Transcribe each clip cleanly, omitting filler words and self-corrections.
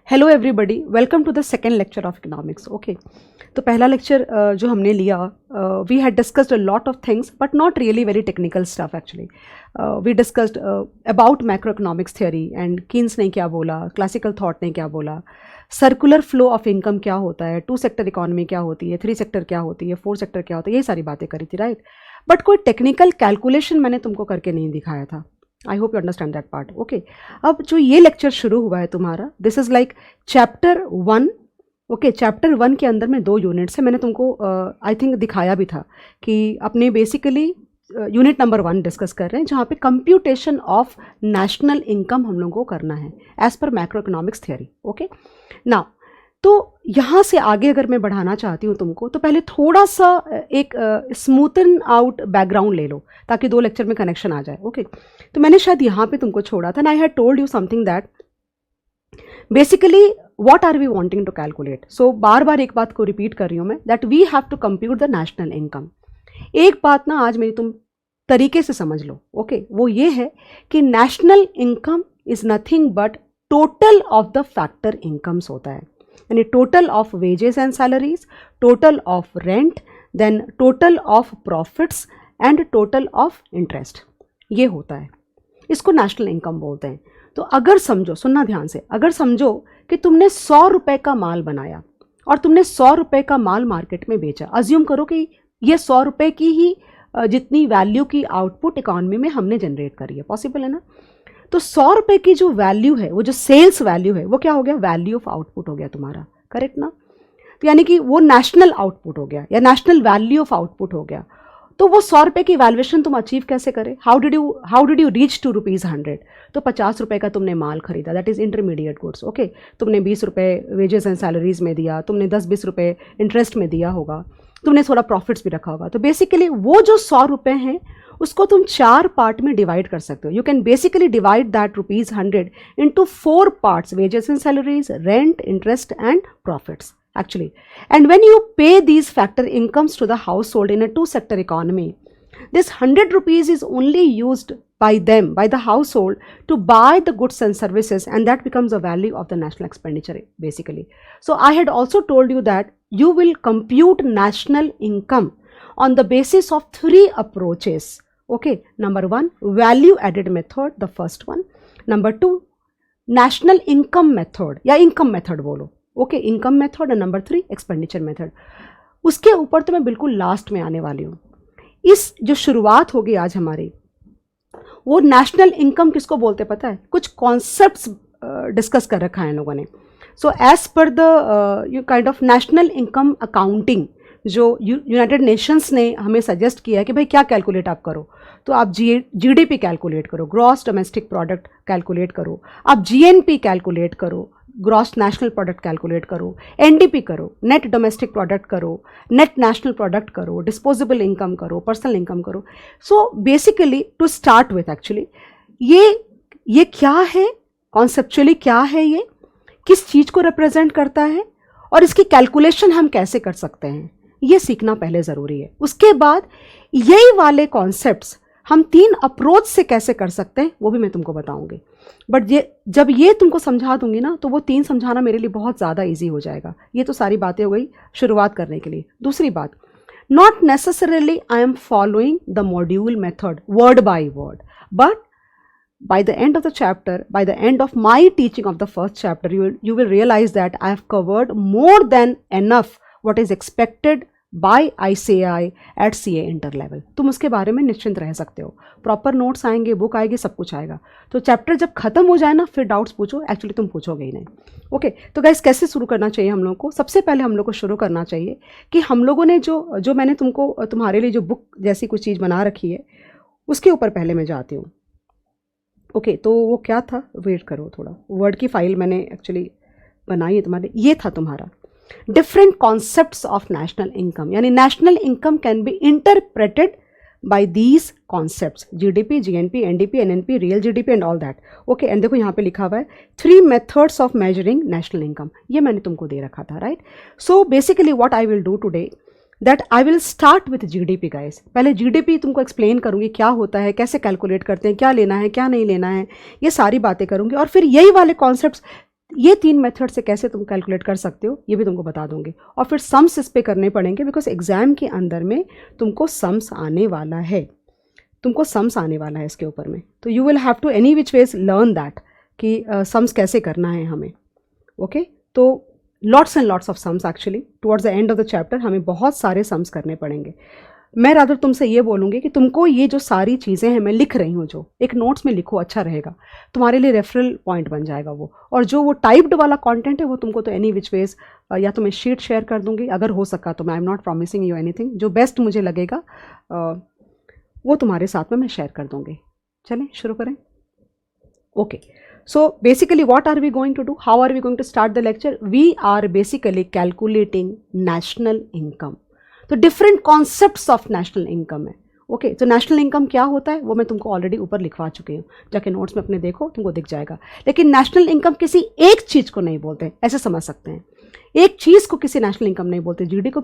Hello everybody, welcome to the second lecture of economics. Okay, तो पहला लेक्चर जो हमने लिया, we had discussed a lot of things but not really very technical stuff actually. We discussed about macro economics theory and Keynes ने क्या बोला, classical thought ने क्या बोला, सर्कुलर फ्लो ऑफ इनकम क्या होता है, 2 सेक्टर इकोनॉमी क्या होती है, 3 सेक्टर क्या होती है, 4 सेक्टर क्या होता है, ये सारी बातें करी थी, राइट। बट कोई टेक्निकल कैलकुलेशन मैंने तुमको करके नहीं दिखाया था। आई hope you understand that part. Okay, अब जो ये लेक्चर शुरू हुआ है तुम्हारा, this is like chapter 1। Okay, chapter 1 के अंदर में 2 यूनिट्स है। मैंने तुमको आई थिंक दिखाया भी था कि अपने बेसिकली यूनिट नंबर 1 डिस्कस कर रहे हैं, जहाँ पे कंप्यूटेशन ऑफ नेशनल इनकम हम लोगों को करना है as per macro economics theory. Okay, now तो यहाँ से आगे अगर मैं बढ़ाना चाहती हूँ तुमको, तो पहले थोड़ा सा एक स्मूथन आउट बैकग्राउंड ले लो ताकि 2 लेक्चर में कनेक्शन आ जाए। ओके, तो मैंने शायद यहाँ पे तुमको छोड़ा था, I had told you something that basically what are we wanting to calculate. So बार बार एक बात को रिपीट कर रही हूँ मैं, that we have to compute the national income. एक बात ना आज मेरी तुम तरीके से समझ लो। ओके, वो ये है कि national income is nothing but total of the factor incomes होता है, यानी total of wages and salaries, total of rent, then total of profits and total of interest, ये होता है। इसको नेशनल इनकम बोलते हैं। तो अगर समझो, सुनना ध्यान से, अगर समझो कि तुमने 100 रुपए का माल बनाया और तुमने 100 रुपए का माल मार्केट में बेचा, अज्यूम करो कि ये 100 रुपए की ही जितनी वैल्यू की आउटपुट इकोनॉमी में हमने जनरेट करी है, पॉसिबल है ना। तो 100 रुपए की जो वैल्यू है, वो जो सेल्स वैल्यू है, वो क्या हो गया, वैल्यू ऑफ आउटपुट हो गया तुम्हारा, करेक्ट ना। तो यानी कि वो नेशनल आउटपुट हो गया या नेशनल वैल्यू ऑफ आउटपुट हो गया। तो वो 100 रुपए की वैल्यूएशन तुम अचीव कैसे करे, how did you reach to ₹100। तो 50 रुपए का तुमने माल खरीदा, that is intermediate goods. Okay, तुमने 20 रुपए वेजेस एंड सैलरीज में दिया, तुमने 10-20 रुपए इंटरेस्ट में दिया होगा, तुमने थोड़ा प्रॉफिट्स भी रखा होगा। तो बेसिकली वो जो 100 रुपए हैं उसको तुम 4 पार्ट में डिवाइड कर सकते हो। You can basically divide that ₹100 into 4 parts, wages and salaries, rent, interest and profits actually. And when you pay these factor incomes to the household in a 2-sector economy, this 100 rupees is only used by them, by the household, to buy the goods and services, and that becomes the value of the national expenditure basically. So I had also told you that you will compute national income on the basis of 3 approaches. Okay, number 1, value added method, the first one. Number 2, national income method या income method बोलो। Okay, income method. And number 3, expenditure method. उसके ऊपर तो मैं बिल्कुल last में आने वाली हूँ। इस जो शुरुआत होगी आज हमारी, वो नेशनल इनकम किसको बोलते पता है, कुछ कॉन्सेप्ट्स डिस्कस कर रखा है इन लोगों ने। So as per the kind of national income accounting जो यूनाइटेड नेशंस ने हमें सजेस्ट किया है कि भाई क्या कैलकुलेट आप करो, तो आप जीडीपी कैलकुलेट करो, ग्रॉस डोमेस्टिक प्रोडक्ट कैलकुलेट करो, आप जीएनपी कैलकुलेट करो, ग्रॉस नेशनल प्रोडक्ट कैलकुलेट करो, एनडीपी करो, नेट डोमेस्टिक प्रोडक्ट करो, नेट नेशनल प्रोडक्ट करो, डिस्पोजेबल इनकम करो, पर्सनल इनकम करो। So basically to start with actually ये क्या है, कॉन्सेप्चुअली क्या है, ये किस चीज़ को रिप्रेजेंट करता है और इसकी कैलकुलेशन हम कैसे कर सकते हैं, ये सीखना पहले ज़रूरी है। उसके बाद यही वाले कॉन्सेप्ट्स हम 3 अप्रोच से कैसे कर सकते हैं वो भी मैं तुमको बताऊंगी। बट जब ये तुमको समझा दूंगी ना, तो वो 3 समझाना मेरे लिए बहुत ज़्यादा इजी हो जाएगा। ये तो सारी बातें हो गई शुरुआत करने के लिए। दूसरी बात, not necessarily I am following the module method word by word, but by the end of the chapter, by the end of my teaching of the first chapter, you will realize that I have covered more than enough what is expected by ICAI at CA inter level. तुम उसके बारे में निश्चिंत रह सकते हो। Proper notes आएंगे, book आएगी, सब कुछ आएगा। तो चैप्टर जब खत्म हो जाए ना, फिर डाउट्स पूछो, एक्चुअली तुम पूछोगे ही नहीं। ओके, तो गाइस कैसे शुरू करना चाहिए हम लोग को, सबसे पहले हम लोग को शुरू करना चाहिए कि हम लोगों ने जो मैंने तुमको तुम्हारे लिए जो बुक जैसी कुछ चीज़ बना रखी है, उसके ऊपर पहले मैं जाती हूँ। ओके, तो वो क्या था, वेट करो थोड़ा, वर्ड की फाइल मैंने एक्चुअली बनाई है तुम्हारे, ये था तुम्हारा different concepts of national income, यानी national income can be interpreted by these concepts, GDP, GNP, NDP, NNP, real GDP and all that. Okay, and देखो यहाँ पे लिखा हुआ है 3 methods of measuring national income, ये मैंने तुमको दे रखा था, right. So basically what I will do today, that I will start with GDP guys. पहले जीडीपी तुमको एक्सप्लेन करूंगी क्या होता है, कैसे कैलकुलेट करते हैं, क्या लेना है क्या नहीं लेना है, ये सारी बातें करूंगी। और फिर यही वाले कॉन्सेप्ट्स ये 3 मेथड से कैसे तुम कैलकुलेट कर सकते हो ये भी तुमको बता दूंगी, और फिर सम्स इस पे करने पड़ेंगे बिकॉज एग्जाम के अंदर में तुमको सम्स आने वाला है, तुमको सम्स आने वाला है इसके ऊपर में। तो you will have to any which ways learn that कि सम्स कैसे करना है हमें। ओके तो lots and lots of sums actually towards the end of the chapter हमें बहुत सारे सम्स करने पड़ेंगे। मैं रादर तुमसे ये बोलूँगी कि तुमको ये जो सारी चीज़ें हैं मैं लिख रही हूँ, जो एक नोट्स में लिखो, अच्छा रहेगा, तुम्हारे लिए रेफरल पॉइंट बन जाएगा वो। और जो वो टाइप्ड वाला कंटेंट है वो तुमको तो एनी विच वेज या तो मैं शीट शेयर कर दूँगी अगर हो सका तो, मैं आई am not promising you anything, जो बेस्ट मुझे लगेगा वो तुम्हारे साथ में मैं शेयर कर दूँगी। चलें शुरू करें। Okay so basically what are we going to do, how are we going to start the lecture? We are basically calculating national income, तो different concepts of national income है। ओके तो नेशनल इनकम क्या होता है वो मैं तुमको already ऊपर लिखवा चुकी हूँ, जाके नोट्स में अपने देखो तुमको दिख जाएगा। लेकिन नेशनल इनकम किसी एक चीज़ को नहीं बोलते, ऐसे समझ सकते हैं, एक चीज़ को किसी नेशनल इनकम नहीं बोलते। जीडीपी को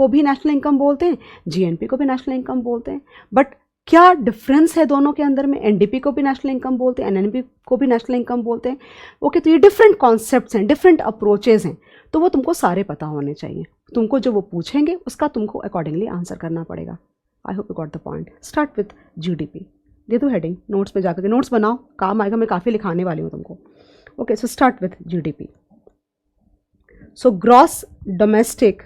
भी नेशनल इनकम बोलते हैं, जीएनपी को भी नेशनल इनकम बोलते हैं, बट क्या डिफरेंस है दोनों के अंदर में? एनडीपी को भी नेशनल इनकम बोलते हैं, एनएनपी को भी नेशनल इनकम बोलते हैं। ओके तो ये डिफरेंट कॉन्सेप्ट्स हैं, डिफरेंट अप्रोचेज हैं, तो वो तुमको सारे पता होने चाहिए। तुमको जो वो पूछेंगे उसका तुमको अकॉर्डिंगली आंसर करना पड़ेगा। I hope you got the point. Start with GDP, दे दो हेडिंग, नोट्स में जाकर के नोट्स बनाओ, काम आएगा, मैं काफ़ी लिखाने वाली हूँ तुमको। Okay so start with GDP. So gross domestic,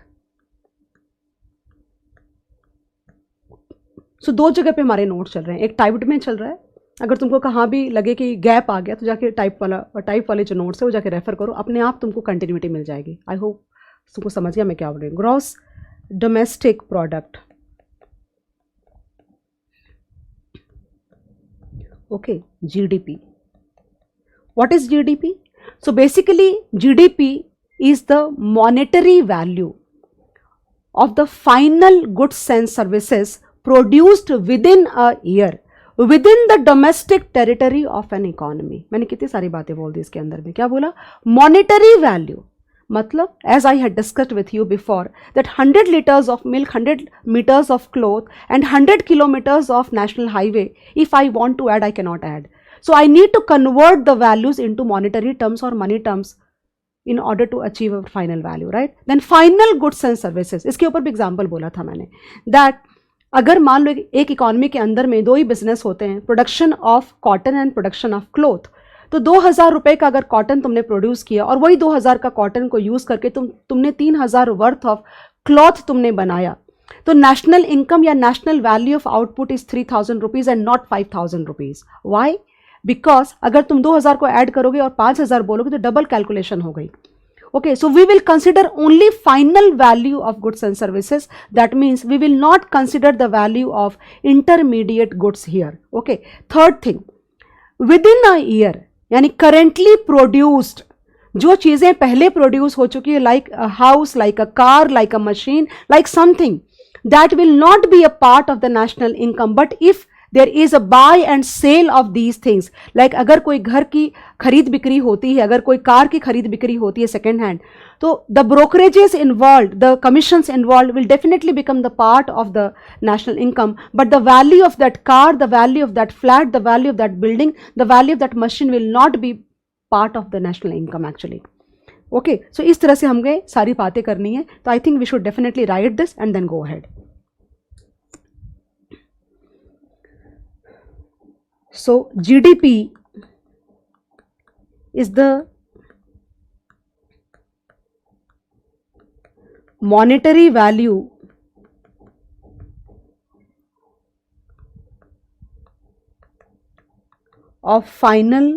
so दो जगह पे हमारे नोट्स चल रहे हैं, एक टाइप्ड में चल रहा है, अगर तुमको कहाँ भी लगे कि गैप आ गया तो जाके टाइप वाले जो नोट्स है वो जाके रेफर करो, अपने आप तुमको कंटिन्यूटी मिल जाएगी। आई होप तुमको समझ गया मैं क्या बोल रही हूँ। Gross domestic product, okay GDP. What is GDP? So basically GDP is the monetary value of the final goods and services produced within a year within the domestic territory of an economy। मैंने कितनी सारी बातें बोल दी इसके अंदर में, क्या बोला? मॉनेटरी वैल्यू मतलब as I had discussed with you before that 100 liters of milk, 100 meters of cloth and 100 kilometers of national highway, if I want to add I cannot add, so I need to convert the values into monetary terms or money terms in order to achieve a final value, right? Then final goods and services, इसके ऊपर भी example बोला था मैंने, that अगर मान लो एक economy के अंदर में दो ही बिजनेस होते हैं, production of cotton and production of cloth, तो 2000 रुपये का अगर कॉटन तुमने प्रोड्यूस किया और वही 2000 का कॉटन को यूज़ करके तुमने 3000 वर्थ ऑफ क्लॉथ तुमने बनाया, तो नेशनल इनकम या national value of output is 3000 rupees and not 5000 rupees. Why? Because अगर तुम 2000 को ऐड करोगे और 5000 बोलोगे तो डबल कैलकुलेशन हो गई। Okay, so we will consider only final value of goods and services. That means we will not consider the value of intermediate goods here. Okay, third thing, within a year, यानी currently produced, जो चीज़ें पहले produce हो चुकी है, like a house, like a car, like a machine, like something that will not be a part of the national income, but if there is a buy and sale of these things, like अगर कोई घर की खरीद बिक्री होती है, अगर कोई कार की खरीद बिक्री होती है सेकेंड हैंड, तो the brokerages involved, the commissions involved will definitely become the part of the national income, but the value of that car, the value of that flat, the value of that building, the value of that machine will not be part of the national income actually. Okay, so इस तरह से हमें सारी बातें करनी है, तो I think we should definitely write this and then go ahead. So GDP is the monetary value of final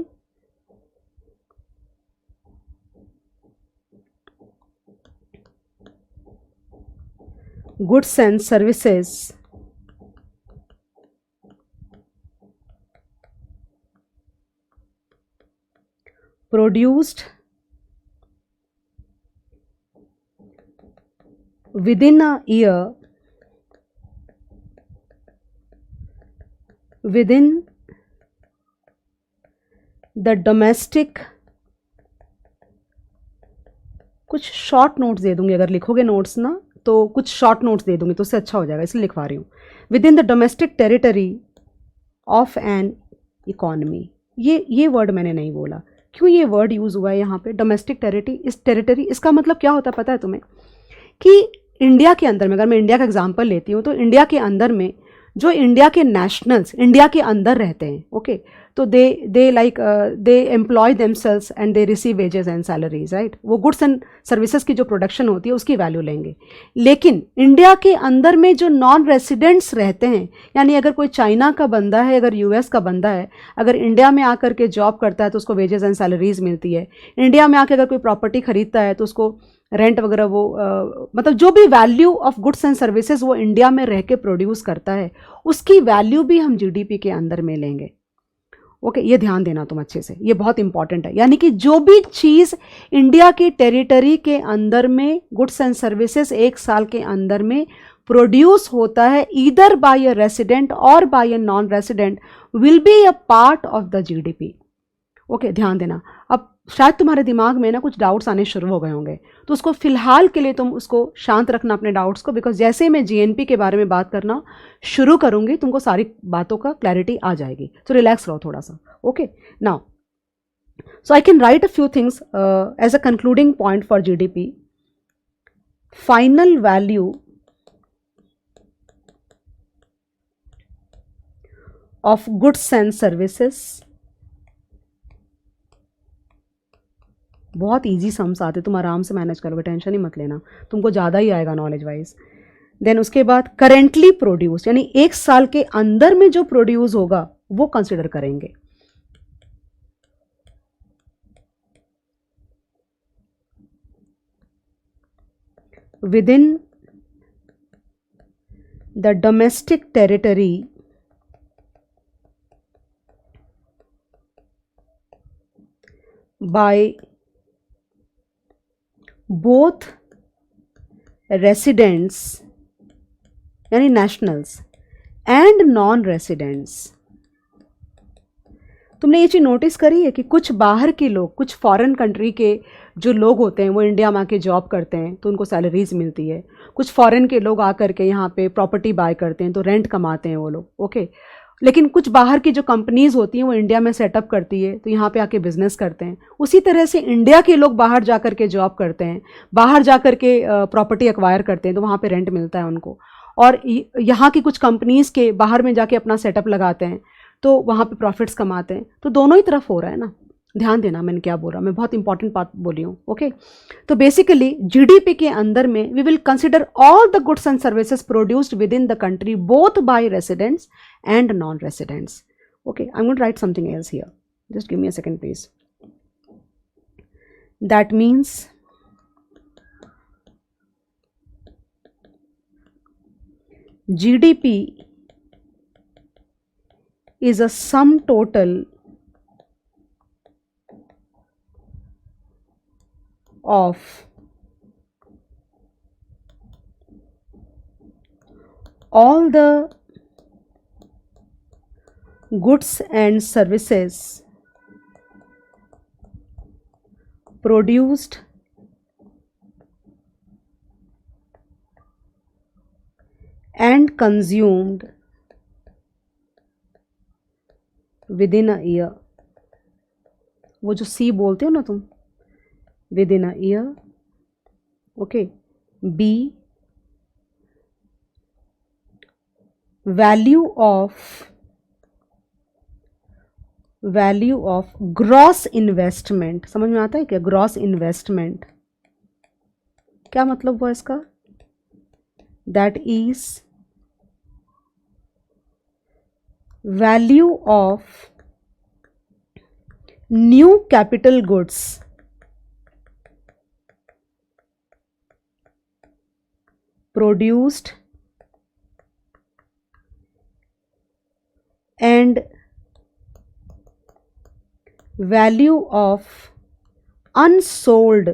goods and services produced within a year within the domestic, कुछ शॉर्ट नोट्स दे दूंगी, अगर लिखोगे notes ना तो कुछ short notes दे दूंगी तो उससे अच्छा हो जाएगा, इसलिए लिखवा रही हूँ। With in the domestic territory of an economy, ये वर्ड मैंने नहीं बोला, क्यों ये वर्ड यूज़ हुआ है यहाँ पे डोमेस्टिक टेरिटरी? इसका मतलब क्या होता है पता है तुम्हें? कि इंडिया के अंदर में, अगर मैं इंडिया का एग्जांपल लेती हूँ, तो इंडिया के अंदर में जो इंडिया के नेशनल्स इंडिया के अंदर रहते हैं, ओके, तो they employ themselves and they receive wages and salaries, right? वो गुड्स एंड सर्विसेज की जो प्रोडक्शन होती है उसकी वैल्यू लेंगे। लेकिन इंडिया के अंदर में जो नॉन रेसिडेंट्स रहते हैं, यानी अगर कोई चाइना का बंदा है, अगर यूएस का बंदा है, अगर इंडिया में आकर के जॉब करता है तो उसको वेजेस एंड सैलरीज मिलती है। इंडिया में आकर अगर कोई प्रॉपर्टी खरीदता है तो उसको रेंट वगैरह मतलब जो भी value of goods and services वो इंडिया में रह के प्रोड्यूस करता है, उसकी वैल्यू भी हम जीडीपी के अंदर में लेंगे। ओके, ये ध्यान देना तुम अच्छे से, ये बहुत इंपॉर्टेंट है। यानी कि जो भी चीज़ इंडिया की टेरिटरी के अंदर में गुड्स एंड सर्विसेज एक साल के अंदर में प्रोड्यूस होता है, either by a resident or by a non resident, will be a part of the GDP. Okay, ध्यान देना। अब शायद तुम्हारे दिमाग में ना कुछ डाउट्स आने शुरू हो गए होंगे, तो उसको फिलहाल के लिए तुम उसको शांत रखना अपने डाउट्स को, बिकॉज जैसे मैं जीएनपी के बारे में बात करना शुरू करूंगी तुमको सारी बातों का क्लैरिटी आ जाएगी। तो रिलैक्स रहो थोड़ा सा। Okay, now so I can write a few things as a concluding point for GDP. Final value of goods and services, बहुत इजी सम्स आते, तुम आराम से मैनेज करोगे, टेंशन ही मत लेना, तुमको ज़्यादा ही आएगा नॉलेज वाइज। देन उसके बाद करेंटली प्रोड्यूस, यानी एक साल के अंदर में जो प्रोड्यूस होगा वो कंसिडर करेंगे। With in the domestic territory by both residents यानी नेशनल्स एंड नॉन रेसिडेंट्स। तुमने ये चीज़ नोटिस करी है कि कुछ बाहर के लोग, कुछ फॉरेन कंट्री के जो लोग होते हैं वो इंडिया में आके जॉब करते हैं तो उनको सैलरीज मिलती है। कुछ फॉरेन के लोग आकर के यहाँ पे प्रॉपर्टी बाय करते हैं तो रेंट कमाते हैं वो लोग, ओके। लेकिन कुछ बाहर की जो कंपनीज होती हैं वो इंडिया में सेटअप करती है तो यहाँ पे आके बिजनेस करते हैं। उसी तरह से इंडिया के लोग बाहर जा कर के जॉब करते हैं, बाहर जा कर के प्रॉपर्टी एक्वायर करते हैं तो वहाँ पे रेंट मिलता है उनको। और यहाँ की कुछ कंपनीज के बाहर में जाके अपना सेटअप लगाते हैं तो वहाँ पे प्रॉफिट्स कमाते हैं। तो दोनों ही तरफ हो रहा है ना। ध्यान देना मैंने क्या बोल रहा, मैं बहुत इंपॉर्टेंट बात बोली हूँ, ओके। तो बेसिकली जीडीपी के अंदर में we will consider all the goods and services produced within the country both by residents and non residents, okay. I am going to write something else here, just give me a second please. That means GDP is a sum total of all the goods and services produced and consumed within a year. वो जो C बोलते हो ना तुम, within a year, okay. B value of gross investment. समझ में आता है क्या ग्रॉस इन्वेस्टमेंट क्या मतलब हुआ इसका? That is value of new capital goods produced and value of unsold.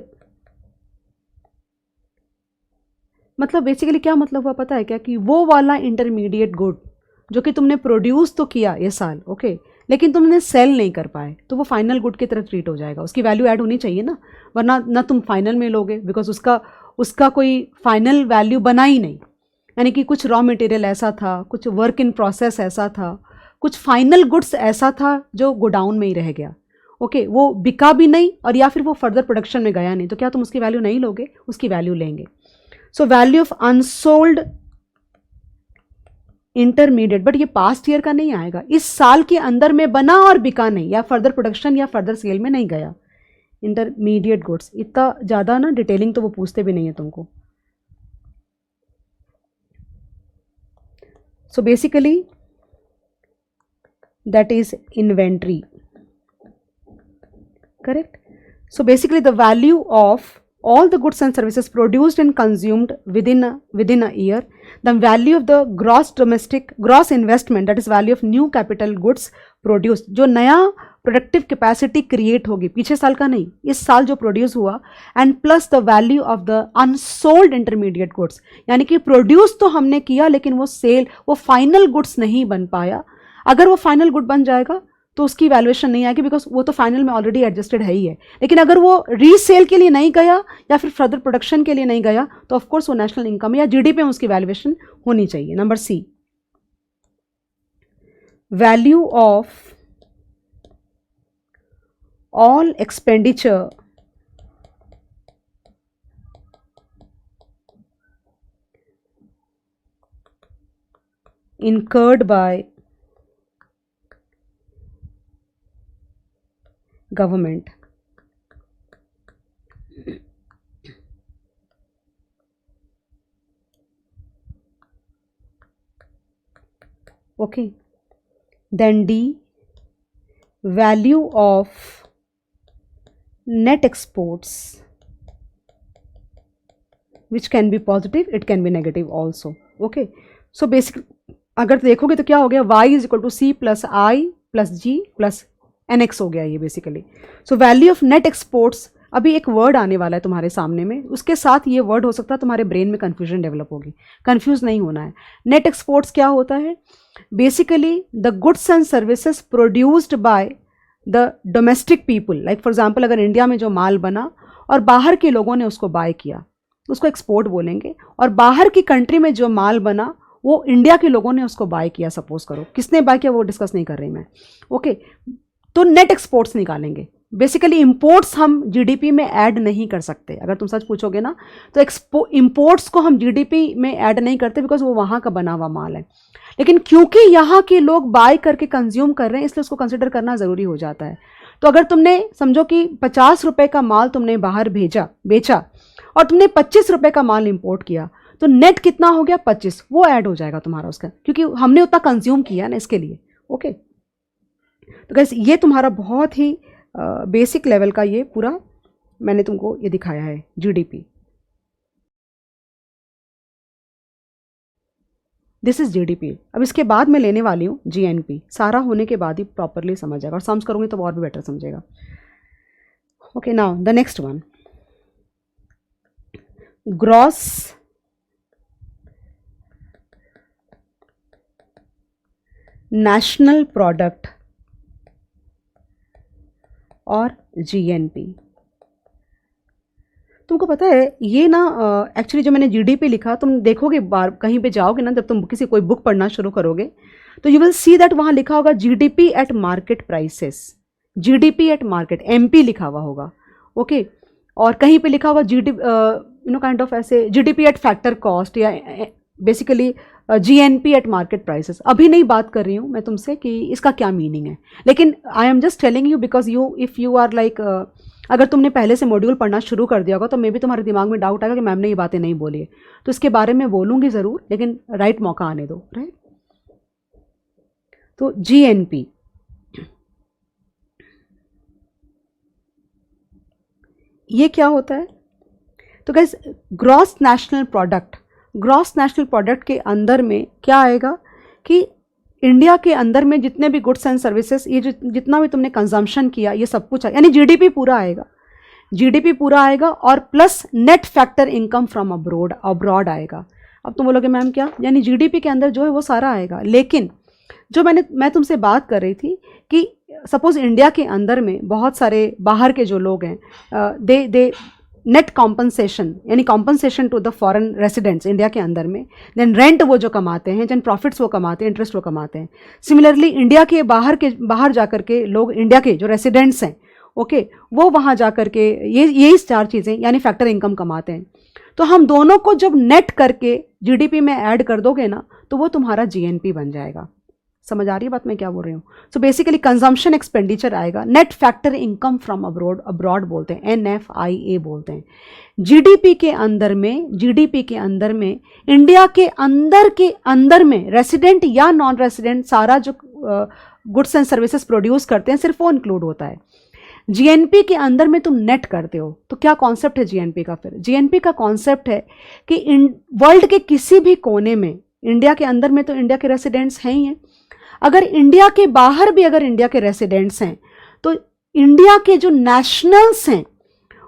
मतलब बेसिकली क्या मतलब हुआ पता है क्या? कि वो वाला इंटरमीडिएट गुड जो कि तुमने प्रोड्यूस तो किया ये साल, ओके, लेकिन तुमने सेल नहीं कर पाए, तो वो फाइनल गुड की तरह ट्रीट हो जाएगा। उसकी वैल्यू ऐड होनी चाहिए ना, वरना ना तुम फाइनल में लोगे, बिकॉज उसका कोई फाइनल वैल्यू बना ही नहीं। यानी कि कुछ रॉ मटेरियल ऐसा था, कुछ वर्क इन प्रोसेस ऐसा था, कुछ फाइनल गुड्स ऐसा था जो गोडाउन में ही रह गया, ओके, वो बिका भी नहीं और या फिर वो फर्दर प्रोडक्शन में गया नहीं, तो क्या तुम उसकी वैल्यू नहीं लोगे? उसकी वैल्यू लेंगे। सो value of unsold intermediate, but ये पास्ट ईयर का नहीं आएगा, इस साल के अंदर में बना और बिका नहीं, या फर्दर प्रोडक्शन या फर्दर सेल में नहीं गया। इंटरमीडिएट गुड्स, इतना ज़्यादा ना डिटेलिंग तो वो पूछते भी नहीं है तुमको। So basically that is inventory, correct? So basically the value of all the goods and services produced and consumed within a year, the value of the gross investment, that is value of new capital goods produced, जो नया productive capacity create होगी, पीछे साल का नहीं, इस साल जो प्रोड्यूस हुआ, and plus the value of the unsold intermediate goods, यानी कि प्रोड्यूस तो हमने किया लेकिन वो फाइनल गुड्स नहीं बन पाया। अगर वो फाइनल गुड बन जाएगा तो उसकी वैल्यूएशन नहीं आएगी, बिकॉज वो तो फाइनल में ऑलरेडी एडजस्टेड है ही है। लेकिन अगर वो रीसेल के लिए नहीं गया या फिर फर्दर प्रोडक्शन के लिए नहीं गया, तो ऑफकोर्स वो नेशनल इनकम या जीडीपी में उसकी वैल्यूएशन होनी चाहिए। Number C, value of all expenditure incurred by government. Okay, then D, value of net exports, which can be positive, it can be negative also. Okay, so basically अगर देखोगे तो क्या हो गया, y is equal to C plus I plus G plus N X हो गया ये बेसिकली। So value of net exports, अभी एक वर्ड आने वाला है तुम्हारे सामने में, उसके साथ ये वर्ड हो सकता है तुम्हारे ब्रेन में कन्फ्यूजन डेवलप होगी, कन्फ्यूज नहीं होना है। नेट एक्सपोर्ट्स क्या होता है? Basically the goods and services produced by the domestic people, like for example अगर इंडिया में जो माल बना और बाहर के लोगों ने उसको बाय किया, उसको एक्सपोर्ट बोलेंगे। और बाहर की कंट्री में जो माल बना वो इंडिया के लोगों ने उसको बाय किया, सपोज करो, किसने बाय किया वो डिस्कस नहीं कर रही मैं। ओके, तो नेट एक्सपोर्ट्स निकालेंगे। बेसिकली इंपोर्ट्स हम जीडीपी में ऐड नहीं कर सकते, अगर तुम सच पूछोगे ना तो इंपोर्ट्स को हम जीडीपी में ऐड नहीं करते, बिकॉज वो वहाँ का बना हुआ माल है। लेकिन क्योंकि यहाँ के लोग बाय करके कंज्यूम कर रहे हैं, इसलिए उसको कंसिडर करना ज़रूरी हो जाता है। तो अगर तुमने समझो कि 50 रुपये का माल तुमने बाहर बेचा और तुमने 25 रुपये का माल इंपोर्ट किया, तो नेट कितना हो गया? 25, वो ऐड हो जाएगा तुम्हारा उसका, क्योंकि हमने उतना कंज्यूम किया ना इसके लिए। ओके, तो गाइस ये तुम्हारा बहुत ही बेसिक लेवल का ये पूरा मैंने तुमको ये दिखाया है जीडीपी। This is GDP. अब इसके बाद मैं लेने वाली हूँ जीएनपी, सारा होने के बाद ही प्रॉपरली समझ जाएगा, और सम्स करूँगी तो और भी बेटर समझेगा। Okay, now the next one, gross national product और जीएनपी। तुमको पता है ये ना एक्चुअली जो मैंने जीडीपी लिखा, तुम देखोगे बार कहीं पे जाओगे ना, जब तुम कोई बुक पढ़ना शुरू करोगे तो यू विल सी दैट वहाँ लिखा होगा GDP at market prices, GDP at market, MP लिखा हुआ होगा। ओके, और कहीं पे लिखा होगा काइंड ऑफ ऐसे जीडीपी एट फैक्टर कॉस्ट, या basically GNP at market prices. अभी नहीं बात कर रही हूँ मैं तुमसे कि इसका क्या मीनिंग है, लेकिन I am just telling you because if you are like, अगर तुमने पहले से मॉड्यूल पढ़ना शुरू कर दिया होगा तो मे भी तुम्हारे दिमाग में डाउट आएगा कि मैम ने ये बातें नहीं बोली है, तो इसके बारे में बोलूँगी ज़रूर, लेकिन राइट मौका आने दो, राइट। तो जीएनपी, ये क्या होता है? तो guys gross national product, gross national product के अंदर में क्या आएगा कि इंडिया के अंदर में जितने भी गुड्स एंड सर्विसेज, ये जितना भी तुमने कंजम्पशन किया, ये सब कुछ यानी जीडीपी पूरा आएगा, जीडीपी पूरा आएगा, और plus net factor income from abroad आएगा। अब तुम बोलोगे मैम क्या, यानी जीडीपी के अंदर जो है वो सारा आएगा, लेकिन जो मैं तुमसे बात कर रही थी कि सपोज इंडिया के अंदर में बहुत सारे बाहर के जो लोग हैं, दे नेट कॉम्पनसेशन, यानी compensation to the foreign residents India के अंदर में, देन रेंट वो जो कमाते हैं, देन प्रॉफिट्स वो कमाते हैं, इंटरेस्ट वो कमाते हैं। सिमिलरली इंडिया के बाहर जा कर के लोग, इंडिया के जो रेसिडेंट्स हैं ओके, वो वहाँ जा करके यही 4 चीज़ें यानी फैक्टर इनकम कमाते हैं। तो हम दोनों को जब नेट करके जीडीपी में ऐड कर दोगे ना, तो वो तुम्हारा जीएनपी बन जाएगा। समझ आ रही है बात मैं क्या बोल रही हूँ? सो बेसिकली कंजम्पशन एक्सपेंडिचर आएगा, net factor income from abroad, abroad बोलते हैं, NFIA बोलते हैं। जीडीपी के अंदर में इंडिया के अंदर में रेसिडेंट या नॉन रेसिडेंट सारा जो गुड्स एंड सर्विसेज प्रोड्यूस करते हैं सिर्फ वो इंक्लूड होता है। जीएनपी के अंदर में तुम नेट करते हो, तो क्या कॉन्सेप्ट है जीएनपी का? फिर जीएनपी का कॉन्सेप्ट है कि वर्ल्ड के किसी भी कोने में, इंडिया के अंदर में तो इंडिया के रेसिडेंट्स हैं ही हैं, अगर इंडिया के बाहर भी अगर इंडिया के रेसिडेंट्स हैं, तो इंडिया के जो नेशनल्स हैं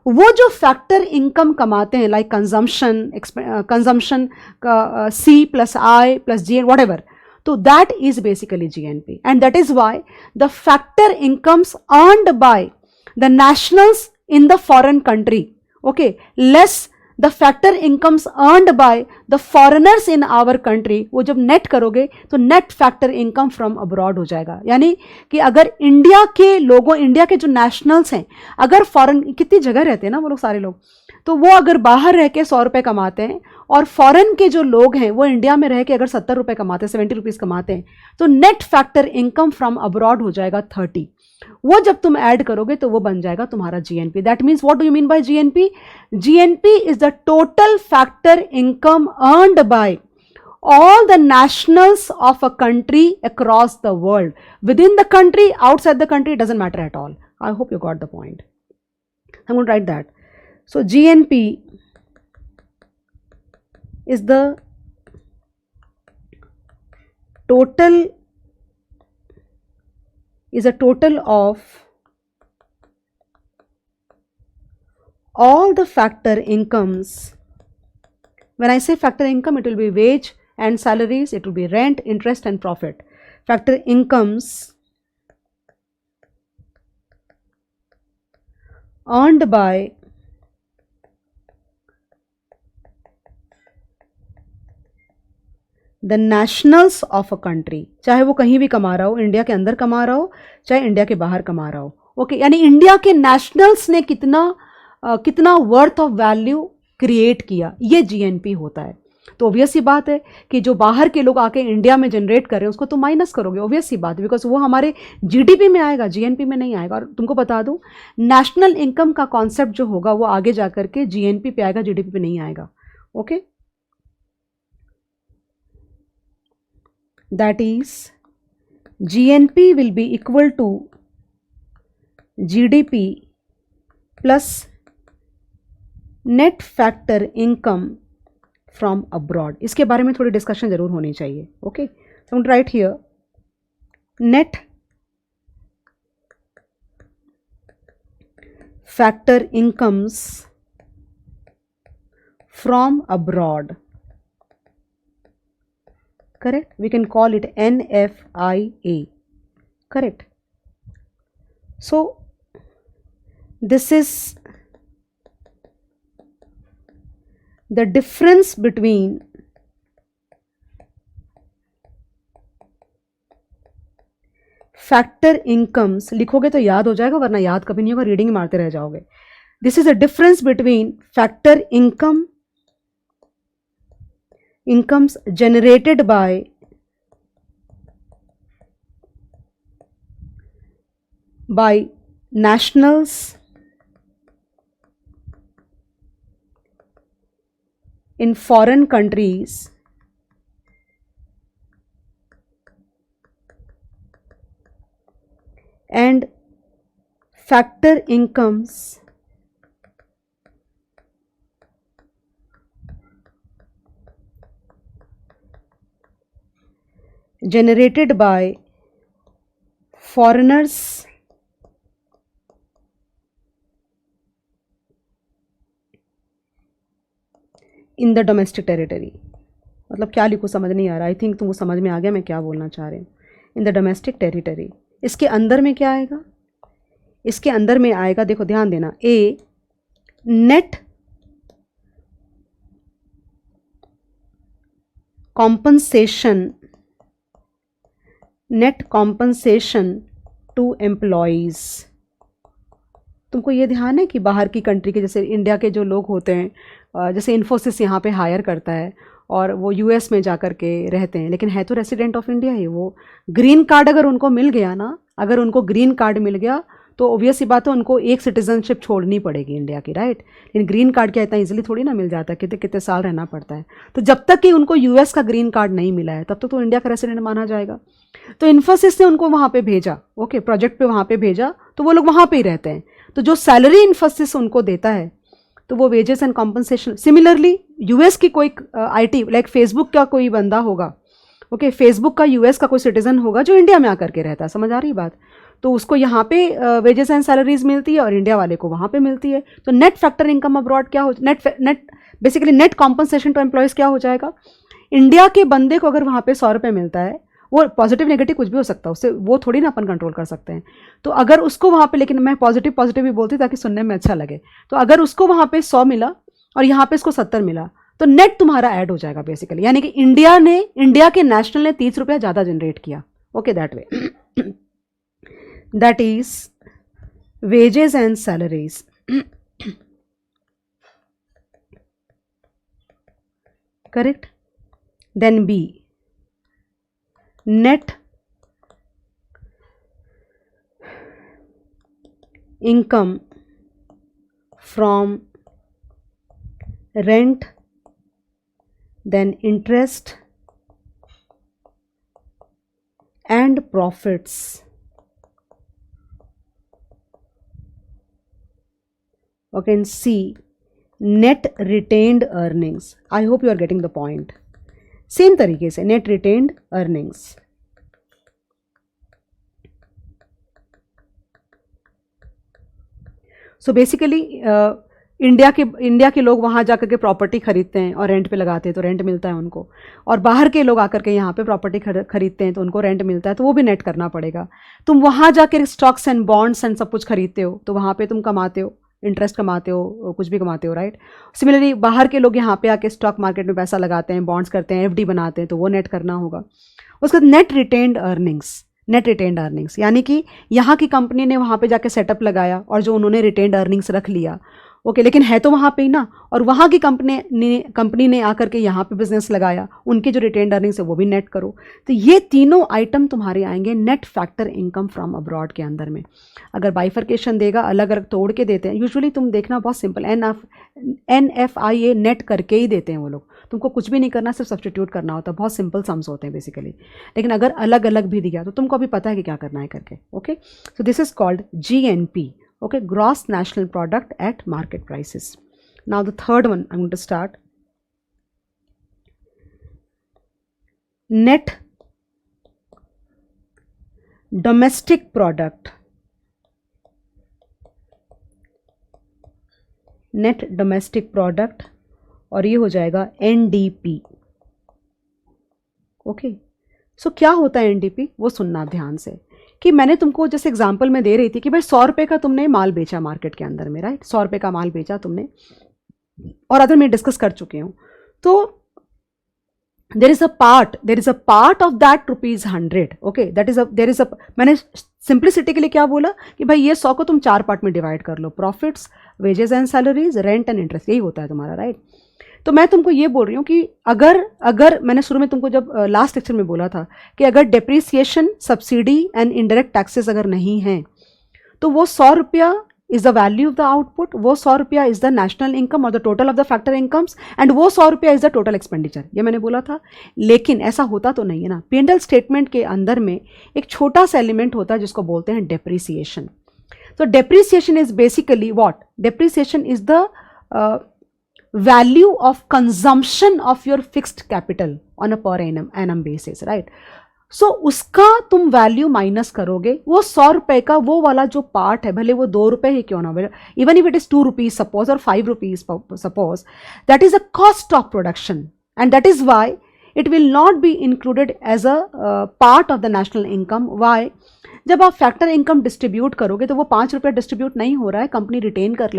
वो जो फैक्टर इनकम कमाते हैं, लाइक कंजम्पशन का C+I + G वट एवर, तो that is basically GNP, and that is why the factor incomes earned by the nationals in the foreign country, okay, less the factor incomes earned by the foreigners in our country, वो जब net करोगे तो net factor income from abroad हो जाएगा। यानी कि अगर India के लोगों, इंडिया के जो नेशनल्स हैं, अगर फॉरेन, कितनी जगह रहते हैं ना वो लोग सारे लोग, तो वो अगर बाहर रह के 100 रुपये कमाते हैं, और फॉरेन के जो लोग हैं वो इंडिया में रह के अगर 70 रुपये कमाते हैं, 70 रुपीज़ कमाते हैं, तो net factor income from abroad हो जाएगा 30। वो जब तुम ऐड करोगे तो वो बन जाएगा तुम्हारा GNP. That means what do you mean by GNP? GNP is the total factor income earned bye all the nationals of a country across the world, within the country, outside the country, it doesn't matter at all. I hope you got the point. I'm going to write that. So GNP is the total, is a total of all the factor incomes. When I say factor income, it will be wage and salaries, it will be rent, interest and profit. Factor incomes earned by the nationals of a country, चाहे वो कहीं भी कमा रहा हो, India के अंदर कमा रहा हो चाहे इंडिया के बाहर कमा रहा हो, ओके, यानी इंडिया के नेशनल्स ने कितना वर्थ ऑफ वैल्यू क्रिएट किया, ये जीएनपी होता है। तो ऑब्वियस सी बात है कि जो बाहर के लोग आके इंडिया में जनरेट कर रहे हैं उसको तो माइनस करोगे, ऑब्वियस सी बात है, बिकॉज वो हमारे जीडीपी में आएगा, जीएनपी में नहीं आएगा। और तुमको बता दूं, नेशनल इनकम का कॉन्सेप्ट जो होगा वो आगे जाकर के जीएनपी पे आएगा, जीडीपी पे नहीं आएगा, okay. That is GNP will be equal to GDP plus net factor income from abroad. इसके बारे में थोड़ी डिस्कशन जरूर होनी चाहिए, okay. So right here net factor incomes from abroad, correct, we can call it NFIA, correct. So this is the difference between factor incomes, लिखोगे तो याद हो जाएगा वरना याद कभी नहीं होगा, रीडिंग मारते रह जाओगे। This is a difference between factor incomes generated by nationals in foreign countries and factor incomes generated by foreigners in the domestic territory। मतलब क्या लिखूँ समझ नहीं आ रहा, आई थिंक तुमको समझ में आ गया मैं क्या बोलना चाह रही हूँ। इन द डोमेस्टिक टेरिटरी, इसके अंदर में क्या आएगा? इसके अंदर में आएगा, देखो ध्यान देना, a net compensation, net compensation to employees, तुमको ये ध्यान है कि बाहर की कंट्री के जैसे इंडिया के जो लोग होते हैं, जैसे इन्फोसिस यहाँ पे हायर करता है और वो यूएस में जा कर के रहते हैं, लेकिन है तो रेसिडेंट ऑफ इंडिया ही वो। ग्रीन कार्ड अगर उनको मिल गया ना, अगर उनको ग्रीन कार्ड मिल गया तो ऑब्वियस सी बात है उनको एक सिटीजनशिप छोड़नी पड़ेगी इंडिया की, राइट। लेकिन ग्रीन कार्ड क्या इतना इजीली थोड़ी ना मिल जाता है, कितने कितने साल रहना पड़ता है। तो जब तक कि उनको यूएस का ग्रीन कार्ड नहीं मिला है तब तक तो इंडिया का रेसिडेंट माना जाएगा। तो इन्फोसिस ने उनको वहाँ पे भेजा, ओके, प्रोजेक्ट पे वहाँ पे भेजा, तो वो लोग वहाँ पे ही रहते हैं। तो जो सैलरी इन्फोसिस उनको देता है तो वो wages and compensation, similarly US की कोई आईटी लाइक फेसबुक का कोई बंदा होगा, ओके, फेसबुक का यूएस का कोई सिटीजन होगा जो इंडिया में आकर के रहता है, समझ आ रही बात। तो उसको यहाँ पे वेजेस एंड सैलरीज मिलती है और इंडिया वाले को वहाँ पे मिलती है। तो नेट फैक्टर इनकम अब्रॉड क्या हो, net basically net compensation to employees क्या हो जाएगा। इंडिया के बंदे को अगर वहाँ पे 100 रुपये मिलता है, वो पॉजिटिव नेगेटिव कुछ भी हो सकता है, उससे वो थोड़ी ना अपन कंट्रोल कर सकते हैं। तो अगर उसको वहाँ पे, लेकिन मैं पॉजिटिव पॉजिटिव ही बोलती ताकि सुनने में अच्छा लगे, तो अगर उसको वहाँ पे 100 मिला और यहाँ पे इसको 70 मिला तो नेट तुम्हारा ऐड हो जाएगा बेसिकली, यानी कि इंडिया के नेशनल ने 30 रुपया ज़्यादा जनरेट किया, okay, that way. That is wages and salaries. Correct. Then B, net income from rent, then interest and profits. Okay, and C, net retained earnings. I hope you are getting the point. Same तरीके से net retained earnings. So basically India के लोग वहाँ जाकर के property खरीदते हैं और रेंट पे लगाते हैं तो रेंट मिलता है उनको, और बाहर के लोग आकर के यहाँ पे प्रॉपर्टी खरीदते हैं तो उनको रेंट मिलता है, तो वो भी नेट करना पड़ेगा। तुम वहाँ जाकर स्टॉक्स एंड बॉन्ड्स एंड सब कुछ खरीदते हो तो वहाँ पे तुम कमाते हो, इंटरेस्ट कमाते हो, कुछ भी कमाते हो, राइट। सिमिलरली बाहर के लोग यहाँ पे आके स्टॉक मार्केट में पैसा लगाते हैं, बॉन्ड्स करते हैं, एफडी बनाते हैं, तो वो नेट करना होगा। उसके बाद नेट रिटेन्ड अर्निंग्स, यानी कि यहाँ की कंपनी ने वहाँ पे जाके सेटअप लगाया और जो उन्होंने रिटेन्ड अर्निंग्स रख लिया, ओके, लेकिन है तो वहाँ पे ही ना, और वहाँ की कंपनी ने आकर के यहाँ पे बिजनेस लगाया, उनकी जो रिटेन्ड अर्निंग्स है वो भी नेट करो। तो ये तीनों आइटम तुम्हारे आएंगे net factor income from abroad के अंदर में। अगर बाइफर्केशन देगा, अलग अलग तोड़ के देते हैं, यूजुअली तुम देखना बहुत सिंपल, NFIA नेट करके ही देते हैं वो लोग, तुमको कुछ भी नहीं करना, सिर्फ सब्सटीट्यूट करना होता है, बहुत सिंपल सम्स होते हैं बेसिकली। लेकिन अगर अलग अलग भी दिया तो तुमको अभी पता है कि क्या करना है करके, okay. So this is called GNP, okay, gross national product at market prices. Now the third one I'm going to start, net domestic product, और ये हो जाएगा NDP, ओके। सो क्या होता है NDP, वो सुनना ध्यान से, कि मैंने तुमको जैसे एग्जांपल में दे रही थी कि भाई 100 रुपये का तुमने माल बेचा मार्केट के अंदर में, राइट, 100 रुपये का माल बेचा तुमने, और अदर मैं डिस्कस कर चुकी हूँ। तो देर is a part of that ₹100, okay, there is अ मैंने सिंप्लिसिटी के लिए क्या बोला कि भाई ये 100 को तुम 4 पार्ट में डिवाइड कर लो, profits, wages and salaries, rent and interest, यही होता है तुम्हारा, राइट। तो मैं तुमको ये बोल रही हूँ कि अगर मैंने शुरू में तुमको जब लास्ट लेक्चर में बोला था कि अगर depreciation, subsidy and indirect taxes अगर नहीं हैं तो वो 100 रुपया is the value of the output, वो 100 रुपया इज द नेशनल इनकम और the total of the factor incomes, and वो 100 रुपया इज द टोटल एक्सपेंडिचर, ये मैंने बोला था। लेकिन ऐसा होता तो नहीं है ना, P&L स्टेटमेंट के अंदर में एक छोटा सा एलिमेंट होता है जिसको बोलते हैं डेप्रिसिएशन। तो depreciation is basically what, depreciation is the value of consumption of your fixed capital on a per annum basis, right? So उसका तुम वैल्यू माइनस करोगे, वो 100 रुपए का वो वाला जो पार्ट है, भले वो 2 रुपए ही क्यों ना हो, even if it is 2 rupees suppose और 5 rupees suppose, that is a cost of production and that is why it will not be included as a part of the national income. Why? जब आप factor income distribute करोगे तो वो 5 रुपये distribute नहीं हो रहा है, कंपनी रिटेन कर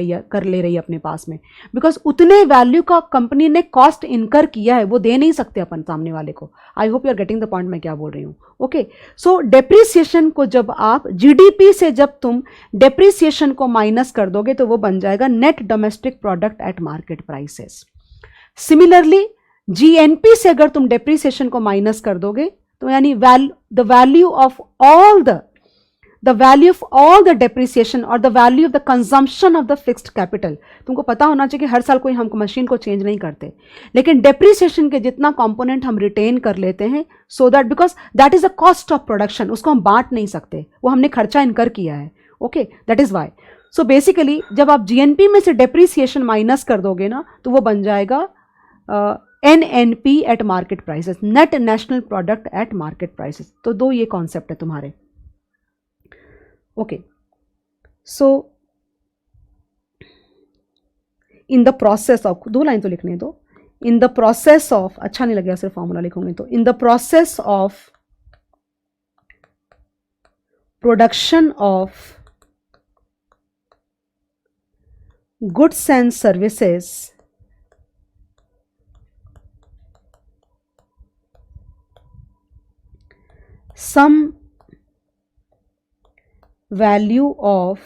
ले रही है अपने पास में, बिकॉज उतने वैल्यू का कंपनी ने कॉस्ट इनकर किया है, वो दे नहीं सकते अपन सामने वाले को। I hope you are getting the point मैं क्या बोल रही हूँ। ओके, सो डेप्रिसिएशन को जब आप जीडीपी से जब तुम डेप्रिसिएशन को माइनस कर दोगे तो वो बन जाएगा net domestic product eight market prices. Similarly GNP से अगर तुम डेप्रिसिएशन को माइनस कर दोगे तो यानी the value of all the depreciation और the value of the consumption of the fixed capital. तुमको पता होना चाहिए कि हर साल कोई हम मशीन को चेंज नहीं करते, लेकिन डेप्रिसिएशन के जितना कंपोनेंट हम रिटेन कर लेते हैं, so that because that is a cost of production, उसको हम बांट नहीं सकते, वो हमने खर्चा इनकर किया है। Okay, that is why. So basically जब आप जीएनपी में से डेप्रिसिएशन माइनस कर दोगे ना तो वो बन जाएगा NNP eight market prices, net national product at market prices. तो दो ये कॉन्सेप्ट है तुम्हारे। Okay, so in the process of, 2 line तो लिखने दो। इन द प्रोसेस ऑफ, अच्छा नहीं लगेगा सिर्फ फॉर्मूला लिखूंगे तो, in the process of production of goods and services some value of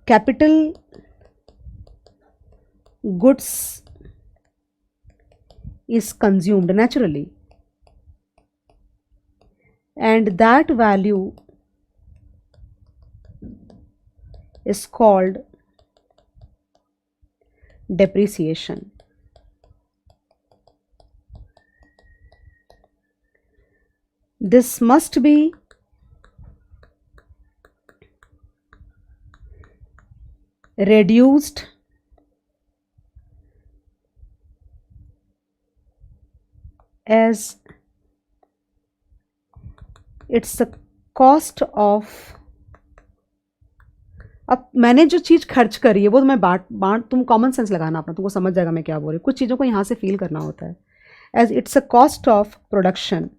capital goods is consumed naturally, and that value is called depreciation. This must be reduced as it's a cost of, अब मैंने जो चीज़ खर्च करी है वो तो मैं बांट तुम कॉमन सेंस लगाना अपना, तुमको समझ जाएगा मैं क्या बोल रही हूँ। कुछ चीज़ों को यहाँ से फील करना होता है। As it's a cost of production.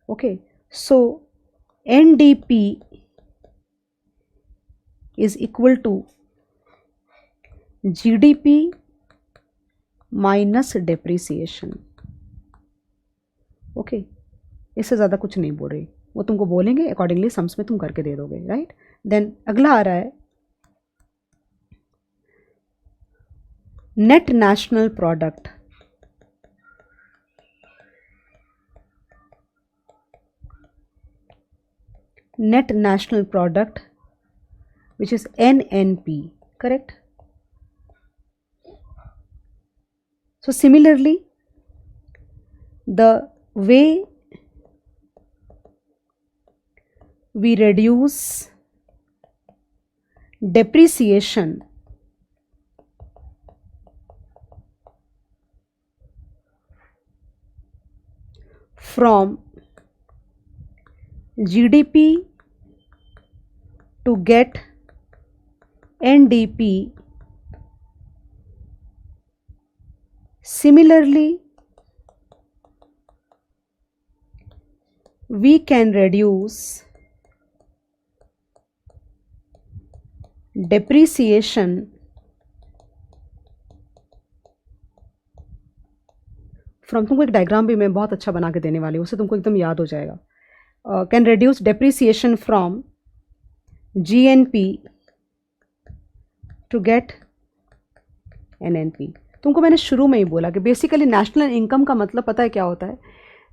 Okay, so NDP is equal to GDP minus depreciation. Okay, इससे ज़्यादा कुछ नहीं बोल रही, वो तुमको बोलेंगे अकॉर्डिंगली सम्स में तुम करके दे दोगे, राइट। देन अगला आ रहा है net national product. Net national product, which is NNP, correct? So similarly, the way we reduce depreciation from GDP to get NDP, similarly we can reduce depreciation from, तुमको एक diagram भी मैं बहुत अच्छा बना के देने वाली हूँ, उससे तुमको एकदम याद हो जाएगा। Can reduce depreciation from GNP to get NNP। तुमको मैंने शुरू में ही बोला कि बेसिकली नेशनल इनकम का मतलब पता है क्या होता है,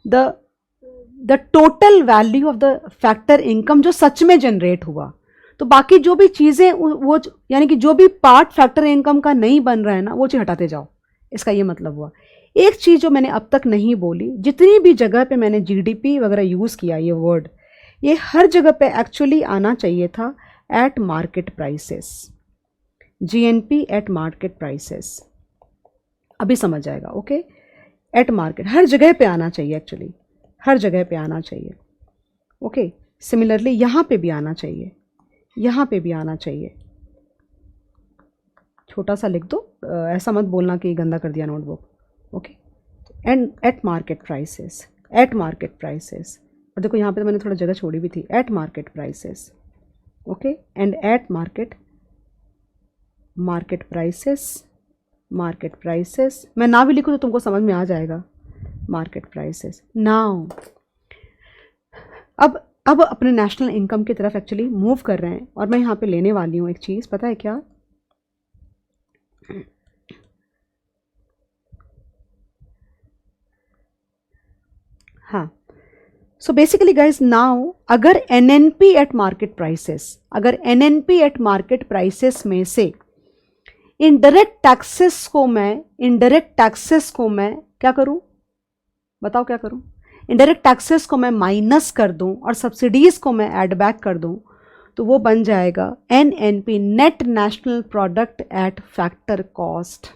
the total value of the factor income जो सच में जनरेट हुआ। तो बाकी जो भी चीज़ें वो यानी कि जो भी पार्ट फैक्टर इनकम का नहीं बन रहा है ना, वो चीज़ हटाते जाओ, इसका ये मतलब हुआ। एक चीज़ जो मैंने अब तक नहीं बोली, जितनी भी जगह पे मैंने जीडीपी वगैरह यूज़ किया ये वर्ड, ये हर जगह पे एक्चुअली आना चाहिए था eight market prices, GNP at market prices. अभी समझ जाएगा। ओके, एट मार्केट हर जगह पे आना चाहिए, एक्चुअली हर जगह पे आना चाहिए। ओके, सिमिलरली यहाँ पे भी आना चाहिए, यहाँ पे भी आना चाहिए। छोटा सा लिख दो, ऐसा मत बोलना कि गंदा कर दिया notebook. Okay, and eight market prices, eight market prices, और देखो यहाँ पे तो मैंने थोड़ा जगह छोड़ी भी थी, eight market prices, okay, and eight market prices, market prices, मैं ना भी लिखूँ तो तुमको समझ में आ जाएगा, मार्केट प्राइसेस। नाउ अब अपने नेशनल इनकम की तरफ एक्चुअली मूव कर रहे हैं, और मैं यहाँ पे लेने वाली हूँ एक चीज़, पता है क्या, हाँ, सो बेसिकली गाइज नाउ अगर एनएनपी एट मार्केट प्राइसेस, अगर एनएनपी एट मार्केट प्राइसेस में से इनडायरेक्ट टैक्सेस को मैं क्या करूं, बताओ क्या करूं, इनडायरेक्ट टैक्सेस को मैं माइनस कर दूं और सब्सिडीज को मैं ऐड बैक कर दूं, तो वो बन जाएगा NNP, net national product at factor cost,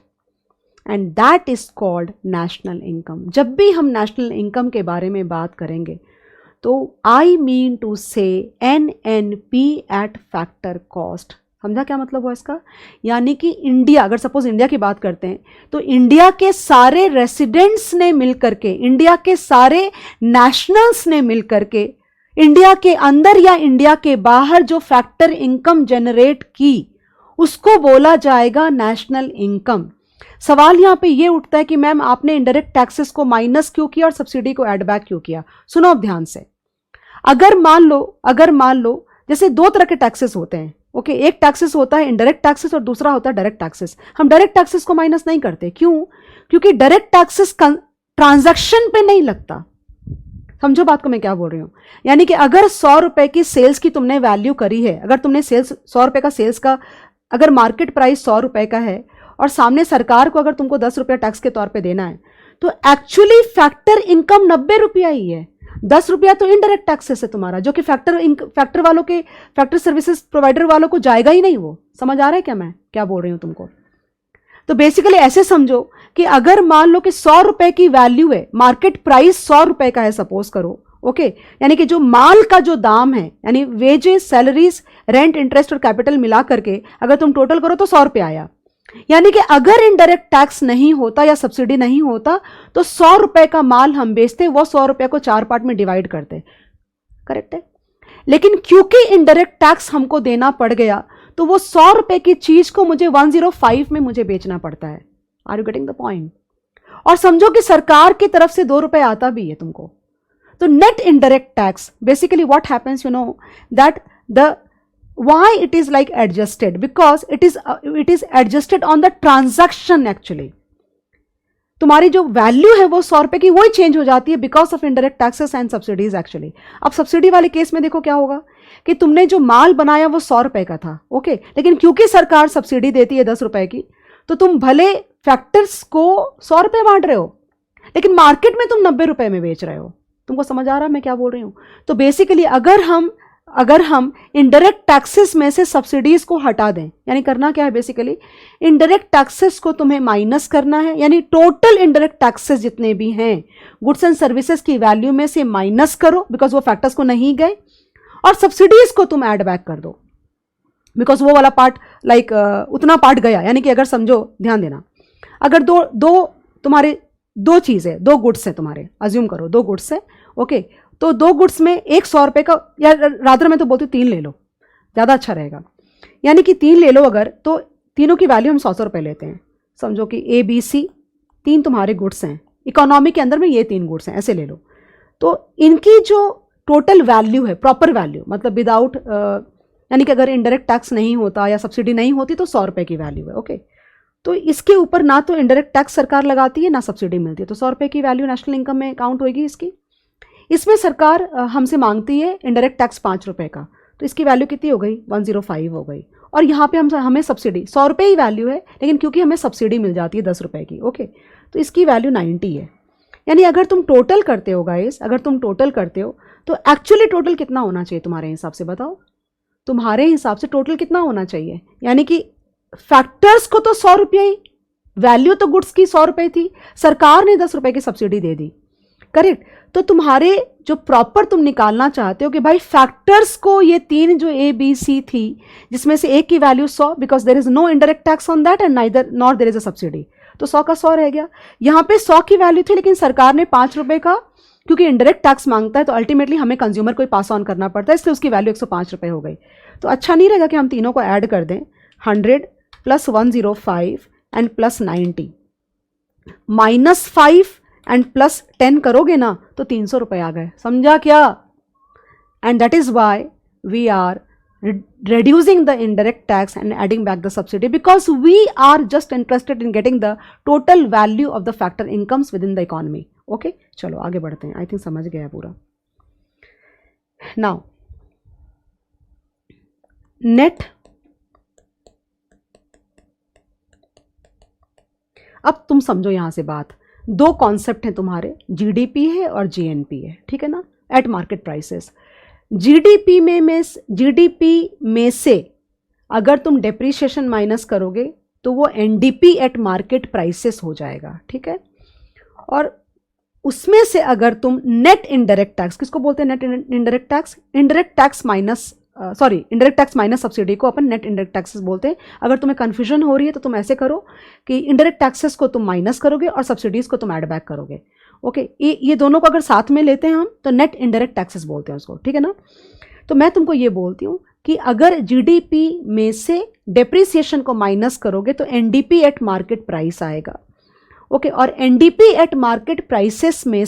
and that is called national income. जब भी हम नेशनल इनकम के बारे में बात करेंगे तो आई मीन टू से एनएनपी एट फैक्टर कॉस्ट। समझा क्या मतलब हुआ इसका, यानी कि इंडिया, अगर सपोज इंडिया की बात करते हैं तो इंडिया के सारे रेसिडेंट्स ने मिलकर के, इंडिया के सारे नेशनल्स ने मिलकर के इंडिया के अंदर या इंडिया के बाहर जो फैक्टर इनकम जनरेट की उसको बोला जाएगा नेशनल इनकम। सवाल यहां पे ये उठता है कि मैम आपने इनडायरेक्ट टैक्सेस को माइनस क्यों किया और सब्सिडी को ऐड बैक क्यों किया। सुनो अब ध्यान से, अगर मान लो जैसे दो तरह के टैक्सेस होते हैं, ओके, एक टैक्सेस होता है इनडायरेक्ट टैक्सेस और दूसरा होता है डायरेक्ट टैक्सेस। हम डायरेक्ट टैक्सेस को माइनस नहीं करते, क्यों, क्योंकि डायरेक्ट टैक्सेस ट्रांजैक्शन पे नहीं लगता। समझो बात को मैं क्या बोल रही हूं, यानी कि अगर 100 रुपए की सेल्स की तुमने वैल्यू करी है, अगर तुमने सेल्स 100 रुपए का सेल्स का, अगर मार्केट प्राइस 100 रुपए का है और सामने सरकार को अगर तुमको 10 रुपया टैक्स के तौर पे देना है, तो एक्चुअली फैक्टर इनकम 90 रुपया ही है। 10 रुपया तो इनडायरेक्ट टैक्सेस है तुम्हारा, जो कि फैक्टर वालों के, फैक्टर सर्विसेज प्रोवाइडर वालों को जाएगा ही नहीं। वो समझ आ रहा है क्या मैं क्या बोल रही हूं तुमको। तो बेसिकली ऐसे समझो कि अगर मान लो कि 100 रुपए की वैल्यू है, मार्केट प्राइस 100 रुपए का है सपोज करो, ओके, यानी कि जो माल का जो दाम है, यानी वेजेस, सैलरीज, रेंट, इंटरेस्ट और कैपिटल मिला करके अगर तुम टोटल करो तो 100 रुपए आया। यानी कि अगर इनडायरेक्ट टैक्स नहीं होता या सब्सिडी नहीं होता तो 100 रुपए का माल हम बेचते, वो 100 रुपए को 4 पार्ट में डिवाइड करते, करेक्ट है। लेकिन क्योंकि इनडायरेक्ट टैक्स हमको देना पड़ गया तो वो 100 रुपए की चीज को मुझे 105 में मुझे बेचना पड़ता है। Are you getting the point. और समझो कि सरकार की तरफ से 2 रुपए आता भी है तुमको, तो net indirect tax basically what happens, you know that the why it is like adjusted, because it is adjusted on the transaction actually। तुम्हारी जो वैल्यू है वो 100 रुपए की वही चेंज हो जाती है because of indirect taxes and subsidies actually. अब सब्सिडी वाले केस में देखो क्या होगा कि तुमने जो माल बनाया वो 100 रुपए का था, ओके, लेकिन क्योंकि सरकार सब्सिडी देती है 10 रुपए की, तो तुम भले फैक्टर्स को 100 रुपए बांट रहे हो लेकिन मार्केट में तुम 90 रुपए में बेच रहे हो। तुमको समझ आ रहा है मैं क्या बोल रही हूं। तो बेसिकली अगर हम इनडायरेक्ट टैक्सेस में से सब्सिडीज को हटा दें, यानी करना क्या है बेसिकली, इनडायरेक्ट टैक्सेस को तुम्हें माइनस करना है, यानी टोटल इनडायरेक्ट टैक्सेस जितने भी हैं गुड्स एंड सर्विसेज की वैल्यू में से माइनस करो बिकॉज वो फैक्टर्स को नहीं गए, और सब्सिडीज को तुम ऐड बैक कर दो बिकॉज वो वाला पार्ट लाइक उतना पार्ट गया। यानी कि अगर समझो, ध्यान देना, अगर तुम्हारे दो चीज है, 2 गुड्स है तुम्हारे, अज्यूम करो 2 गुड्स है, ओके, तो 2 गुड्स में एक 100 रुपए का, या रादर मैं तो बोलती हूँ 3 ले लो, ज़्यादा अच्छा रहेगा, यानी कि 3 ले लो अगर, तो तीनों की वैल्यू हम 100 रुपए लेते हैं। समझो कि A B C 3 तुम्हारे गुड्स हैं, इकोनॉमी के अंदर में ये 3 गुड्स हैं, ऐसे ले लो। तो इनकी जो टोटल वैल्यू है, प्रॉपर वैल्यू मतलब विदाउट, यानी कि अगर इनडायरेक्ट टैक्स नहीं होता या सब्सिडी नहीं होती तो 100 रुपए की वैल्यू है, ओके। तो इसके ऊपर ना तो इनडायरेक्ट टैक्स सरकार लगाती है ना सब्सिडी मिलती है, तो 100 रुपए की वैल्यू नेशनल इनकम में काउंट होगी इसकी। इसमें सरकार हमसे मांगती है इनडायरेक्ट टैक्स 5 रुपए का, तो इसकी वैल्यू कितनी हो गई, 105 हो गई। और यहाँ पे हमें सब्सिडी 100 रुपए ही वैल्यू है, लेकिन क्योंकि हमें सब्सिडी मिल जाती है 10 रुपए की, ओके, तो इसकी वैल्यू 90 है। यानी अगर तुम टोटल करते हो गाइस, अगर तुम टोटल करते हो तो एक्चुअली टोटल कितना होना चाहिए तुम्हारे हिसाब से, बताओ तुम्हारे हिसाब से टोटल कितना होना चाहिए। यानी कि फैक्टर्स को तो 100 रुपया ही, वैल्यू तो गुड्स की 100 रुपए थी, सरकार ने 10 रुपए की सब्सिडी दे दी, करेक्ट। तो तुम्हारे जो प्रॉपर तुम निकालना चाहते हो कि भाई फैक्टर्स को ये 3 जो A B C थी, जिसमें से एक की value 100 because there is no indirect tax on that and neither not there is a subsidy, तो 100 का 100 रह गया। यहाँ पे 100 की वैल्यू थी लेकिन सरकार ने 5 रुपए का, क्योंकि इंडायरेक्ट टैक्स मांगता है तो अल्टीमेटली हमें कंज्यूमर को पास ऑन करना पड़ता है, इसलिए उसकी वैल्यू 105 रुपए हो गई। तो अच्छा नहीं रहेगा कि हम तीनों को ऐड कर दें, 100 plus 105 and plus 90 minus 5 and plus 10 करोगे ना तो 300 रुपए आ गए, समझा क्या? And that is why we are reducing the indirect tax and adding back the subsidy, because we are just interested in getting the total value of the factor incomes within the economy. Okay, चलो आगे बढ़ते हैं। I think समझ गया पूरा। Now net, अब तुम समझो यहां से बात, दो कॉन्सेप्ट हैं तुम्हारे, जीडीपी है और जीएनपी है, ठीक है ना, एट मार्केट प्राइसेस। जीडीपी में से अगर तुम डेप्रीशिएशन माइनस करोगे तो वो एनडीपी एट मार्केट प्राइसेस हो जाएगा, ठीक है। और उसमें से अगर तुम नेट इनडायरेक्ट टैक्स, किसको बोलते हैं net indirect tax? Indirect tax minus indirect tax minus subsidy को अपन नेट इनडायरेक्ट टैक्सेस बोलते हैं। अगर तुम्हें कंफ्यूजन हो रही है तो तुम ऐसे करो कि इनडायरेक्ट टैक्सेस को तुम माइनस करोगे और सब्सिडीज को तुम ऐड बैक करोगे। ओके, ये दोनों को अगर साथ में लेते हैं हम तो नेट इनडायरेक्ट टैक्सेस बोलते हैं उसको, ठीक है ना। तो मैं तुमको ये बोलती हूँ कि अगर जीडीपी में से डेप्रिसिएशन को माइनस करोगे तो एनडीपी एट मार्केट प्राइस आएगा। ओके, और एनडीपी एट मार्केट प्राइसेस में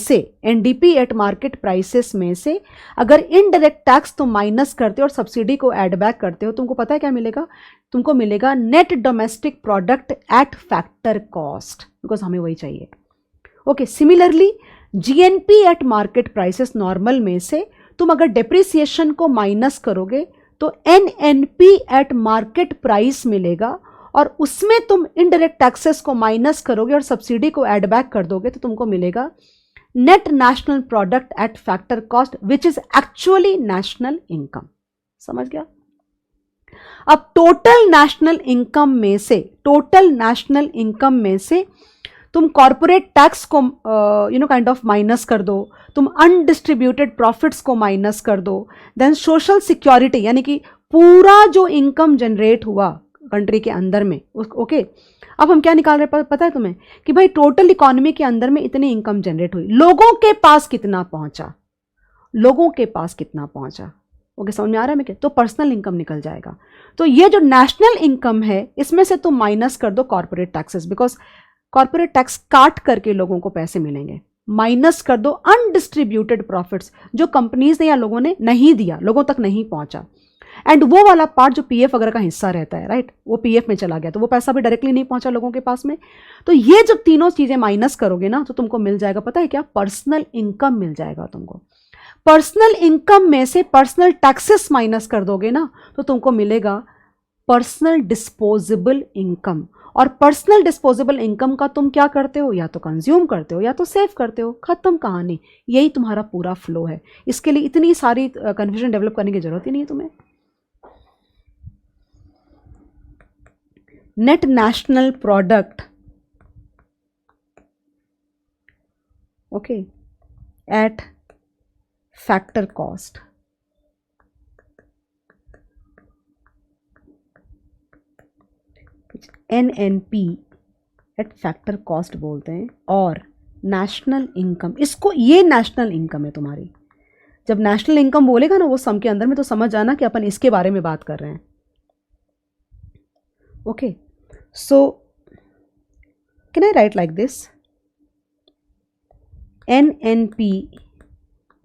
से अगर इनडायरेक्ट टैक्स तुम माइनस करते हो और सब्सिडी को ऐड बैक करते हो, तुमको पता है क्या मिलेगा? तुमको मिलेगा net domestic product at factor cost, because हमें वही चाहिए। Okay, similarly GNP at market prices normal में से तुम अगर डेप्रिसिएशन को माइनस करोगे तो एनएनपी एट मार्केट प्राइस मिलेगा, और उसमें तुम इनडायरेक्ट टैक्सेस को माइनस करोगे और सब्सिडी को ऐड बैक कर दोगे तो तुमको मिलेगा net national product at factor cost, which is actually national income. समझ गया? अब टोटल नेशनल इनकम में से तुम कॉर्पोरेट टैक्स को काइंड ऑफ माइनस कर दो, तुम अनडिस्ट्रीब्यूटेड प्रॉफिट्स को माइनस कर दो, देन सोशल सिक्योरिटी यानी कि पूरा जो इनकम जनरेट हुआ कंट्री के अंदर में, ओके। अब हम क्या निकाल रहे हैं पता है तुम्हें? कि भाई टोटल इकोनॉमी के अंदर में इतनी इनकम जनरेट हुई, लोगों के पास कितना पहुंचा, ओके, समझ में आ रहा है मैं क्या? तो पर्सनल इनकम निकल जाएगा। तो ये जो नेशनल इनकम है इसमें से तुम माइनस कर दो corporate taxes, because corporate tax काट करके लोगों को पैसे मिलेंगे, माइनस कर दो अनडिस्ट्रीब्यूटेड प्रॉफिट्स जो कंपनीज ने या लोगों ने नहीं दिया, लोगों तक नहीं पहुंचा, एंड वो वाला पार्ट जो पीएफ वगैरह का हिस्सा रहता है, राइट, वो पीएफ में चला गया तो वो पैसा भी डायरेक्टली नहीं पहुंचा लोगों के पास में। तो ये जब तीनों चीजें माइनस करोगे ना तो तुमको मिल जाएगा, पता है क्या? पर्सनल इनकम मिल जाएगा तुमको। पर्सनल इनकम में से पर्सनल टैक्सेस माइनस कर दोगे ना तो तुमको मिलेगा पर्सनल डिस्पोजेबल इनकम। और पर्सनल डिस्पोजेबल इनकम का तुम क्या करते हो? या तो कंज्यूम करते हो या तो सेव करते हो, खत्म कहानी। यही तुम्हारा पूरा फ्लो है। इसके लिए इतनी सारी कन्फ्यूजन डेवलप करने की जरूरत ही नहीं है तुम्हें। Net national product, okay, eight factor cost, NNP at factor cost बोलते हैं, और नेशनल इनकम, इसको, ये नेशनल इनकम है तुम्हारी। जब नेशनल इनकम बोलेगा ना वो सम के अंदर में, तो समझ जाना कि अपन इसके बारे में बात कर रहे हैं। Okay, so can I write like this? NNP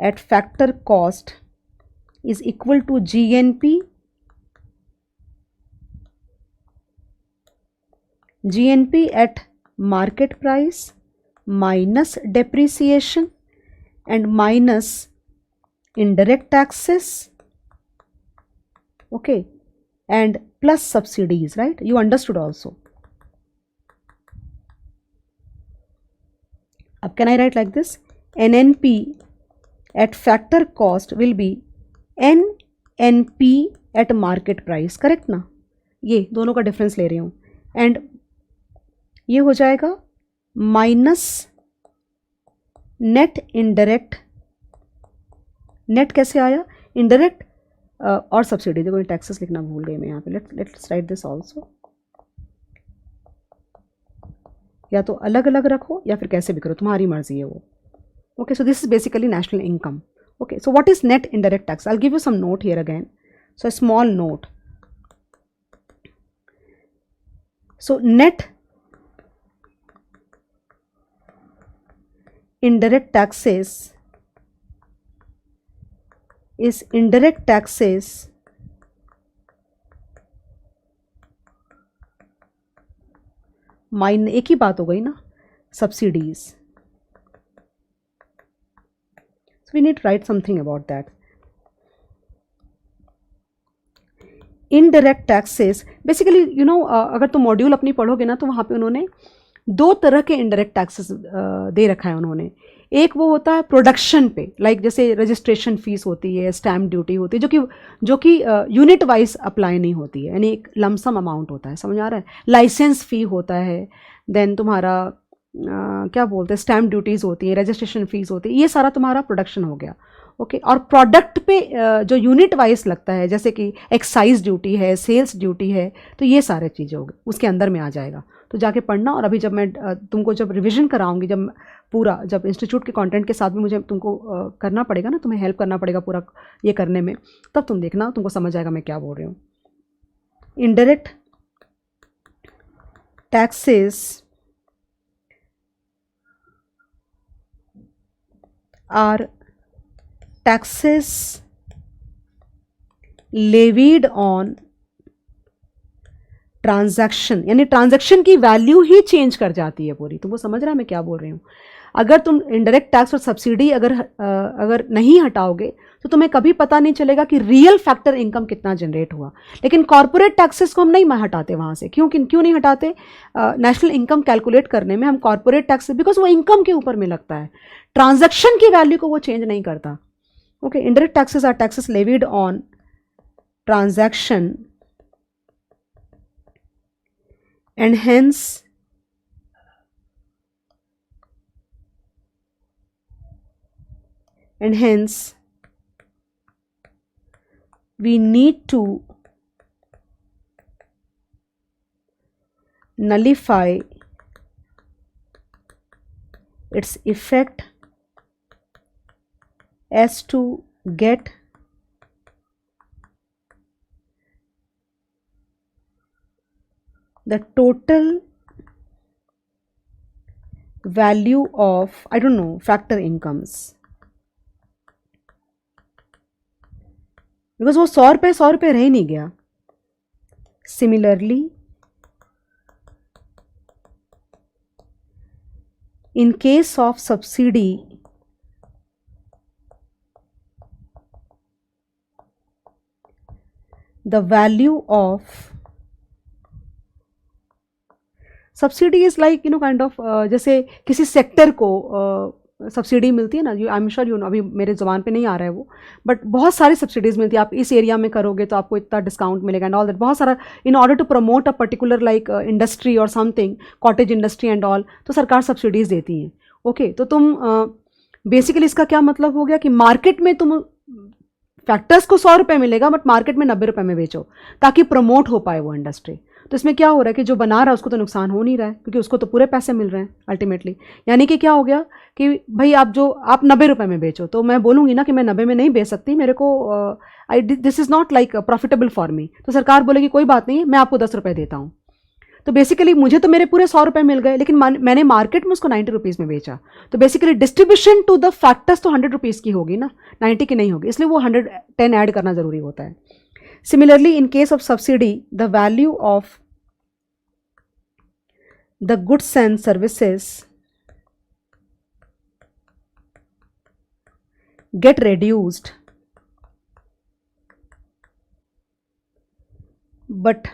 at factor cost is equal to GNP at market price minus depreciation and minus indirect taxes, okay, and plus subsidies, right? You understood also. Now can I write like this? NNP at factor cost will be NNP at market price, correct ना? ये दोनों का difference ले रही हूँ, and ये हो जाएगा माइनस नेट इनडायरेक्ट। नेट कैसे आया? इनडायरेक्ट और सब्सिडी। देखो टैक्सेस लिखना भूल गई मैं यहाँ पे। Let's write this also. या तो अलग अलग रखो या फिर कैसे भी करो, तुम्हारी मर्जी है वो। Okay, so this is basically national income. Okay, so what is net indirect tax? I will give you some note here again, so a small note. So net indirect taxes is indirect taxes mine, एक ही बात हो गई ना, subsidies. So we need to write something about that. Indirect taxes basically you know, अगर तुम module अपनी पढ़ोगे ना तो वहाँ पे उन्होंने दो तरह के इनडायरेक्ट टैक्सेस दे रखा है उन्होंने। एक वो होता है प्रोडक्शन पे, लाइक जैसे रजिस्ट्रेशन फीस होती है, स्टैम्प ड्यूटी होती है, जो कि यूनिट वाइज अप्लाई नहीं होती है, यानी एक लमसम अमाउंट होता है, समझ आ रहा है। लाइसेंस फ़ी होता है, देन तुम्हारा क्या बोलते हैं, स्टैम्प ड्यूटीज़ होती है, रजिस्ट्रेशन फीस होती है, ये सारा तुम्हारा प्रोडक्शन हो गया। ओके, और प्रोडक्ट पे जो यूनिट वाइज लगता है, जैसे कि एक्साइज ड्यूटी है, सेल्स ड्यूटी है, तो ये सारे चीज़ें हो गई, उसके अंदर में आ जाएगा। तो जाके पढ़ना, और अभी जब मैं तुमको जब रिवीजन कराऊंगी, जब इंस्टीट्यूट के कंटेंट के साथ भी मुझे तुमको करना पड़ेगा ना, तुम्हें हेल्प करना पड़ेगा पूरा ये करने में, तब तुम देखना, तुमको समझ आएगा मैं क्या बोल रही हूँ। Indirect taxes are taxes levied on transaction, यानी ट्रांजैक्शन की वैल्यू ही चेंज कर जाती है पूरी। तुमको समझ रहा है मैं क्या बोल रही हूँ? अगर तुम इनडायरेक्ट टैक्स और सब्सिडी अगर नहीं हटाओगे तो तुम्हें कभी पता नहीं चलेगा कि रियल फैक्टर इनकम कितना जनरेट हुआ। लेकिन कॉर्पोरेट टैक्सेस को हम नहीं हटाते वहाँ से। क्यों नहीं हटाते? नेशनल इनकम कैलकुलेट करने में हम कॉर्पोरेट टैक्स, बिकॉज वो इनकम के ऊपर में लगता है, ट्रांजैक्शन की वैल्यू को वो चेंज नहीं करता। Okay, indirect taxes are taxes levied on transaction and hence we need to nullify its effect as to get the total value of, I don't know, factor incomes, because वो 100 रुपये रह ही नहीं गया। Similarly, in case of subsidy, the value of subsidy is like kind of, जैसे किसी sector को subsidy मिलती है ना, I am sure you know, अभी मेरे ज़ुबान पे नहीं आ रहा है वो, बट बहुत सारी सब्सिडीज़ मिलती है। आप इस एरिया में करोगे तो आपको इतना डिस्काउंट मिलेगा एंड ऑल दैट, बहुत सारा, in order to promote a particular like industry और something, cottage industry and all, तो सरकार सब्सिडीज़ देती हैं। ओके, तो तुम बेसिकली इसका क्या मतलब हो गया कि मार्केट में तुम फैक्टर्स को 100 रुपये मिलेगा, बट मार्केट में 90 रुपये में बेचो ताकि प्रमोट हो पाए वो इंडस्ट्री। तो इसमें क्या हो रहा है कि जो बना रहा है उसको तो नुकसान हो नहीं रहा है, क्योंकि उसको तो पूरे पैसे मिल रहे हैं अल्टीमेटली। यानी कि क्या हो गया कि भाई आप 90 रुपये में बेचो, तो मैं बोलूँगी ना कि मैं 90 में नहीं बेच सकती, मेरे को this is not like profitable for me, तो सरकार बोलेगी कोई बात नहीं, मैं आपको 10 रुपये देता हूँ। तो बेसिकली मुझे तो मेरे पूरे 100 रुपये मिल गए, लेकिन मैंने मार्केट में उसको 90 रुपीज़ में बेचा, तो basically distribution to the factors तो 100 रुपीज़ की होगी ना, 90 की नहीं होगी, इसलिए वो 110 ऐड करना ज़रूरी होता है। Similarly in case of subsidy, the value of the goods and services get reduced, but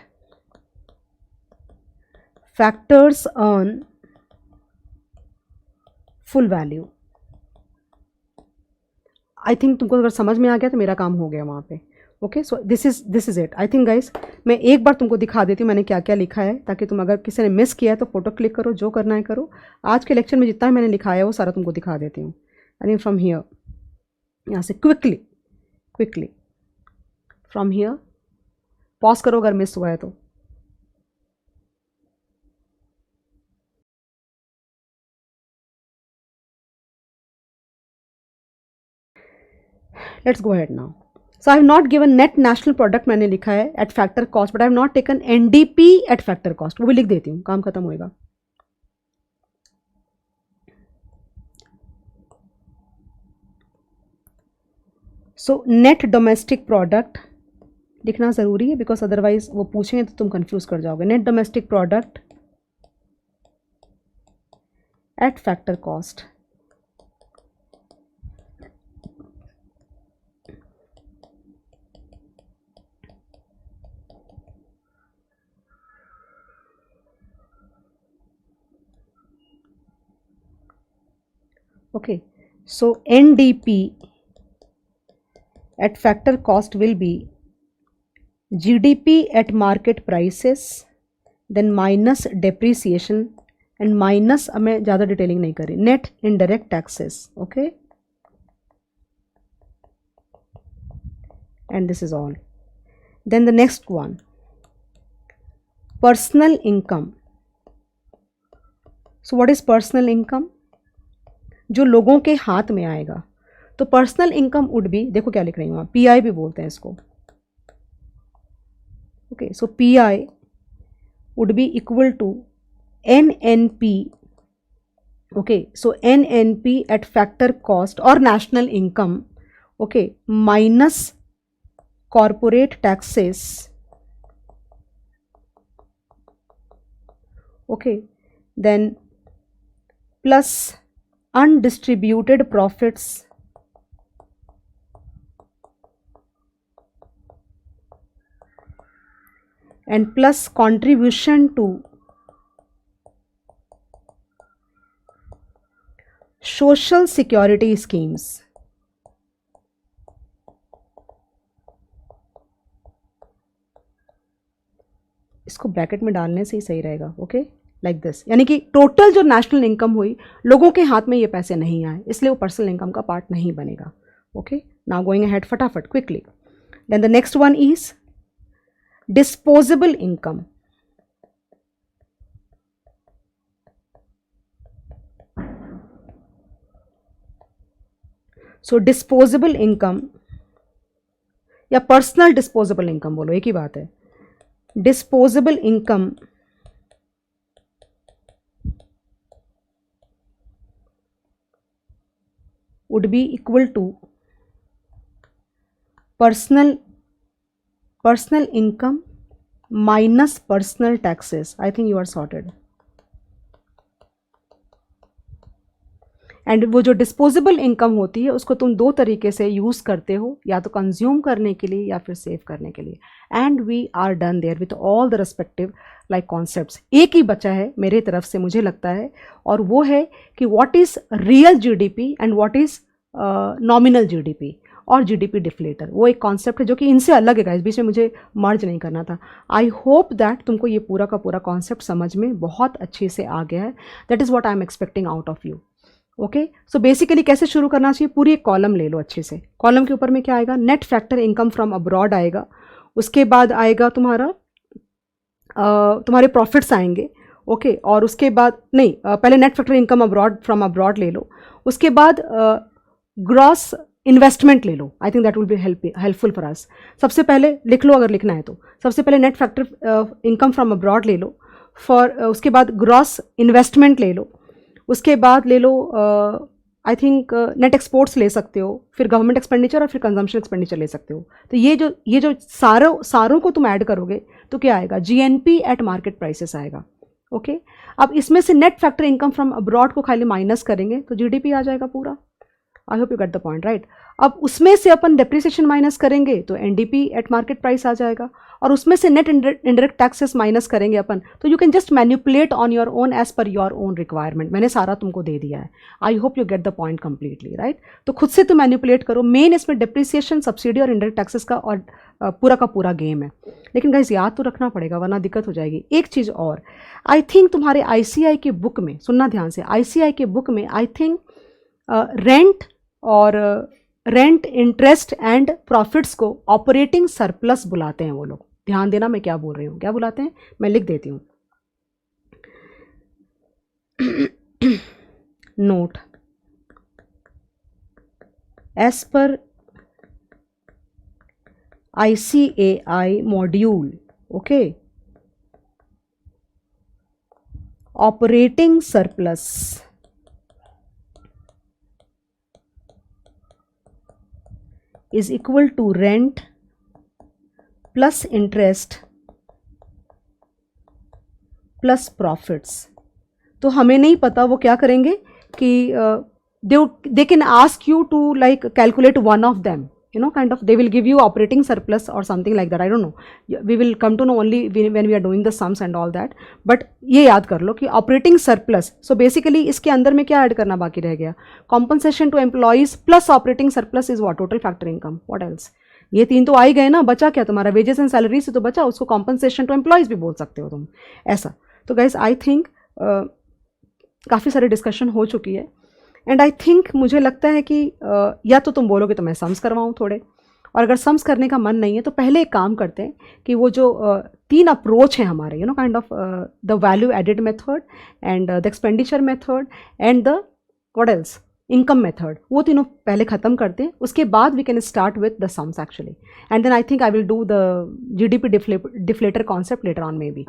factors earn full value. I think तुमको अगर समझ में आ गया तो मेरा काम हो गया वहाँ पे। Okay, so this is it. I think guys, मैं एक बार तुमको दिखा देती हूँ मैंने क्या क्या लिखा है, ताकि तुम अगर किसी ने मिस किया है तो फोटो क्लिक करो, जो करना है करो। आज के लेक्चर में जितना मैंने लिखा है वो सारा तुमको दिखा देती हूँ। आई थिंक फ्रॉम हियर, यहाँ से क्विकली फ्रॉम हियर, पॉज करो अगर मिस हुआ है तो। Let's go ahead now. So I have not given net national product, मैंने लिखा है at factor cost, but I have not taken NDP at factor cost. वो भी लिख देती हूँ, काम खत्म होएगा. So net domestic product लिखना ज़रूरी है बिकॉज अदरवाइज वो पूछेंगे तो तुम कंफ्यूज कर जाओगे. Net domestic product at factor cost. Okay, so NDP at factor cost will be GDP at market prices, then minus depreciation and minus, अब मैं ज़्यादा डिटेलिंग नहीं कर रही, net indirect taxes. Okay, and this is all. Then the next one, personal income. So what is personal income? जो लोगों के हाथ में आएगा. तो पर्सनल इनकम वुड बी, देखो क्या लिख रही हूँ, पीआई भी बोलते हैं इसको. Okay, so PI would be equal to NNP. Okay, so NNP at factor cost और national income, okay, minus corporate taxes. Okay, then plus undistributed profits and plus contribution to social security schemes. इसको bracket में डालने से ही सही रहेगा. Okay, like this, यानी कि total जो नेशनल इनकम हुई, लोगों के हाथ में ये पैसे नहीं आए, इसलिए वो पर्सनल इनकम का पार्ट नहीं बनेगा. ओके, नाउ गोइंग अहेड फटाफट quickly. Then the next one is disposable income. So disposable income या पर्सनल डिस्पोजेबल इनकम बोलो, एक ही बात है. Disposable income would be equal to personal income minus personal taxes. I think you are sorted. And वो जो disposable income होती है उसको तुम दो तरीके से यूज़ करते हो, या तो कंज्यूम करने के लिए या फिर सेव करने के लिए. And we are done there with all the respective like concepts. एक ही बचा है मेरे तरफ से मुझे लगता है, और वो है कि what is real GDP and what is nominal GDP और जीडीपी डिफ्लेटर. वो एक कॉन्सेप्ट है जो कि इनसे अलग है गाइस, बीच में मुझे मर्ज नहीं करना था. आई होप दैट तुमको ये पूरा का पूरा कॉन्सेप्ट समझ में बहुत अच्छे से आ गया है. That is what I am expecting out of you. Okay, so basically कैसे शुरू करना चाहिए, पूरी एक कॉलम ले लो अच्छे से. कॉलम के ऊपर में क्या आएगा, net factor income from abroad आएगा. उसके बाद आएगा तुम्हारे प्रॉफिट्स आएंगे. ओके, और उसके बाद नहीं, पहले net factor income abroad from abroad ले लो. उसके बाद ग्रॉस इन्वेस्टमेंट ले लो. I think that will be helpful for us. सबसे पहले लिख लो अगर लिखना है तो. सबसे पहले net factor income from abroad ले लो. उसके बाद ग्रॉस इन्वेस्टमेंट ले लो. उसके बाद ले लो आई थिंक नेट एक्सपोर्ट्स ले सकते हो, फिर गवर्नमेंट एक्सपेंडिचर और फिर कंजम्पशन एक्सपेंडिचर ले सकते हो. तो ये जो सारों को तुम ऐड करोगे तो क्या आएगा, जीएनपी एट मार्केट प्राइसेस आएगा. ओके, अब इसमें से net factor income from abroad को खाली माइनस करेंगे तो जीडीपी आ जाएगा पूरा. आई hope you get the point, right. अब उसमें से अपन डेप्रिसिएशन माइनस करेंगे तो एनडीपी एट मार्केट प्राइस आ जाएगा, और उसमें से नेट इंडायरेक्ट टैक्सेस माइनस करेंगे अपन, तो you can just manipulate on your own as per your own requirement. मैंने सारा तुमको दे दिया है. I hope you get the point completely, right. तो खुद से तुम मैनिपुलेट करो. मेन इसमें डेप्रिसिएशन, सब्सिडी और इंडायरेक्ट टैक्सेस का और पूरा का पूरा गेम है. लेकिन गाइस याद तो रखना पड़ेगा वरना दिक्कत हो जाएगी. एक चीज़ और, आई थिंक तुम्हारे आईसीआई के बुक में, सुनना ध्यान से, आईसीआई के बुक में आई थिंक रेंट और रेंट इंटरेस्ट एंड प्रॉफिट्स को ऑपरेटिंग सरप्लस बुलाते हैं वो लोग. ध्यान देना मैं क्या बोल रही हूँ, क्या बुलाते हैं, मैं लिख देती हूँ. Note, as per ICAI module, okay, operating surplus is equal to rent plus interest plus profits. तो हमें नहीं पता वो क्या करेंगे कि they can ask you to like calculate one of them, you know, kind of they will give you operating surplus or something like that, I don't know, we will come to know only when we are doing the sums and all that, but ये याद कर लो कि operating surplus, so basically इसके अंदर में क्या add करना बाकी रह गया, compensation to employees plus operating surplus is what, total factor income, what else, ये तीन तो आ ही गए ना, बचा क्या तुम्हारा, वेजेस एंड सैलरी से तो बचा, उसको कॉम्पनसेशन टू एम्प्लॉइज भी बोल सकते हो तुम ऐसा। तो गाइज आई थिंक काफ़ी सारी डिस्कशन हो चुकी है एंड आई थिंक मुझे लगता है कि या तो तुम बोलोगे तो मैं सम्स करवाऊँ थोड़े, और अगर सम्स करने का मन नहीं है तो पहले एक काम करते हैं कि वो जो तीन अप्रोच हैं हमारे, you know, kind of the value added method and the expenditure method and the what else income method, वो तीनों पहले ख़त्म करते हैं, उसके बाद we can start with the sums actually, and then I think I will do the GDP deflator concept later on maybe.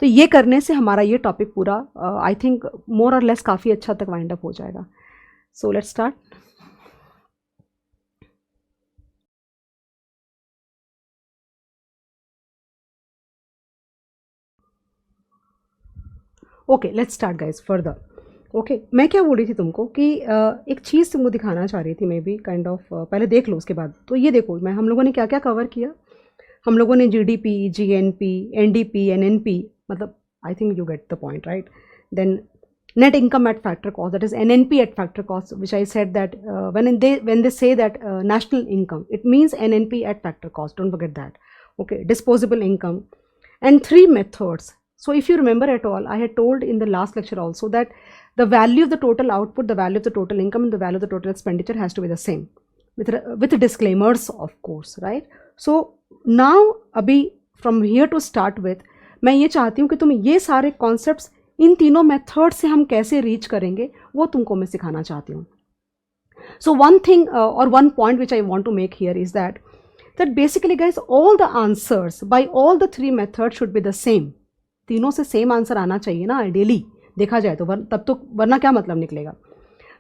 तो ये करने से हमारा ये टॉपिक पूरा आई थिंक मोर और लेस काफ़ी अच्छा तक वाइंड अप हो जाएगा। So let's start. Okay, let's start guys further. Okay, मैं क्या बोल रही थी तुमको कि एक चीज़ तुमको दिखाना चाह रही थी, मे बी काइंड ऑफ पहले देख लो उसके बाद। तो ये देखो मैं हम लोगों ने क्या क्या कवर किया, हम लोगों ने GDP, GNP, NDP, NNP, मतलब I think you get the point right, then net income at factor cost, that is NNP at factor cost, which I said that when they say that national income, it means NNP at factor cost, don't forget that. Okay, disposable income, and three methods. So if you remember at all, I had told in the last lecture also that the value of the total output, the value of the total income and the value of the total expenditure has to be the same, with disclaimers of course, right? So now abhi from here to start with, मैं ये चाहती हूँ कि तुम ये सारे concepts इन तीनों method से हम कैसे रीच करेंगे वो तुमको मैं सिखाना चाहती हूँ। सो वन थिंग और one point which I want to make here is that basically guys all the answers by all the three method should be the same, तीनों से सेम आंसर आना चाहिए ना आइडियली देखा जाए तो, तब तो वरना क्या मतलब निकलेगा।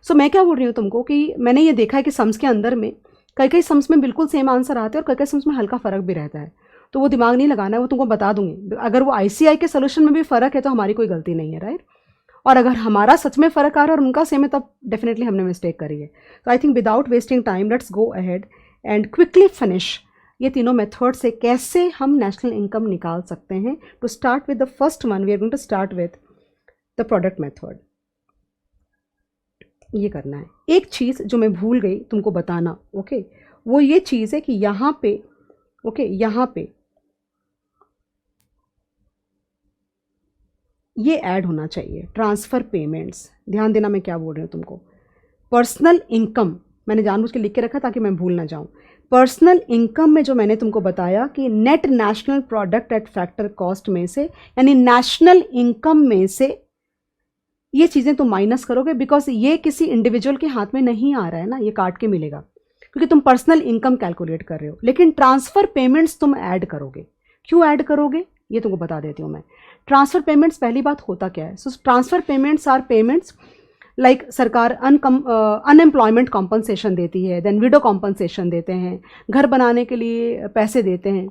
सो मैं क्या बोल रही हूँ तुमको कि मैंने ये देखा है कि सम्स के अंदर में कई सम्स में बिल्कुल सेम आंसर आते हैं और कई सम्स में हल्का फ़र्क भी रहता है, तो वो दिमाग नहीं लगाना है, वो तुमको बता दूंगी। अगर वो ICI के सोल्यूशन में भी फ़र्क है तो हमारी कोई गलती नहीं है राइट, और अगर हमारा सच में फ़र्क आ रहा है और उनका सेम है तब डेफिनेटली हमने मिस्टेक करी है। तो I think without wasting time let's go ahead and quickly finish ये तीनों मेथड से कैसे हम नेशनल इनकम निकाल सकते हैं। To start with the first one we are going to start with the product method. ये करना है, एक चीज़ जो मैं भूल गई तुमको बताना, ओके, वो ये चीज़ है कि यहाँ पे ओके यहाँ पे ये ऐड होना चाहिए ट्रांसफ़र पेमेंट्स। ध्यान देना मैं क्या बोल रही हूँ तुमको, पर्सनल इनकम मैंने जानबूझ के लिख के रखा ताकि मैं भूल ना जाऊँ। पर्सनल इनकम में जो मैंने तुमको बताया कि net national product at factor cost में से, यानी नेशनल इनकम में से ये चीज़ें तुम माइनस करोगे, बिकॉज ये किसी इंडिविजुअल के हाथ में नहीं आ रहा है ना, ये काट के मिलेगा क्योंकि तुम पर्सनल इनकम कैलकुलेट कर रहे हो, लेकिन ट्रांसफ़र पेमेंट्स तुम ऐड करोगे। क्यों ऐड करोगे ये तुमको बता देती हूँ मैं। ट्रांसफ़र पेमेंट्स पहली बात होता क्या है, so transfer payments are payments like सरकार अनएम्प्लॉयमेंट कॉम्पनसेशन देती है, देन विडो कॉम्पनसेशन देते हैं, घर बनाने के लिए पैसे देते हैं,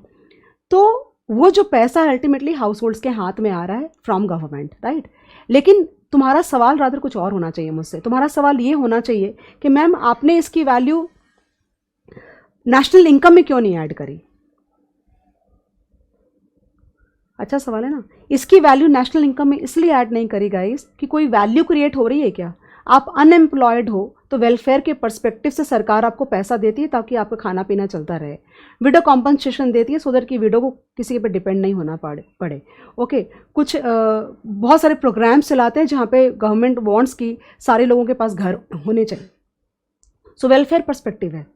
तो वो जो पैसा अल्टीमेटली हाउस होल्ड्स के हाथ में आ रहा है फ्रॉम गवर्नमेंट राइट। लेकिन तुम्हारा सवाल रादर कुछ और होना चाहिए मुझसे, तुम्हारा सवाल ये होना चाहिए कि मैम आपने इसकी वैल्यू नेशनल इनकम में क्यों नहीं ऐड करी। अच्छा सवाल है ना, इसकी वैल्यू नेशनल इनकम में इसलिए ऐड नहीं करी गाइस कि कोई वैल्यू क्रिएट हो रही है क्या। आप अनएम्प्लॉयड हो तो वेलफेयर के पर्सपेक्टिव से सरकार आपको पैसा देती है ताकि आपका खाना पीना चलता रहे, विडो कॉम्पनसेशन देती है सो दैट कि विडो को किसी पे डिपेंड नहीं होना पड़े। ओके, कुछ बहुत सारे प्रोग्राम्स चलाते हैं जहाँ पे गवर्नमेंट वांट्स कि सारे लोगों के पास घर होने चाहिए, सो वेलफेयर पर्सपेक्टिव है।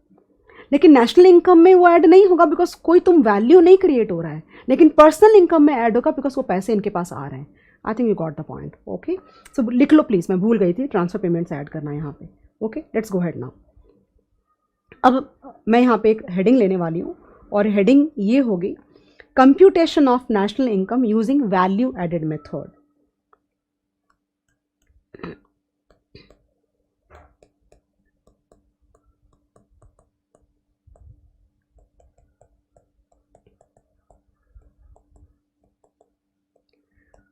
लेकिन नेशनल इनकम में वो ऐड नहीं होगा बिकॉज कोई तुम वैल्यू नहीं क्रिएट हो रहा है, लेकिन पर्सनल इनकम में ऐड होगा बिकॉज वो पैसे इनके पास आ रहे हैं। I think you got the point. Okay, so लिख लो प्लीज़, मैं भूल गई थी ट्रांसफर पेमेंट्स ऐड करना यहाँ पे। Okay, let's go head now. अब मैं यहाँ पे एक हेडिंग लेने वाली हूँ और हेडिंग ये होगी computation of national income using value added method.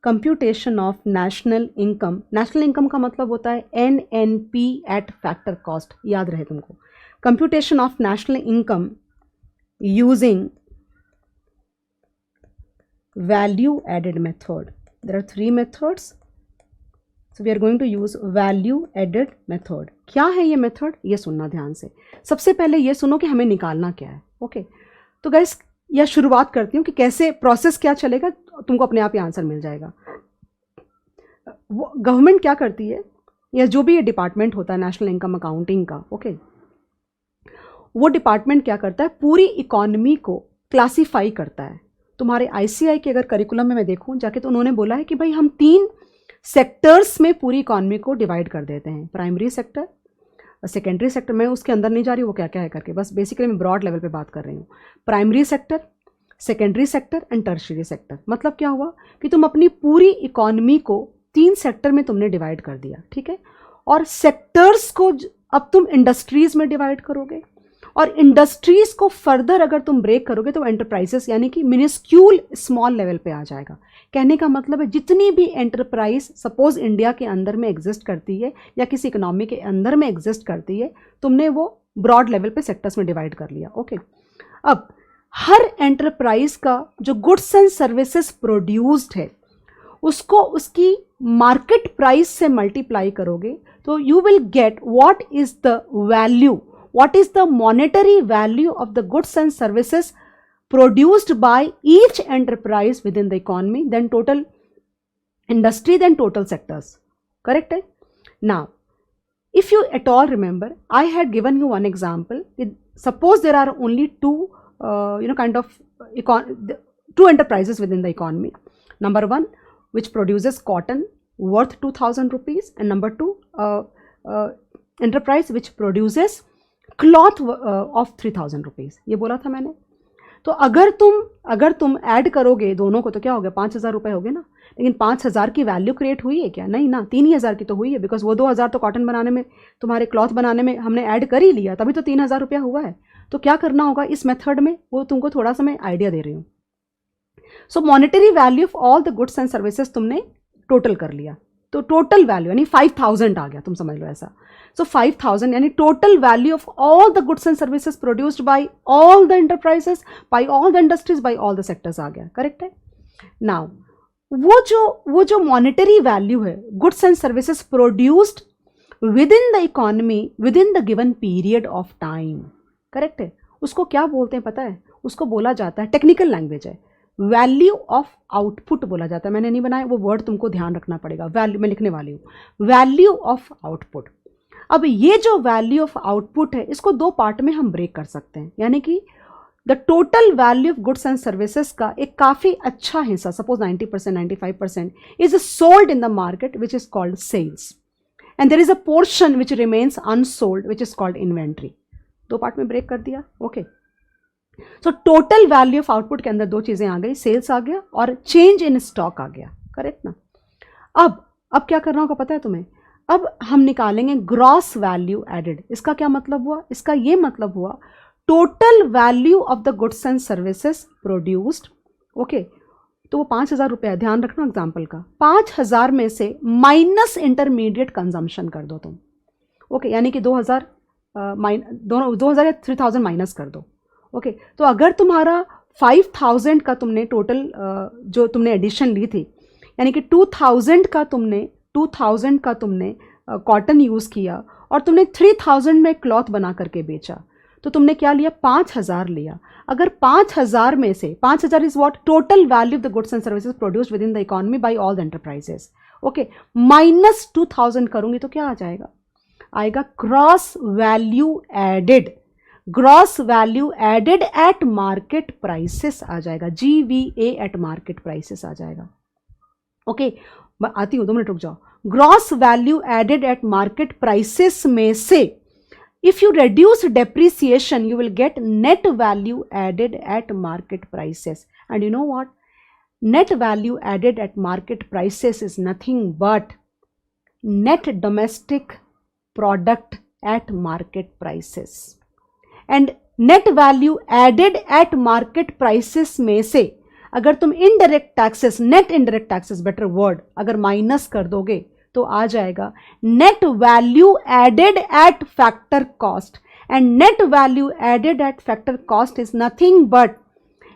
Computation of national income का मतलब होता है NNP एट फैक्टर कॉस्ट, याद रहे तुमको। Computation of national income using value added method. There are 3 methods, so we are going to use value added method. क्या है ये मेथड, ये सुनना ध्यान से। सबसे पहले ये सुनो कि हमें निकालना क्या है। ओके तो गाइस या शुरुआत करती हूँ कि कैसे प्रोसेस क्या चलेगा, तुमको अपने आप ही आंसर मिल जाएगा। गवर्नमेंट क्या करती है, या जो भी ये डिपार्टमेंट होता है नेशनल इनकम अकाउंटिंग का, ओके, वो डिपार्टमेंट क्या करता है, पूरी इकोनॉमी को क्लासीफाई करता है। तुम्हारे ICI के अगर करिकुलम में मैं देखूं जाके तो उन्होंने बोला है कि भाई हम 3 सेक्टर्स में पूरी इकोनॉमी को डिवाइड कर देते हैं, प्राइमरी सेक्टर, सेकेंडरी सेक्टर। मैं उसके अंदर नहीं जा रही वो क्या क्या है करके, बस बेसिकली मैं ब्रॉड लेवल पे बात कर रही हूँ। Primary sector, secondary sector and tertiary sector. मतलब क्या हुआ कि तुम अपनी पूरी इकोनॉमी को 3 सेक्टर में तुमने डिवाइड कर दिया, ठीक है। और सेक्टर्स को अब तुम इंडस्ट्रीज में डिवाइड करोगे, और इंडस्ट्रीज को फर्दर अगर तुम ब्रेक करोगे तो एंटरप्राइजेस यानी कि मिनिस्क्यूल स्मॉल लेवल पे आ जाएगा। कहने का मतलब है जितनी भी एंटरप्राइज सपोज इंडिया के अंदर में एग्जिस्ट करती है या किसी इकोनॉमी के अंदर में एग्जिस्ट करती है, तुमने वो ब्रॉड लेवल पे सेक्टर्स में डिवाइड कर लिया। ओके अब हर एंटरप्राइज का जो गुड्स एंड सर्विसेज प्रोड्यूस्ड है उसको उसकी मार्केट प्राइस से मल्टीप्लाई करोगे तो you will get what is the value, what is the monetary value of the goods and services produced by each enterprise within the economy, then total industry, then total sectors. Correct? Now, if you at all remember, I had given you one example. Suppose there are only two enterprises within the economy. Number one, which produces cotton worth 2,000 rupees, and number two, enterprise which produces cloth of 3,000 rupees. ये बोला था मैंने। तो अगर तुम add करोगे दोनों को तो क्या हो गया, 5,000 रुपये हो गए ना। लेकिन 5,000 की वैल्यू क्रिएट हुई है क्या, नहीं ना, 3,000 की तो हुई है, बिकॉज वो 2,000 तो कॉटन बनाने में, तुम्हारे क्लॉथ बनाने में हमने ऐड कर ही लिया, तभी तो 3,000 रुपया हुआ है। तो क्या करना होगा इस मेथड में, वो तुमको थोड़ा सा मैं आइडिया दे रही हूँ। So monetary value of all the goods and services तुमने टोटल कर लिया, तो टोटल वैल्यू यानी 5,000 आ गया, तुम समझ लो ऐसा। So 5,000 यानी total value of all the goods and services produced by all the enterprises, by all the industries, by all the sectors आ गया। करेक्ट है। नाउ वो जो मॉनेटरी वैल्यू है goods and services produced within the economy within the given period of time, correct है, उसको क्या बोलते हैं पता है, उसको बोला जाता है, टेक्निकल लैंग्वेज है, वैल्यू ऑफ आउटपुट बोला जाता है। मैंने नहीं बनाया, वो वर्ड तुमको ध्यान रखना पड़ेगा, वैल्यू मैं लिखने वाली हूँ, वैल्यू ऑफ आउटपुट। अब ये जो वैल्यू ऑफ आउटपुट है इसको 2 पार्ट में हम ब्रेक कर सकते हैं, यानी कि the total value of goods and services का एक काफ़ी अच्छा हिस्सा, suppose 90% 95% is sold in the market which is called sales, and there is a portion which remains unsold which is called inventory. 2 part में ब्रेक कर दिया। Okay so total value of output के अंदर 2 चीज़ें आ गई, सेल्स आ गया और change in stock आ गया। करेक्ट ना। अब क्या करना होगा पता है तुम्हें, अब हम निकालेंगे ग्रॉस वैल्यू एडेड। इसका क्या मतलब हुआ, इसका ये मतलब हुआ total value of the goods and services produced. Okay तो वो 5,000 रुपया, ध्यान रखना एग्जाम्पल का, 5,000 में से माइनस इंटरमीडिएट कंजम्पशन कर दो तुम। ओके यानी कि 2,000 या 3,000 माइनस कर दो। ओके तो अगर तुम्हारा 5,000 का तुमने टोटल जो तुमने एडिशन ली थी, यानी कि 2,000 का तुमने कॉटन यूज़ किया और तुमने 3,000 में क्लॉथ बना करके बेचा, तो तुमने क्या लिया, 5,000 लिया। अगर 5,000 में से 5,000 is what total value of the goods and services produced within the economy by all the enterprises. Okay minus 2,000 करूंगी तो क्या आ जाएगा, आएगा gross value added, gross value added at market prices आ जाएगा, GVA एट मार्केट प्राइसेस आ जाएगा। ओके आती हूँ, 2 मिनट रुक जाओ। Gross value added at market prices में से if you reduce depreciation, you will get net value added at market prices. And you know what? Net value added at market prices is nothing but net domestic product at market prices. And net value added at market prices में से अगर तुम indirect taxes, net indirect taxes, better word, अगर minus कर दोगे तो आ जाएगा net value added at factor cost. And net value added at factor cost is nothing but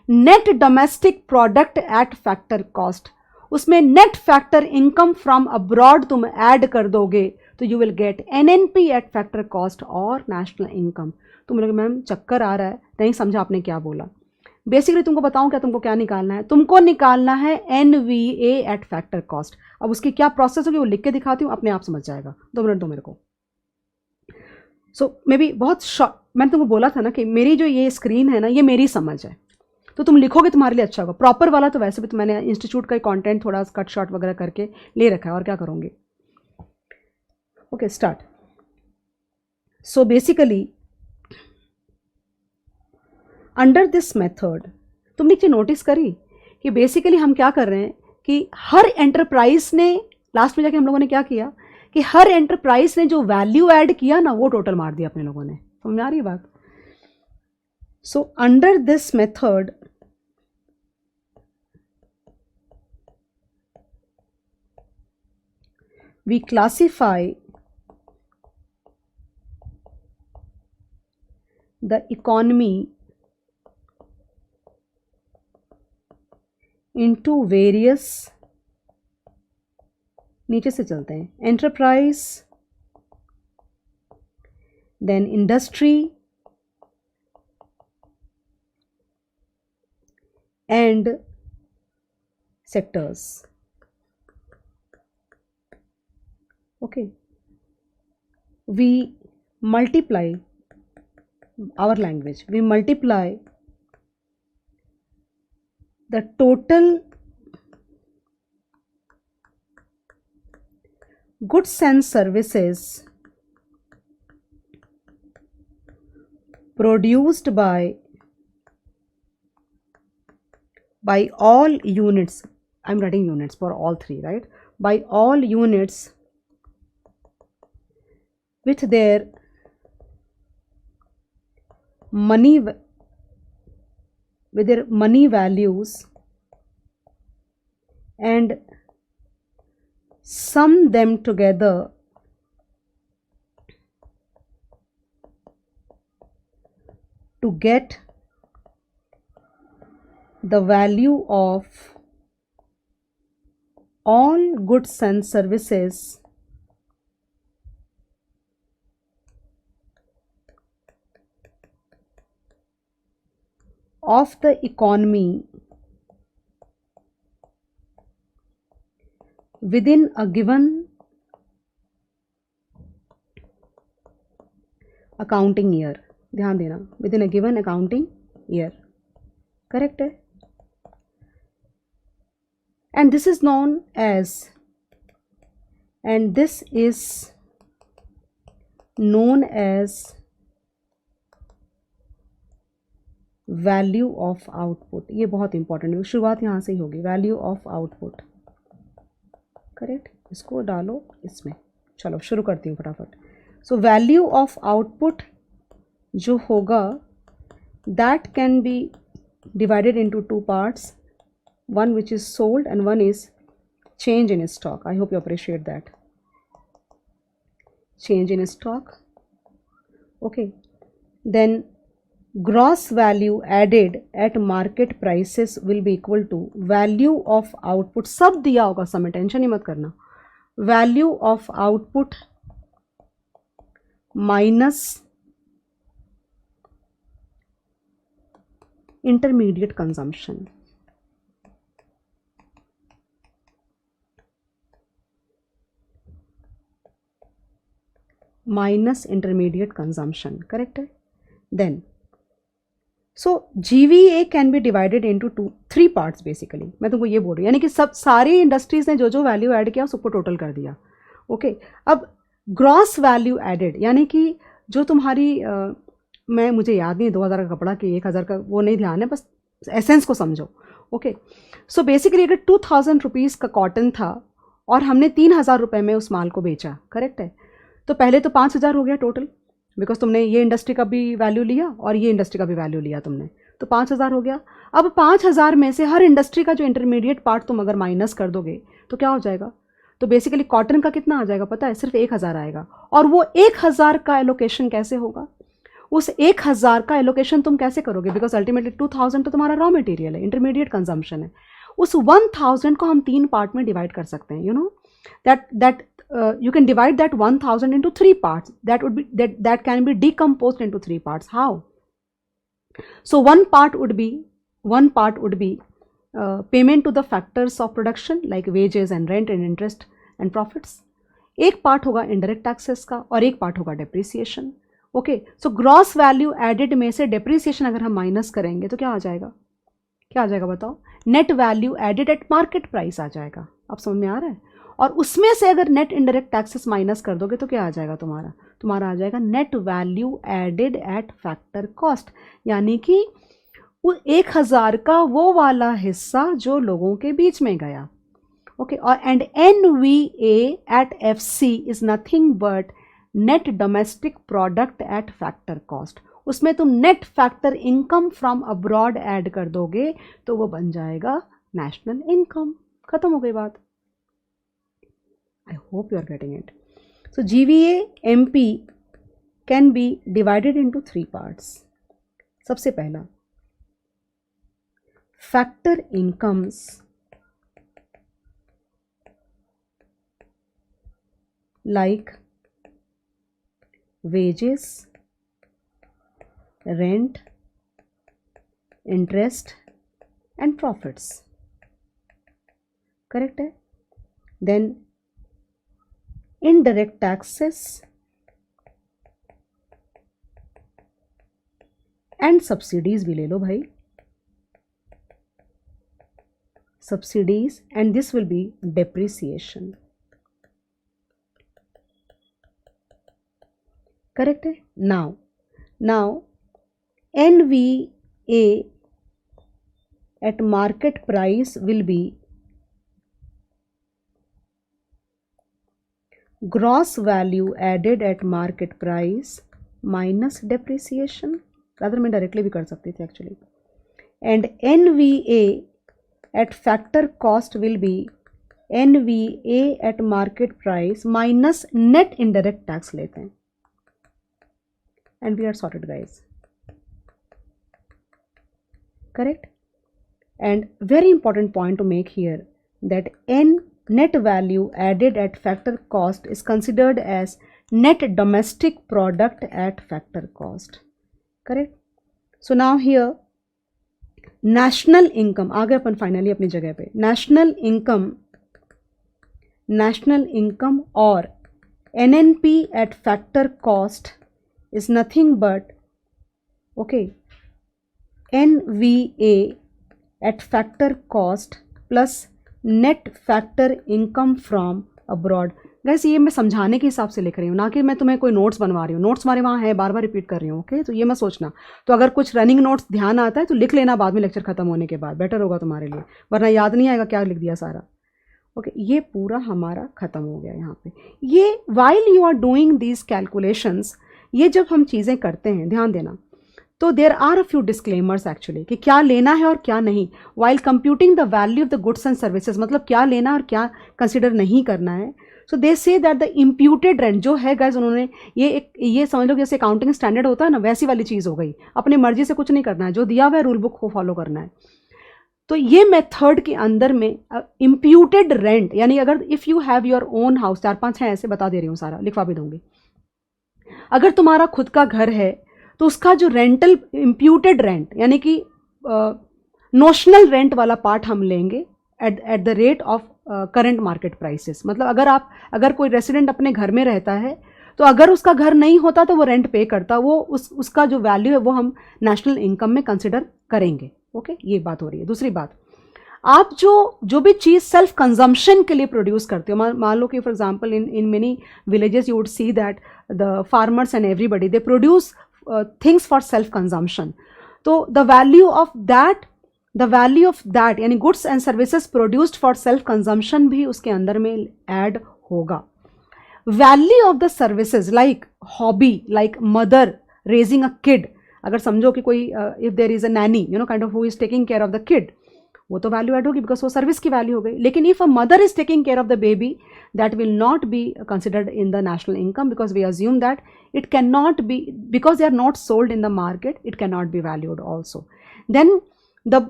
net domestic product at factor cost. उसमें net factor income from abroad तुम add कर दोगे तो you will get NNP at factor cost और national income. तुम लोग ma'am चक्कर आ रहा है, नहीं समझा आपने क्या बोला. बेसिकली तुमको बताऊं क्या, तुमको क्या निकालना है? तुमको निकालना है NVA एट फैक्टर कॉस्ट. अब उसकी क्या प्रोसेस होगी वो लिख के दिखाती हूँ, अपने आप समझ जाएगा. 2 मिनट दो मेरे को. सो मे बी बहुत शॉर्ट, मैंने तुमको बोला था ना कि मेरी जो ये स्क्रीन है ना, ये मेरी समझ है, तो तुम लिखोगे तुम्हारे लिए अच्छा होगा. प्रॉपर वाला तो वैसे भी तो मैंने इंस्टीट्यूट का कंटेंट थोड़ा कट शॉर्ट वगैरह करके ले रखा है, और क्या करूँगी. Okay start. So basically under this method तुमने एक चीज नोटिस करी कि बेसिकली हम क्या कर रहे हैं कि हर एंटरप्राइज ने लास्ट में जाके हम लोगों ने क्या किया कि हर एंटरप्राइज ने जो वैल्यू ऐड किया ना वो टोटल मार दिया अपने लोगों ने. समझ आ रही है बात. So under this method we classify the economy into various, नीचे से चलते हैं, enterprise, then industry and sectors. Okay, we multiply our language, we multiply the total goods and services produced by all units. I'm writing units for all three, right? By all units with their money values and sum them together to get the value of all goods and services of the economy within a given accounting year. ध्यान देना, within a given accounting year. Correct है. And this is known as value of output. ये बहुत important है, शुरुआत यहाँ से ही होगी. Value of output, correct. इसको डालो इसमें. चलो शुरू करती हूँ फटाफट. सो वैल्यू ऑफ आउटपुट जो होगा that can be divided into 2 parts, one which is sold and one is change in stock. I hope you appreciate that. Change in stock. Okay, then gross value added at market prices will be equal to value of output. सब दिया होगा समय, tension ही मत करना. Value of output minus intermediate consumption. Minus intermediate consumption, correct है. Then so GVA can be divided into 3 parts. Basically मैं तुमको ये बोल रही हूँ, यानी कि सब सारी इंडस्ट्रीज ने जो जो वैल्यू ऐड किया उसको टोटल कर दिया. ओके अब ग्रॉस वैल्यू एडेड यानी कि जो तुम्हारी मैं मुझे याद नहीं 2000 का कपड़ा कि 1000 का, वो नहीं ध्यान है, बस एसेंस को समझो। ओके, सो बेसिकली अगर 2000 रुपीज़ का कॉटन था और हमने 3000 रुपये में उस माल को बेचा, करेक्ट है, तो पहले तो 5000 हो गया टोटल, बिकॉज तुमने ये इंडस्ट्री का भी वैल्यू लिया और ये इंडस्ट्री का भी वैल्यू लिया तुमने, तो 5000 हो गया। अब 5000 में से हर इंडस्ट्री का जो इंटरमीडिएट पार्ट तुम अगर माइनस कर दोगे तो क्या हो जाएगा, तो बेसिकली कॉटन का कितना आ जाएगा पता है, सिर्फ 1000 आएगा। और वो 1000 का एलोकेशन कैसे होगा, उस 1000 का एलोकेशन तुम कैसे करोगे, बिकॉज अल्टीमेटली 2000 तो तुम्हारा रॉ मटेरियल है, इंटरमीडिएट कंजम्पशन है। उस 1000 को हम 3 पार्ट में डिवाइड कर सकते हैं, you know that you can divide that 1000 into 3 parts. That can be decomposed into 3 parts. How? So one part would be payment to the factors of production like wages and rent and interest and profits. एक part होगा indirect taxes का और एक part होगा depreciation. Okay, so gross value added में से depreciation अगर हम माइनस करेंगे तो क्या आ जाएगा, क्या आ जाएगा बताओ, net value added at market price आ जाएगा। अब समझ में आ रहा है? और उसमें से अगर नेट इनडायरेक्ट टैक्सेस माइनस कर दोगे तो क्या आ जाएगा तुम्हारा आ जाएगा net value added at factor cost, यानी कि वो 1000 का वो वाला हिस्सा जो लोगों के बीच में गया। ओके, और and NVA at FC is nothing but net domestic product at factor cost. उसमें तुम net factor income from abroad add कर दोगे तो वो बन जाएगा नेशनल इनकम। खत्म हो गई बात। I hope you are getting it. So GVA MP can be divided into 3 parts. सबसे पहला factor incomes like wages, rent, interest and profits. Correct है? Then indirect taxes and subsidies भी ले लो भाई, subsidies, and this will be depreciation. Correct है? Now NVA at market price will be gross value added at market price minus depreciation, rather मैं directly भी कर सकती थी actually, and NVA at factor cost will be NVA at market price minus net indirect tax लेते हैं, and we are sorted guys. Correct? And very important point to make here that net value added at factor cost is considered as net domestic product at factor cost. Correct? So now here national income आ गए अपन finally अपनी जगह पे। national income और NNP at factor cost is nothing but okay NVA at factor cost plus net factor income from abroad. Gas ये मैं समझाने के हिसाब से लिख रही हूँ, ना कि मैं तुम्हें कोई नोट्स बनवा रही हूँ। नोट्स हमारे वहाँ है, बार बार रिपीट कर रही हूँ। ओके, तो ये मैं सोचना, तो अगर कुछ रनिंग नोट्स ध्यान आता है तो लिख लेना बाद में लेक्चर खत्म होने के बाद, बेटर होगा तुम्हारे लिए, वरना याद नहीं आएगा क्या लिख दिया सारा। ओके, ये पूरा हमारा खत्म हो गया यहाँ पे। ये while you are doing these calculations, ये जब हम चीज़ें करते हैं ध्यान देना, तो there are a few disclaimers actually कि क्या लेना है और क्या नहीं while computing the value of the goods and services, मतलब क्या लेना और क्या कंसिडर नहीं करना है। सो दे say that the imputed rent जो है गाइज, उन्होंने ये समझ लो जैसे अकाउंटिंग स्टैंडर्ड होता है ना, वैसी वाली चीज़ हो गई। अपनी मर्जी से कुछ नहीं करना है, जो दिया हुआ है रूल बुक को फॉलो करना है। तो ये मेथड के अंदर में इम्प्यूटेड रेंट, यानी अगर if you have your own house, 4-5 हैं ऐसे बता दे रही हूँ, सारा लिखवा भी दूंगी। अगर तुम्हारा खुद का घर है तो उसका जो रेंटल इम्प्यूटेड रेंट, यानी कि नोशनल रेंट वाला पार्ट हम लेंगे at the rate of current market prices. मतलब अगर कोई रेसिडेंट अपने घर में रहता है तो अगर उसका घर नहीं होता तो वो रेंट पे करता, वो उसका जो वैल्यू है वो हम नेशनल इनकम में कंसिडर करेंगे। ओके, ये बात हो रही है। दूसरी बात, आप जो भी चीज़ सेल्फ कंजम्पशन के लिए प्रोड्यूस करते हो, मान लो कि for example in many villages you would see that the farmers and everybody they produce things for self consumption, तो द वैल्यू ऑफ दैट यानी goods and services produced for self consumption भी उसके अंदर में ऐड होगा. Value of the services like hobby, like mother raising a kid, अगर समझो कि कोई if there is a Naini you know kind of who is taking care of the kid, वो तो वैल्यू ऐड होगी बिकॉज वो सर्विस की वैल्यू हो गई. लेकिन if a mother is taking care of the baby, that will not be considered in the national income because we assume that it cannot be, because they are not sold in the market, it cannot be valued also. Then the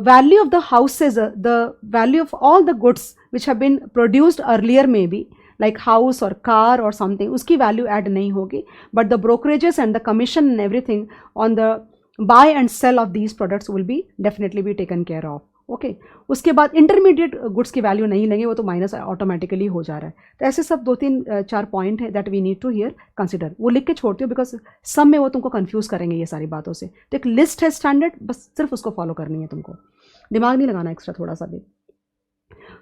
value of the houses, the value of all the goods which have been produced earlier maybe like house or car or something, uski value add nahi hogi, but the brokerages and the commission and everything on the buy and sell of these products will be definitely be taken care of. Okay उसके बाद intermediate goods की value नहीं लेंगे, वो तो minus automatically हो जा रहा है. तो ऐसे सब 2-3-4 पॉइंट है that we need to here consider. वो लिख के छोड़ती हूँ बिकॉज सब में वो तुमको कंफ्यूज करेंगे ये सारी बातों से. तो एक लिस्ट है स्टैंडर्ड, बस सिर्फ उसको फॉलो करनी है तुमको, दिमाग नहीं लगाना एक्स्ट्रा थोड़ा सा भी.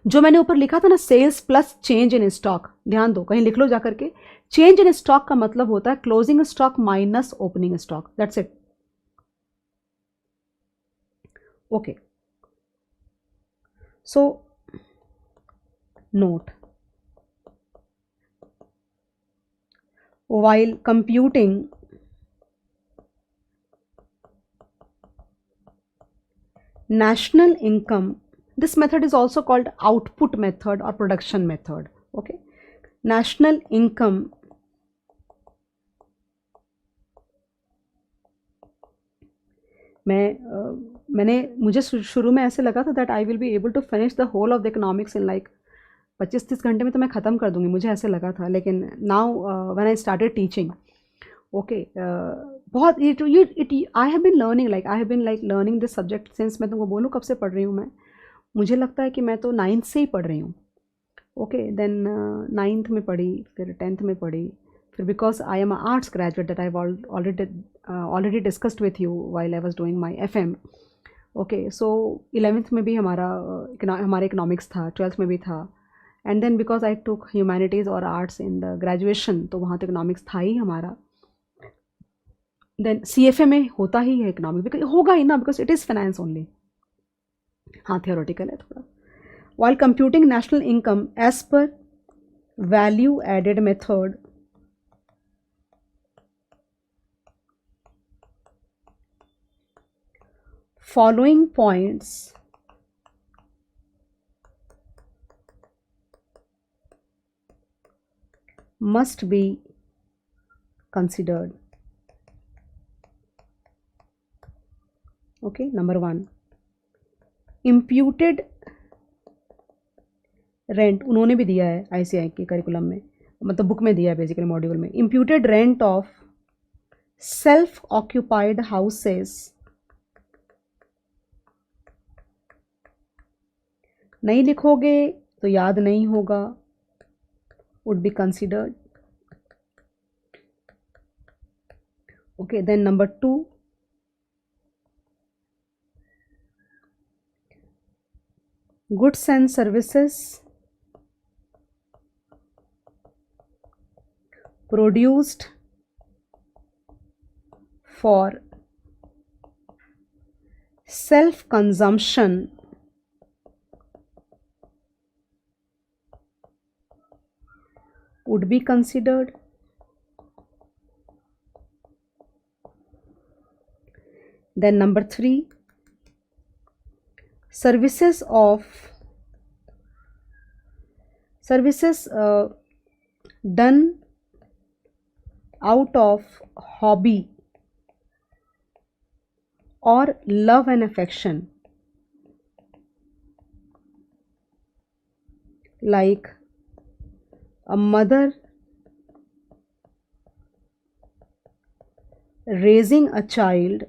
जो मैंने ऊपर लिखा था ना sales plus change in stock, ध्यान दो, कहीं लिख लो जा करके. चेंज इन स्टॉक का मतलब होता है closing stock minus opening stock, that's it. Okay, so note, while computing national income, this method is also called output method or production method. Okay, national income मैंने मुझे शुरू में ऐसे लगा था that I will be able to finish the whole of the economics in like 25-30 घंटे में तो मैं ख़त्म कर दूंगी, मुझे ऐसे लगा था. लेकिन now when I started teaching, okay, बहुत I have been learning this subject since, मैं तुमको बोलूँ कब से पढ़ रही हूँ मैं, मुझे लगता है कि मैं तो 9th से ही पढ़ रही हूँ. ओके, देन 9th में पढ़ी, फिर 10th में पढ़ी, फिर because I am arts graduate that I already discussed with you while I was doing my FM. Okay, so 11th में भी हमारे इकोनॉमिक्स था, 12th में भी था, and then because I took humanities और आर्ट्स इन द ग्रेजुएशन, तो वहाँ तो इकोनॉमिक्स था ही हमारा. देन CFA में होता ही है इकोनॉमिक्स, बिकॉज होगा ही ना, because it is finance only. हाँ, थियोरेटिकल है थोड़ा. While computing national income as per value added method, following points must be considered. Okay, number 1, imputed rent, उन्होंने भी दिया है ICI के करिकुलम में, मतलब बुक में दिया है बेसिकली मॉड्यूल में. imputed rent of self occupied houses, नहीं लिखोगे तो याद नहीं होगा, would be considered. Okay, then number 2, goods and services produced for self consumption would be considered. Then number 3, services done out of hobby or love and affection, like a mother raising a child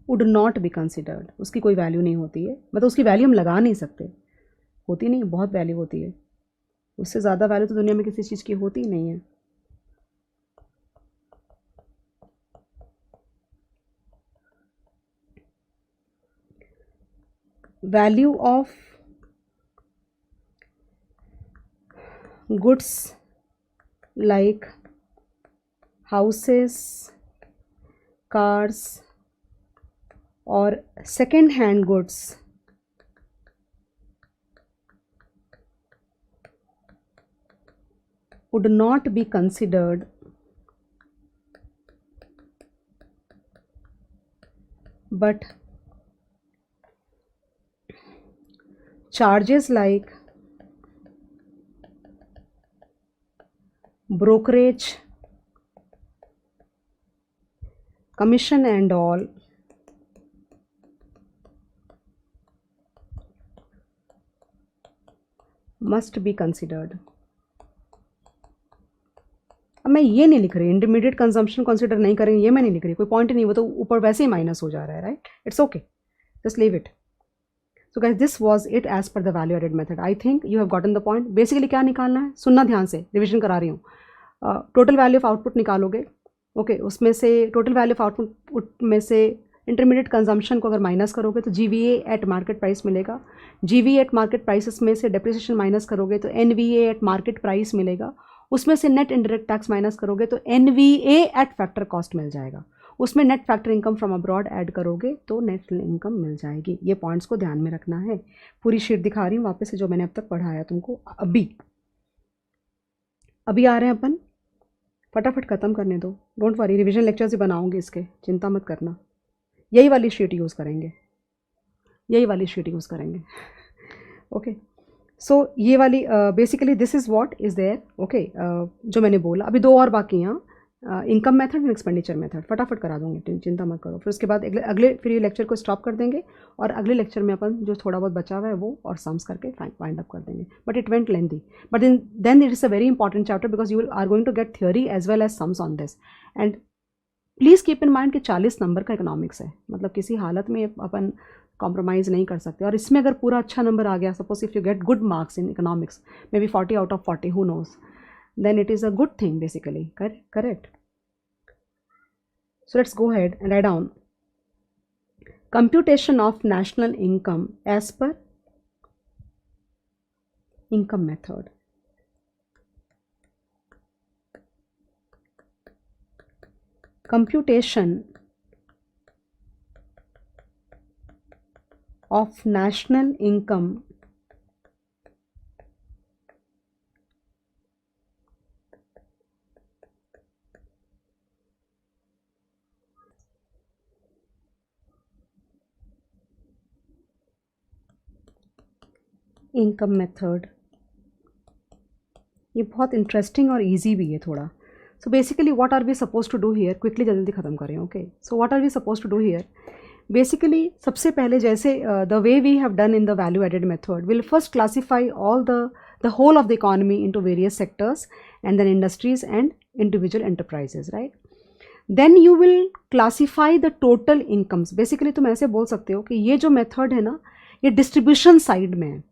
would not be considered. उसकी कोई value नहीं होती है, मतलब उसकी value हम लगा नहीं सकते, होती नहीं, बहुत वैल्यू होती है, उससे ज़्यादा वैल्यू तो दुनिया में किसी चीज़ की होती ही नहीं है. Value of goods like houses, cars or second hand goods would not be considered, but charges like brokerage, commission and all must be considered. अब मैं ये नहीं लिख रही, इंटरमीडिएट कंजम्पशन कंसिडर नहीं करेंगे, ये मैं नहीं लिख रही, कोई पॉइंट नहीं, वो तो ऊपर वैसे ही माइनस हो जा रहा है, right? It's okay, just leave it. So guys, this was it as per the value added method. I think you have gotten the point. Basically क्या निकालना है, सुनना ध्यान से, रिविजन करा रही हूँ. टोटल वैल्यू ऑफ आउटपुट निकालोगे, ओके उसमें से टोटल वैल्यू ऑफ आउटपुट में से इंटरमीडिएट कंजम्पशन को अगर माइनस करोगे तो GVA एट मार्केट प्राइस मिलेगा. GVA एट मार्केट प्राइसेस में से डेप्रिसिएशन माइनस करोगे तो NVA एट मार्केट प्राइस मिलेगा. उसमें से नेट इनडायरेक्ट टैक्स माइनस करोगे तो NVA एट फैक्टर कॉस्ट मिल जाएगा. उसमें net factor income from abroad add करोगे तो नेट इनकम मिल जाएगी. ये पॉइंट्स को ध्यान में रखना है. पूरी शीट दिखा रही हूँ वापस से, जो मैंने अब तक पढ़ाया तुमको. अभी आ रहे हैं अपन, फटाफट ख़त्म करने दो. डोंट वरी, रिविजन लेक्चर्स ही बनाऊंगी इसके, चिंता मत करना. यही वाली शीट यूज़ करेंगे, यही वाली शीट यूज़ करेंगे. ओके सो ये वाली basically this is what is there. Okay जो मैंने बोला, अभी दो और बाकी हैं. Income method and expenditure method फटाफट करा दूंगी, चिंता मत करो. फिर उसके बाद अगले फिर ये लेक्चर को स्टॉप कर देंगे और अगले लेक्चर में अपन जो थोड़ा बहुत बचा हुआ है वो और सम्स करके फाइंड अप कर देंगे. But it went lengthy, but then it is a very important chapter because you are going to get theory as well as sums on this. And please keep in mind कि 40 number का economics है, मतलब किसी हालत में अपन compromise नहीं कर सकते. और इसमें अगर पूरा अच्छा नंबर आ गया, suppose if you get good marks in economics, maybe 40 out of 40, who knows, then it is a good thing basically. Correct. So let's go ahead and write down computation of national income as per income method. Computation of national income income method. ये बहुत interesting और easy भी है थोड़ा. So basically what are we suppose to do here, quickly जल्दी ख़त्म करें. Okay so what are we suppose to do here, basically सबसे पहले जैसे the way we have done in the value added method, will first classify all the whole of the economy into various sectors and then industries and individual enterprises, right. Then you will classify the total incomes. Basically तुम ऐसे बोल सकते हो कि ये जो method है ना, ये डिस्ट्रीब्यूशन साइड में है,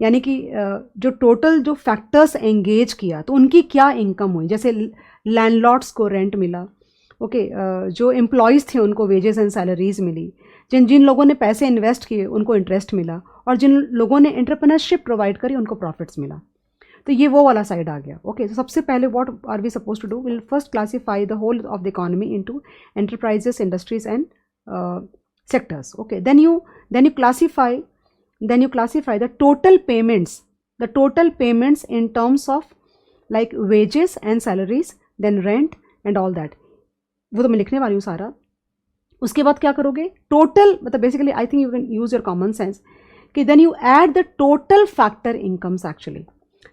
यानी कि जो टोटल जो फैक्टर्स एंगेज किया तो उनकी क्या इनकम हुई. जैसे लैंडलॉर्ड्स को रेंट मिला, ओके जो एम्प्लॉयज़ थे उनको वेजेस एंड सैलरीज मिली, जिन जिन लोगों ने पैसे इन्वेस्ट किए उनको इंटरेस्ट मिला, और जिन लोगों ने एंटरप्रेन्योरशिप प्रोवाइड करी उनको प्रॉफिट्स मिला. तो ये वो वाला साइड आ गया. ओके तो सबसे पहले what are we suppose to do, will first classify the whole of the economy into enterprises, industries and sectors. Okay then you classify the total payments in terms of like wages and salaries, then rent and all that. वो तो मैं लिखने वाली हूँ सारा. उसके बाद क्या करोगे, टोटल मतलब basically I think you can use your common sense कि then you add the total factor incomes actually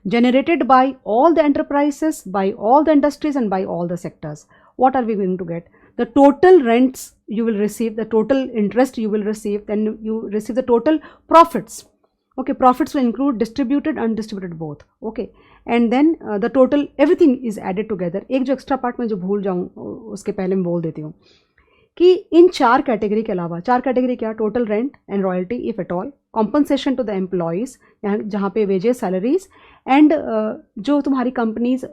generated by all the enterprises, by all the industries and by all the sectors. What are we going to get? The total rents you will receive, the total interest you will receive, then you receive the total profits. Okay, profits will include distributed, undistributed both. Okay, and then the total everything is added together. एक जो extra part मैं जो भूल जाऊँ उसके पहले मैं बोल देती हूँ कि इन 4 कैटेगरी के अलावा, 4 कैटेगरी क्या, total rent and royalty if at all, compensation to the employees जहाँ पे वेजेस, सैलरीज एंड जो तुम्हारी कंपनीज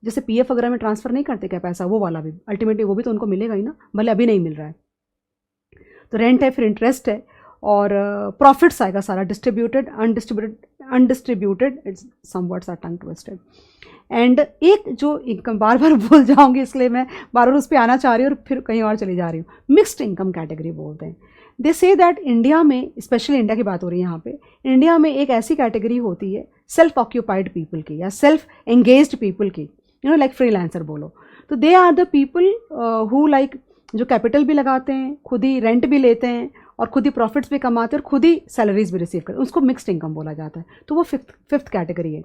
जैसे PF वगैरह में ट्रांसफ़र नहीं करते क्या पैसा, वो वाला भी अल्टीमेटली वो भी तो उनको मिलेगा ही ना, भले अभी नहीं मिल रहा है. तो रेंट है, फिर इंटरेस्ट है, और प्रॉफिट्स आएगा सारा, distributed undistributed, it's some words are tongue twisted. And एक जो इनकम, बार बार भूल जाऊंगी इसलिए मैं बार बार उस पर आना चाह रही हूँ और फिर कहीं और चली जा रही हूँ, मिक्स्ड इनकम कैटेगरी बोलते हैं। दे से दैट इंडिया में, स्पेशली इंडिया की बात हो रही है यहाँ पे, इंडिया में एक ऐसी कैटेगरी होती है सेल्फ ऑक्यूपाइड पीपल की या सेल्फ एंगेज्ड पीपल की, यू नो लाइक फ्रीलांसर बोलो, तो they are the people who like जो कैपिटल भी लगाते हैं, खुद ही रेंट भी लेते हैं और खुद ही प्रॉफिट्स भी कमाते हैं और खुद ही सैलरीज भी रिसीव करते हैं, उसको मिक्स्ड इनकम बोला जाता है। तो वो फिफ्थ कैटेगरी है।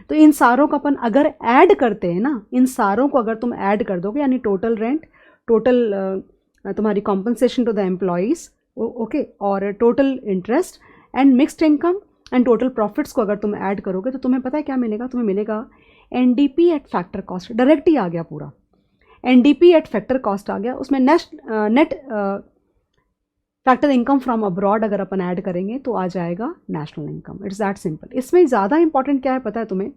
तो इन सारों को अपन अगर ऐड करते हैं ना, इन सारों को अगर तुम ऐड कर दोगे, यानी टोटल रेंट, टोटल तुम्हारी compensation to the employees, okay, और total interest and mixed income and total profits को अगर तुम ऐड करोगे तो तुम्हें पता है क्या मिलेगा? तुम्हें मिलेगा NDP at factor cost. Direct ही आ गया पूरा, एनडीपी एट फैक्टर कॉस्ट आ गया। उसमें net factor income from abroad अगर अपन ऐड करेंगे तो आ जाएगा national income. It's that simple. इसमें ज़्यादा इंपॉर्टेंट क्या है पता है तुम्हें?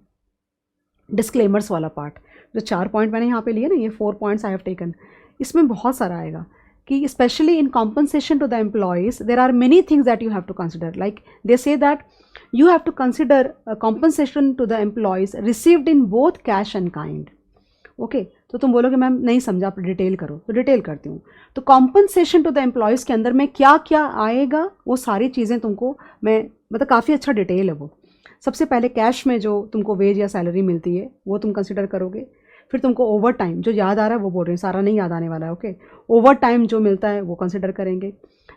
डिस्क्लेमर्स वाला पार्ट, जो 4 पॉइंट मैंने यहाँ पे लिए ना, ये 4 पॉइंट्स आई हैव टेकन, इसमें बहुत सारा आएगा कि specially in compensation to the employees there are many things that you have to consider, like they say that you have to consider compensation to the employees received in both cash and kind. Okay, तो तुम बोलोगे ma'am नहीं समझा, आप detail करो, तो detail करती हूँ। तो कॉम्पनसेशन टू द एम्प्लॉयज़ के अंदर में क्या क्या आएगा वो सारी चीज़ें तुमको मैं मतलब काफ़ी अच्छा डिटेल है वो। सबसे पहले कैश में जो तुमको वेज या सैलरी मिलती है वो तुम कंसिडर करोगे। फिर तुमको ओवर टाइम, जो याद आ रहा है वो बोल रही हूँ, सारा नहीं याद आने वाला है, ओके। ओवर टाइम जो मिलता है वो कंसिडर करेंगे।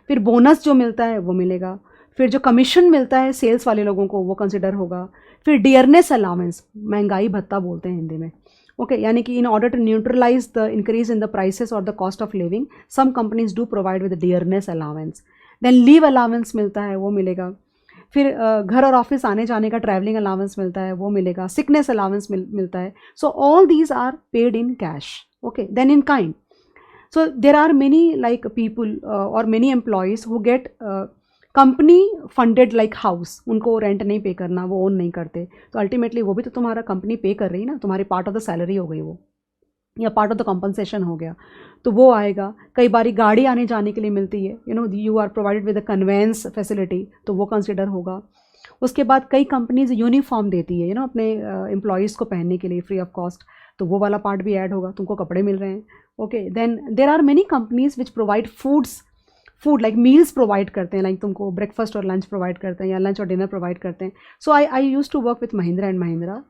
फिर बोनस जो मिलता है वो मिलेगा। फिर जो कमीशन मिलता है सेल्स वाले लोगों को वो कंसिडर होगा। फिर डियरनेस अलाउंस, महंगाई भत्ता बोलते हैं हिंदी में, ओके, यानी कि in order to neutralize the increase in the prices और the cost of living some companies do provide with dearness allowance. Then leave allowance मिलता है, वो मिलेगा। फिर घर और ऑफिस आने जाने का ट्रैवलिंग अलाउंस मिलता है, वो मिलेगा। सिकनेस अलाउंस मिलता है। So all these are paid in cash, okay. Then in kind, so there are many like people और many employees who get company funded like house, उनको रेंट नहीं पे करना, वो ओन नहीं करते, तो अल्टीमेटली वो भी तो तुम्हारा कंपनी पे कर रही है ना, तुम्हारी पार्ट ऑफ द सैलरी हो गई वो, या पार्ट ऑफ द कॉम्पनसेशन हो गया, तो वो आएगा। कई बारी गाड़ी आने जाने के लिए मिलती है, you know you are provided with a conveyance facility, तो वो कंसिडर होगा। उसके बाद कई कंपनीज यूनिफॉर्म देती है, यू नो अपने एम्प्लॉयज़ को पहनने के लिए फ्री ऑफ कॉस्ट, तो वो वाला पार्ट भी ऐड होगा, तुमको कपड़े मिल रहे हैं, okay. Then there are many companies which provide food like meals provide करते हैं, लाइक तुमको ब्रेकफास्ट और लंच प्रोवाइड करते हैं या लंच और डिनर प्रोवाइड करते हैं। So I use to work with Mahindra and Mahindra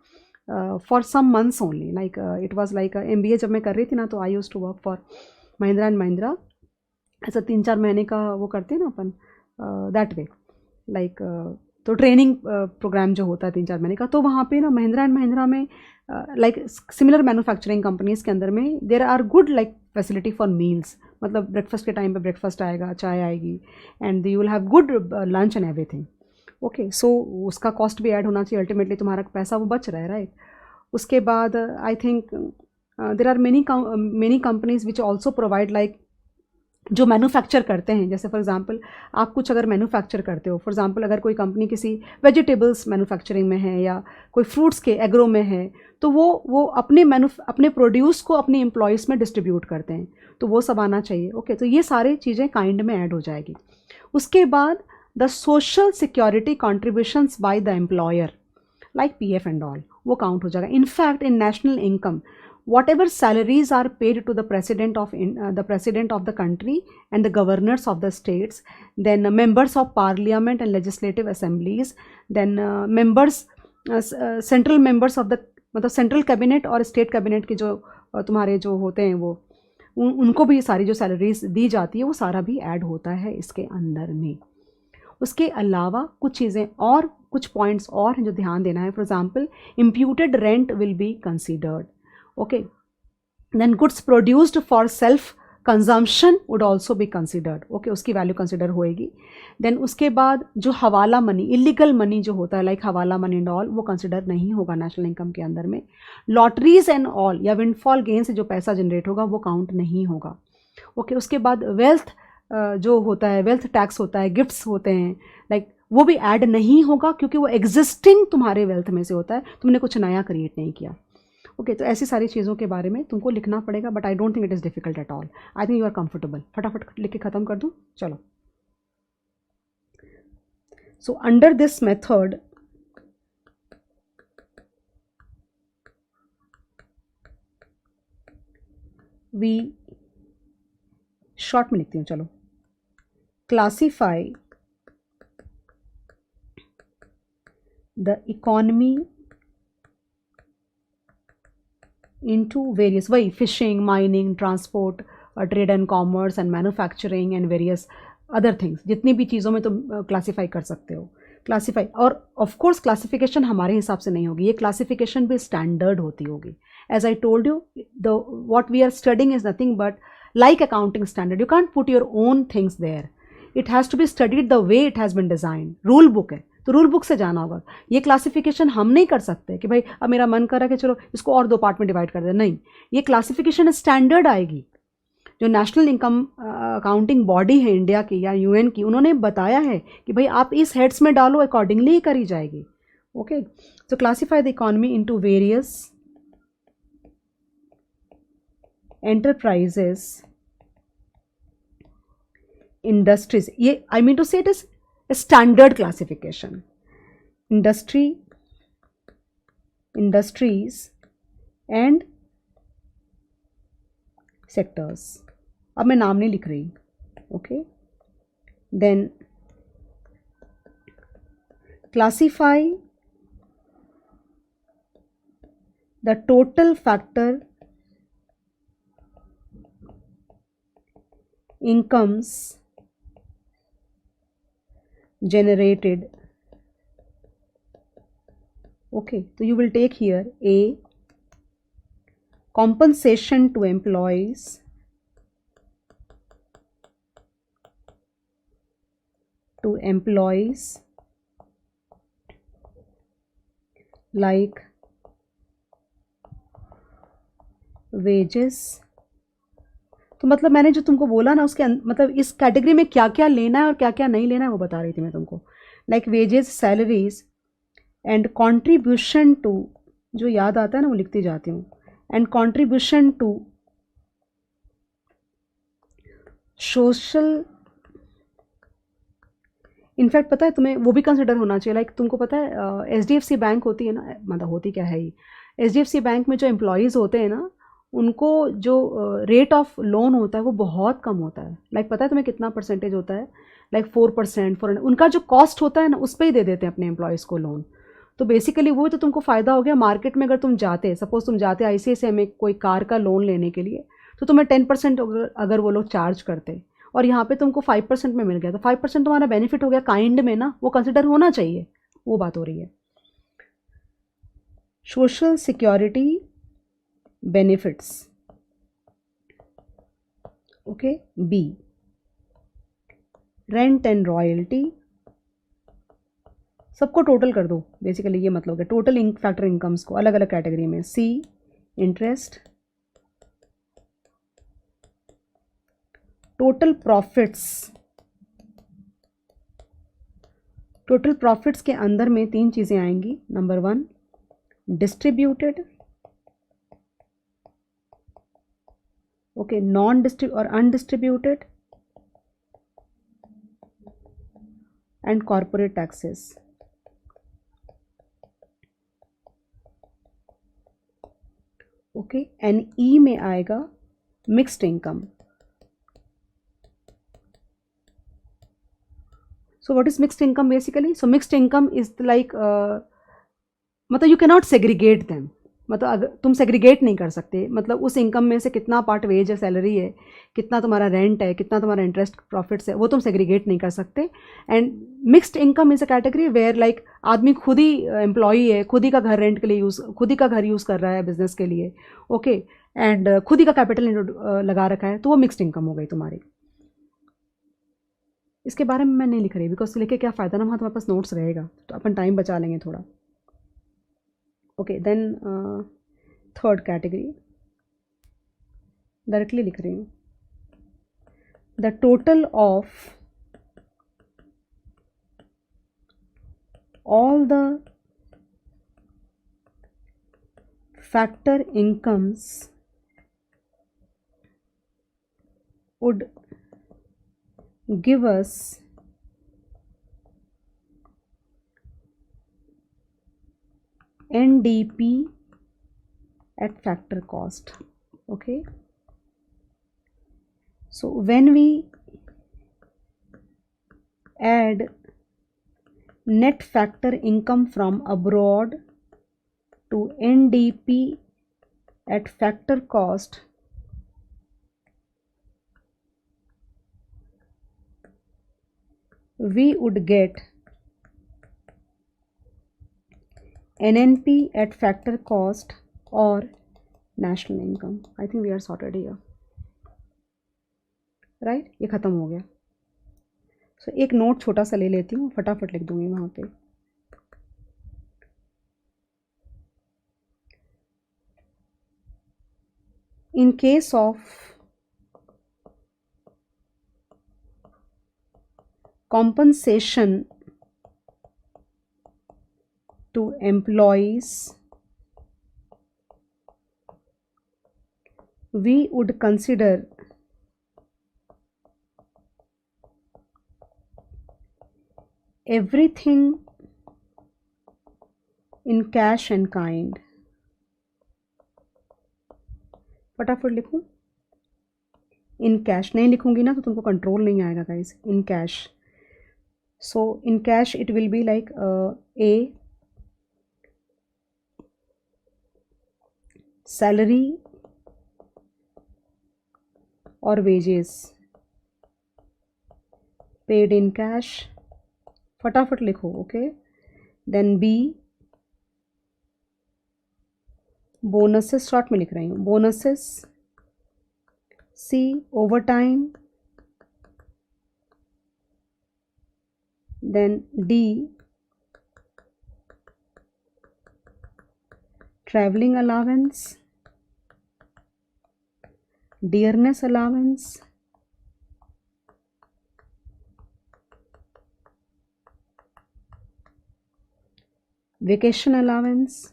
for some months only, like it was like MBA जब मैं कर रही थी ना, तो I use to work for Mahindra and Mahindra. ऐसा 3-4 महीने का वो करते हैं ना अपन, दैट वे, लाइक तो ट्रेनिंग प्रोग्राम जो होता है 3-4 महीने का, तो वहाँ पे ना महिंद्रा एंड महिंद्रा में लाइक सिमिलर मैन्युफैक्चरिंग कंपनीज़ के अंदर में there are good like facility for meals, मतलब ब्रेकफास्ट के टाइम पे ब्रेकफास्ट आएगा, चाय आएगी, and you will have good lunch and everything, okay. So उसका कॉस्ट भी ऐड होना चाहिए, अल्टीमेटली तुम्हारा पैसा वो बच रहा है, राइट। उसके बाद I think there are many companies which also provide like जो मैन्युफैक्चर करते हैं, जैसे फॉर एग्जांपल आप कुछ अगर मैन्युफैक्चर करते हो, फॉर एग्जांपल अगर कोई कंपनी किसी वेजिटेबल्स मैन्युफैक्चरिंग में है या कोई फ्रूट्स के एग्रो में है, तो वो अपने प्रोड्यूस को अपने एम्प्लॉयज़ में डिस्ट्रीब्यूट करते हैं, तो वो सब आना चाहिए, ओके। तो ये सारी चीज़ें काइंड में ऐड हो जाएगी। उसके बाद the social security contributions by the employer like PF and all, वो काउंट हो जाएगा। In fact in national income whatever salaries are paid to the president of the country and the governors of the states, then members of parliament and legislative assemblies, then central members of the मतलब central cabinet और state cabinet के जो तुम्हारे जो होते हैं वो उनको भी सारी जो सैलरीज दी जाती है वो सारा भी ऐड होता है इसके अंदर में। उसके अलावा कुछ चीज़ें और कुछ पॉइंट्स और हैं जो ध्यान देना है। For example imputed rent will be considered, okay. Then goods produced for self consumption would also be considered, okay, उसकी वैल्यू कंसिडर होएगी। देन उसके बाद जो हवाला मनी, इलीगल मनी जो होता है लाइक हवाला मनी एंड ऑल, वो कंसिडर नहीं होगा नेशनल इनकम के अंदर में। लॉटरीज एंड ऑल या विंडफॉल गेन से जो पैसा जनरेट होगा वो काउंट नहीं होगा, ओके। उसके बाद वेल्थ जो होता है, वेल्थ टैक्स होता है, गिफ्ट्स होते हैं, लाइक वो भी ऐड नहीं होगा क्योंकि वो एग्जिस्टिंग तुम्हारे वेल्थ में से होता है, तुमने कुछ नया क्रिएट नहीं किया, ओके। तो ऐसी सारी चीज़ों के बारे में तुमको लिखना पड़ेगा, but I don't think it is difficult at all. I think you are comfortable. फटाफट लिख के ख़त्म कर दूँ, चलो। So under this method, we short में लिखती हूँ, चलो, classify the economy into various, वही fishing, mining, transport, trade and commerce and manufacturing and various other things, जितनी भी चीज़ों में तुम क्लासीफाई कर सकते हो, क्लासीफाई। और ऑफ कोर्स क्लासिफिकेशन हमारे हिसाब से नहीं होगी, ये क्लासिफिकेशन भी स्टैंडर्ड होती होगी। As I told you, the what we are studying is nothing but like accounting standard, you can't put your own things there, it has to be studied the way it has been designed, rule book है तो rule book से जाना होगा। ये classification हम नहीं कर सकते कि भाई अब मेरा मन कर रहा है कि चलो इसको और 2 पार्ट में डिवाइड कर दे, नहीं, ये क्लासिफिकेशन स्टैंडर्ड आएगी। जो नेशनल इनकम अकाउंटिंग बॉडी है इंडिया की या यूएन की, उन्होंने बताया है कि भाई आप इस हेड्स में डालो, अकॉर्डिंगली ही करी जाएगी। Okay, so classify the economy into various enterprises, industries, ये I mean to say it is a standard classification, industries and sectors। अब मैं नाम नहीं लिख रही, okay. Then classify the total factor incomes generated, okay, so you will take here a compensation to employees, like wages। तो मतलब मैंने जो तुमको बोला ना, उसके मतलब इस कैटेगरी में क्या क्या लेना है और क्या क्या नहीं लेना है वो बता रही थी मैं तुमको, like wages, salaries and contribution to, जो याद आता है ना वो लिखती जाती हूँ, and contribution to social. In fact पता है तुम्हें वो भी कंसिडर होना चाहिए, लाइक तुमको पता है HDFC बैंक होती है ना, मतलब होती क्या है ही, HDFC बैंक में जो एम्प्लॉयज़ होते हैं ना, उनको जो रेट ऑफ लोन होता है वो बहुत कम होता है। लाइक पता है तुम्हें कितना परसेंटेज होता है, लाइक 4%, उनका जो कॉस्ट होता है ना उस पर ही दे देते हैं अपने एम्प्लॉयज़ को लोन। तो बेसिकली वो तो तुमको फ़ायदा हो गया। मार्केट में अगर तुम जाते, सपोज तुम जाते ICICI में कोई कार का लोन लेने के लिए, तो तुम्हें 10% अगर वो लोग चार्ज करते और यहाँ पे तुमको 5% में मिल गया, तो 5% तुम्हारा बेनिफिट हो गया काइंड में ना, वो कंसिडर होना चाहिए, वो बात हो रही है। Social security benefits, okay. B, rent and royalty, सबको टोटल कर दो, बेसिकली ये मतलब है टोटल फैक्टर इनकम्स को अलग अलग कैटेगरी में। C, interest, total profits, total profits के अंदर में 3 चीज़ें आएंगी। Number 1 distributed, okay, non distribute और undistributed, and corporate taxes. Okay, and E में आएगा mixed income. So what is mixed income basically? So mixed income is like मतलब you cannot segregate them, मतलब अगर तुम सेग्रीगेट नहीं कर सकते, मतलब उस इनकम में से कितना पार्ट वेज है, सैलरी है, कितना तुम्हारा रेंट है, कितना तुम्हारा इंटरेस्ट प्रॉफिट्स है, वो तुम सेग्रीगेट नहीं कर सकते। And mixed income is a category where like आदमी खुद ही एम्प्लॉई है, खुद ही का घर रेंट के लिए यूज़, खुद ही का घर यूज़ कर रहा है बिजनेस के लिए, ओके, एंड खुद ही का कैपिटल लगा रखा है, तो वो मिक्स्ड इनकम हो गई तुम्हारी। इसके बारे में मैं नहीं लिख रही बिकॉज लेके क्या फ़ायदा ना, वहाँ तुम्हारे पास नोट्स रहेगा तो अपन टाइम बचा लेंगे थोड़ा। Okay, then third category directly लिख रही हूँ, the total of all the factor incomes would give us NDP at factor cost. Okay, so when we add net factor income from abroad to NDP at factor cost, we would get NNP at factor cost or national income. I think we are sorted here, right? ये ख़त्म हो गया. So एक note छोटा सा ले लेती हूँ, फटाफट लिख दूँगी वहाँ पे. In case of compensation to employees, we would consider everything in cash and kind. फटाफट लिखूँ. इन कैश नहीं लिखूँगी ना तो तुमको कंट्रोल नहीं आएगा guys. In cash. So in cash it will be like a salary और वेजेस पेड इन कैश. फटाफट लिखो. Okay. Then B bonuses. Short में लिख रही हूँ. Bonuses. C over time. Then D travelling allowance, dearness allowance, vacation allowance,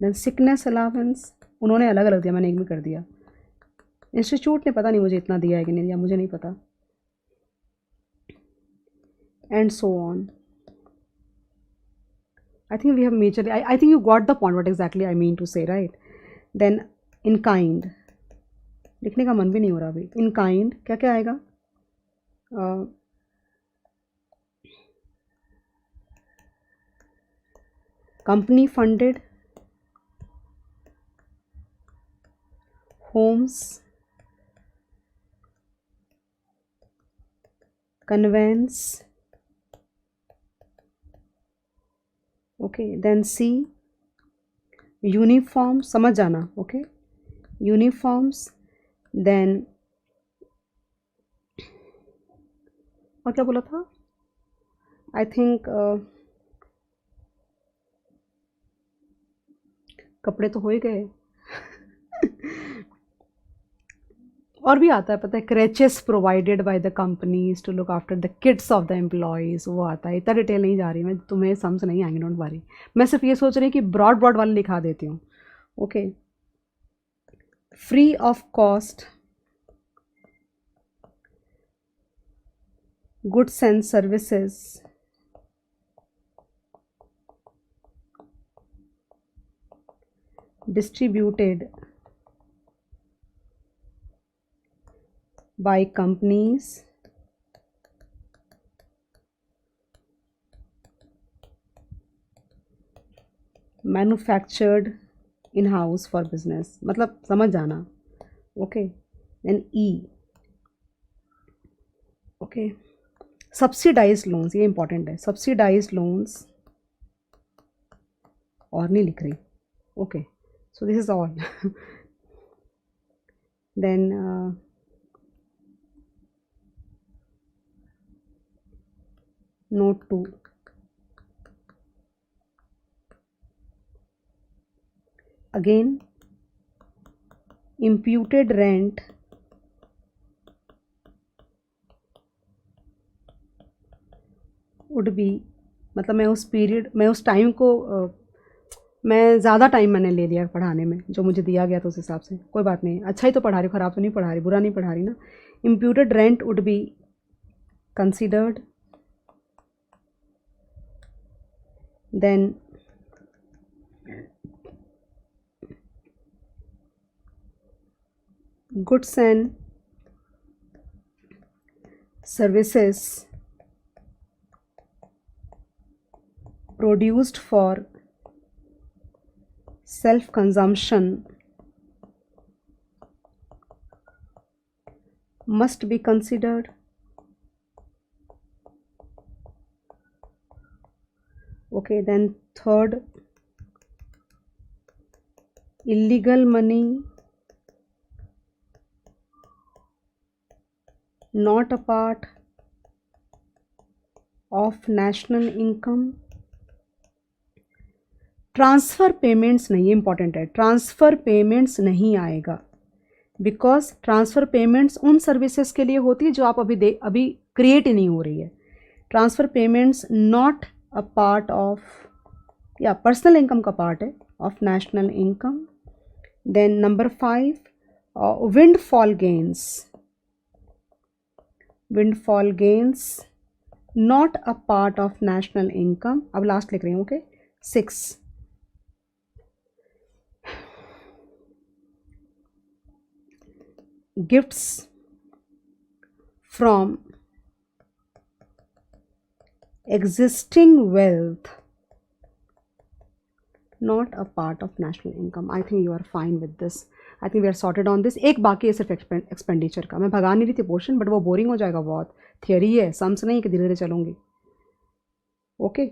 then sickness allowance. उन्होंने अलग अलग दिया, मैंने एक में कर दिया. इंस्टीट्यूट ने पता नहीं मुझे इतना दिया है कि नहीं दिया, मुझे नहीं पता. And so on. I think we have majorly, I think you got the point what exactly I mean to say, right. Then in kind. लिखने का मन भी नहीं हो रहा अभी. इन काइंड क्या क्या आएगा. Company funded, homes, conveyance. Okay, then C uniform. समझ जाना. Okay, uniforms. Then और क्या बोला था. I think कपड़े तो हो ही गए. और भी आता है पता है. Creches provided by the companies to look after the kids of the employees. वो आता है. इतना डिटेल नहीं जा रही मैं, तुम्हें समझ नहीं आएंगे. Don't worry. मैं सिर्फ ये सोच रही कि ब्रॉड ब्रॉड वाले लिखा देती हूँ. Okay. Free of cost goods and services distributed by companies manufactured in house for business. मतलब समझ जाना. Okay. Then E. Okay. Subsidized loans. ये इंपॉर्टेंट है. सब्सिडाइज्ड लोन्स और नहीं लिख रही. Okay. So this is all. Then note 2. Again, imputed rent would be, मतलब मैं उस पीरियड, मैं उस टाइम को मैं ज़्यादा टाइम मैंने ले लिया पढ़ाने में जो मुझे दिया गया था उस हिसाब से. कोई बात नहीं. अच्छा ही तो पढ़ा रही, ख़राब तो नहीं पढ़ा रही, बुरा नहीं पढ़ा रही ना. imputed rent would be considered. Then goods and services produced for self-consumption must be considered. Okay, then third, illegal money not a part of national income. Transfer payments नहीं, इंपॉर्टेंट है, ट्रांसफ़र पेमेंट्स नहीं आएगा, because transfer payments उन services के लिए होती है जो आप अभी क्रिएट ही नहीं हो रही है. Transfer payments not a part of, या पर्सनल इनकम का पार्ट है of national income. Then number 5, windfall gains not a part of national income. अब लास्ट लिख रही हूँ. Okay. 6, gifts from existing wealth not a part of national income. I think you are fine with this. I think we are sorted on this. एक बाकी है सिर्फ expenditure का. मैं भगा नहीं रही थी पोर्शन, बट वो बोरिंग हो जाएगा बहुत. थियरी है, सम्स नहीं कि धीरे धीरे चलूँगी. ओके.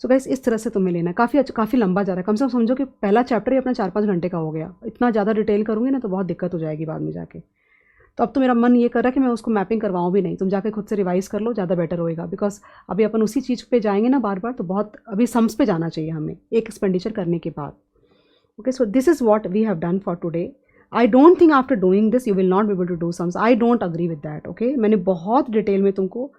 सो गाइस, इस तरह से तुम्हें लेना. काफ़ी लंबा जा रहा है. कम से कम समझो कि पहला चैप्टर ही अपना 4-5 घंटे का हो गया. इतना ज़्यादा डिटेल करूँगी ना तो बहुत दिक्कत हो जाएगी बाद में जाके. तो अब तो मेरा मन ये कर रहा है कि मैं उसको मैपिंग करवाऊँ भी नहीं, तुम जाके खुद से रिवाइज़ कर लो, ज़्यादा बेटर होएगा. बिकॉज अभी अपन उसी चीज़ पे जाएंगे ना बार बार, तो बहुत अभी सम्स पे जाना चाहिए हमें एक एक्सपेंडिचर करने के बाद. Okay. So this is what we have done for today. I don't think after doing this you will not be able to do sums. I don't agree with that. Okay. मैंने बहुत detail में तुमको,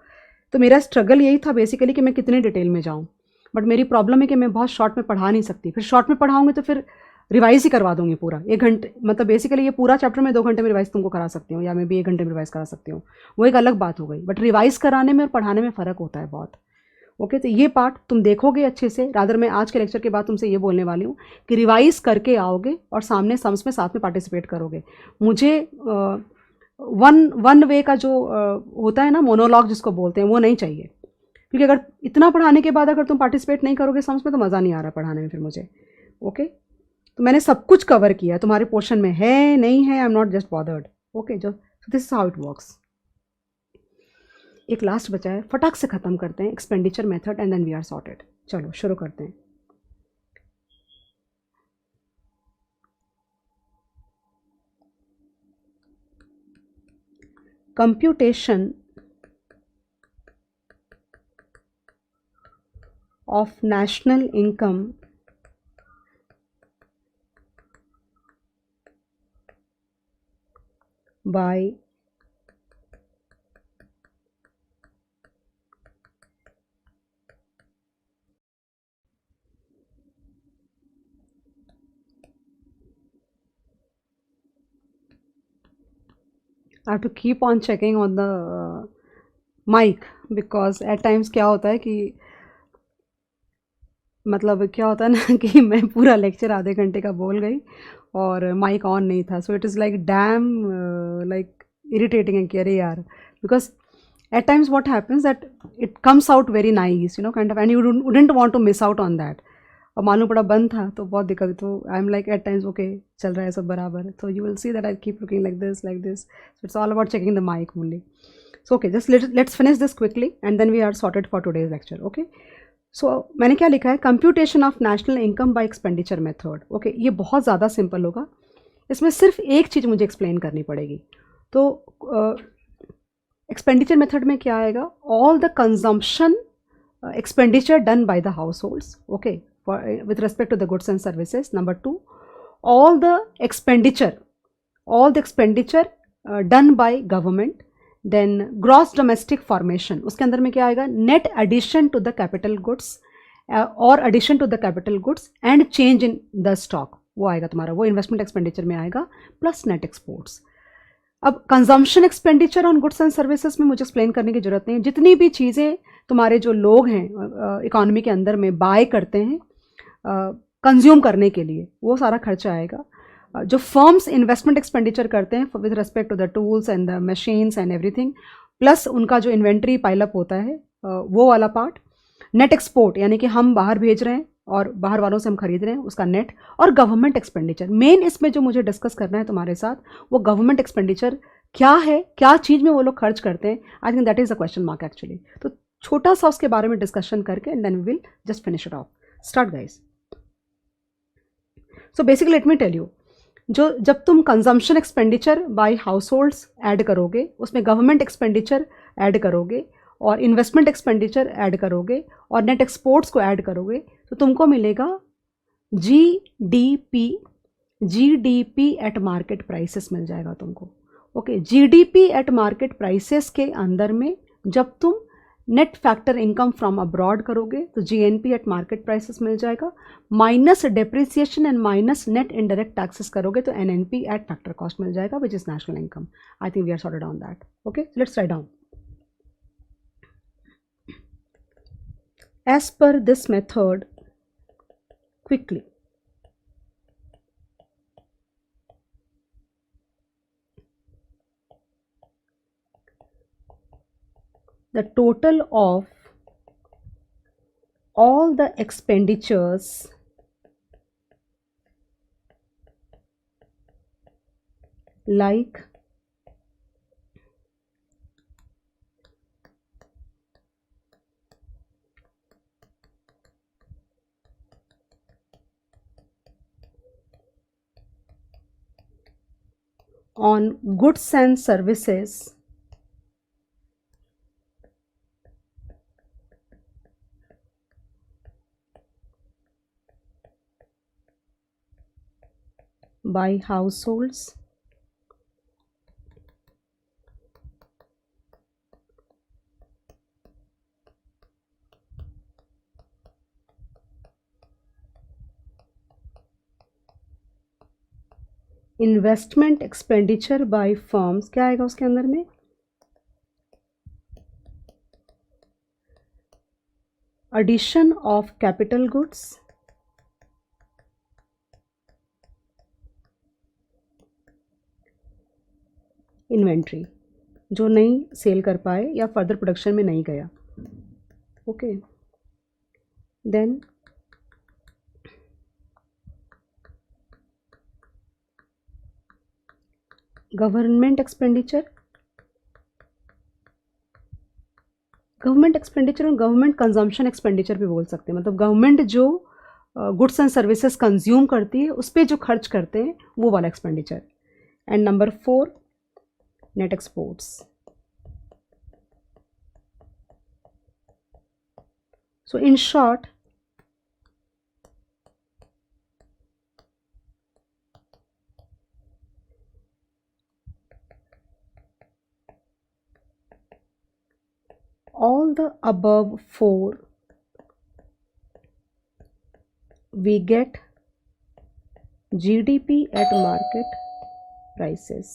तो मेरा struggle यही था basically कि मैं कितने डिटेल में जाऊँ. बट मेरी प्रॉब्लम है कि मैं बहुत शॉर्ट में पढ़ा नहीं सकती. फिर शॉर्ट में पढ़ाऊँगी तो फिर रिवाइज ही करवा दूंगी पूरा 1 घंटे. मतलब बेसिकली ये पूरा चैप्टर मैं 2 घंटे में रिवाइज तुमको करा सकती हूँ, या मैं भी 1 घंटे में रिवाइज करा सकती हूँ. वो एक अलग बात हो गई. बट रिवाइज कराने में और पढ़ाने में फ़र्क होता है बहुत. ओके. तो ये पार्ट तुम देखोगे अच्छे से. रादर मैं आज के लेक्चर के बाद तुमसे ये बोलने वाली हूँ कि रिवाइज करके आओगे और सामने सम्स में साथ में पार्टिसिपेट करोगे. मुझे वन वे का जो होता है ना, मोनोलॉग जिसको बोलते हैं, वो नहीं चाहिए. क्योंकि अगर इतना पढ़ाने के बाद अगर तुम पार्टिसिपेट नहीं करोगे सम्स में तो मज़ा नहीं आ रहा पढ़ाने में फिर मुझे. ओके. तो मैंने सब कुछ कवर किया है. तुम्हारे पोर्शन में है नहीं है, I am not just bothered. Okay. जो this is how it works. एक लास्ट बचा है, फटाक से ख़त्म करते हैं. Expenditure method and then we are sorted. चलो शुरू करते हैं. Computation of national income by I have to keep on checking on the mic because at times क्या होता है कि मतलब क्या होता है ना कि मैं पूरा लेक्चर आधे घंटे का बोल गई और माइक ऑन नहीं था. So it is like damn like irritating है कि अरे यार, because at times what happens that it comes out very nice, you know, kind of, and you wouldn't want to miss out on that. और मालूम पड़ा बंद था तो बहुत दिक्कत. तो I am like at times okay चल रहा है सब बराबर. तो you will see that I keep looking like this. So it's all about checking the mic only. So okay, just let's finish this quickly and then we are sorted for today's lecture. Okay. So मैंने क्या लिखा है, computation of national income by expenditure method. Okay, ये बहुत ज़्यादा simple होगा. इसमें सिर्फ एक चीज़ मुझे एक्सप्लेन करनी पड़ेगी. तो एक्सपेंडिचर मेथड में क्या आएगा, all the consumption expenditure done by the house holds. Okay, with respect to the goods and services. Number 2, all the expenditure done by government. Then gross domestic formation, उसके अंदर में क्या आएगा, net addition to the capital goods or addition to the capital goods and change in the stock, वो आएगा तुम्हारा, वो investment expenditure में आएगा, प्लस नेट एक्सपोर्ट्स. अब consumption expenditure on goods and services में मुझे एक्सप्लेन करने की जरूरत नहीं है। जितनी भी चीज़ें तुम्हारे जो लोग हैं इकोनॉमी के अंदर में बाय करते हैं कंज्यूम करने के लिए, वो सारा खर्चा आएगा। जो फर्म्स इन्वेस्टमेंट एक्सपेंडिचर करते हैं with respect to the tools and the machines and everything, plus उनका जो इन्वेंट्री पाइलअप होता है वो वाला पार्ट। नेट एक्सपोर्ट यानी कि हम बाहर भेज रहे हैं और बाहर वालों से हम खरीद रहे हैं, उसका नेट। और गवर्नमेंट एक्सपेंडिचर, मेन इसमें जो मुझे डिस्कस करना है तुम्हारे साथ वो गवर्नमेंट एक्सपेंडिचर क्या है, क्या चीज़ में वो लोग खर्च करते हैं। I think that is a question mark actually. तो छोटा सा उसके बारे में डिस्कशन करके and then we will just finish it off. Start guys. So basically let me tell you, जो जब तुम consumption expenditure by households add करोगे, उसमें गवर्नमेंट एक्सपेंडिचर ऐड करोगे और इन्वेस्टमेंट एक्सपेंडिचर ऐड करोगे और नेट एक्सपोर्ट्स को ऐड करोगे, तो तुमको मिलेगा GDP. GDP at market prices मिल जाएगा तुमको। Okay, GDP at market prices के अंदर में जब तुम net factor income from abroad करोगे तो जीएनपी एट मार्केट प्राइसेस मिल जाएगा, minus depreciation and minus net indirect taxes करोगे तो एनएनपी एट फैक्टर कॉस्ट मिल जाएगा, which is national income. I think we are sorted on that. Okay, let's write down. As per this method, quickly, the total of all the expenditures like on goods and services by households investment expenditure by firms, क्या आएगा उसके अंदर में, addition of capital goods, inventory जो नहीं cell कर पाए या फर्दर प्रोडक्शन में नहीं गया। Okay, then government expenditure. Government expenditure और गवर्नमेंट कंजम्पशन एक्सपेंडिचर भी बोल सकते हैं, मतलब गवर्नमेंट जो गुड्स एंड सर्विसेज कंज्यूम करती है उस पर जो खर्च करते हैं वो वाला expenditure. And number 4, net exports. So in short, all the above 4 we get GDP at market prices.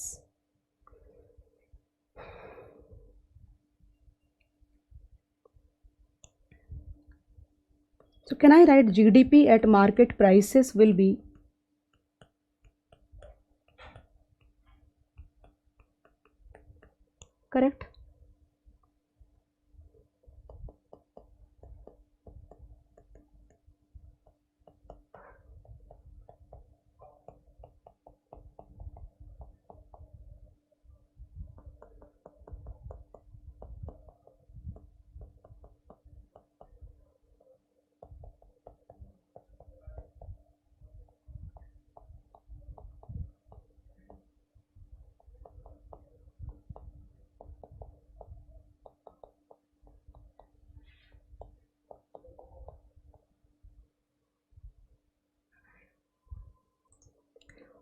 So can I write GDP at market prices will be correct?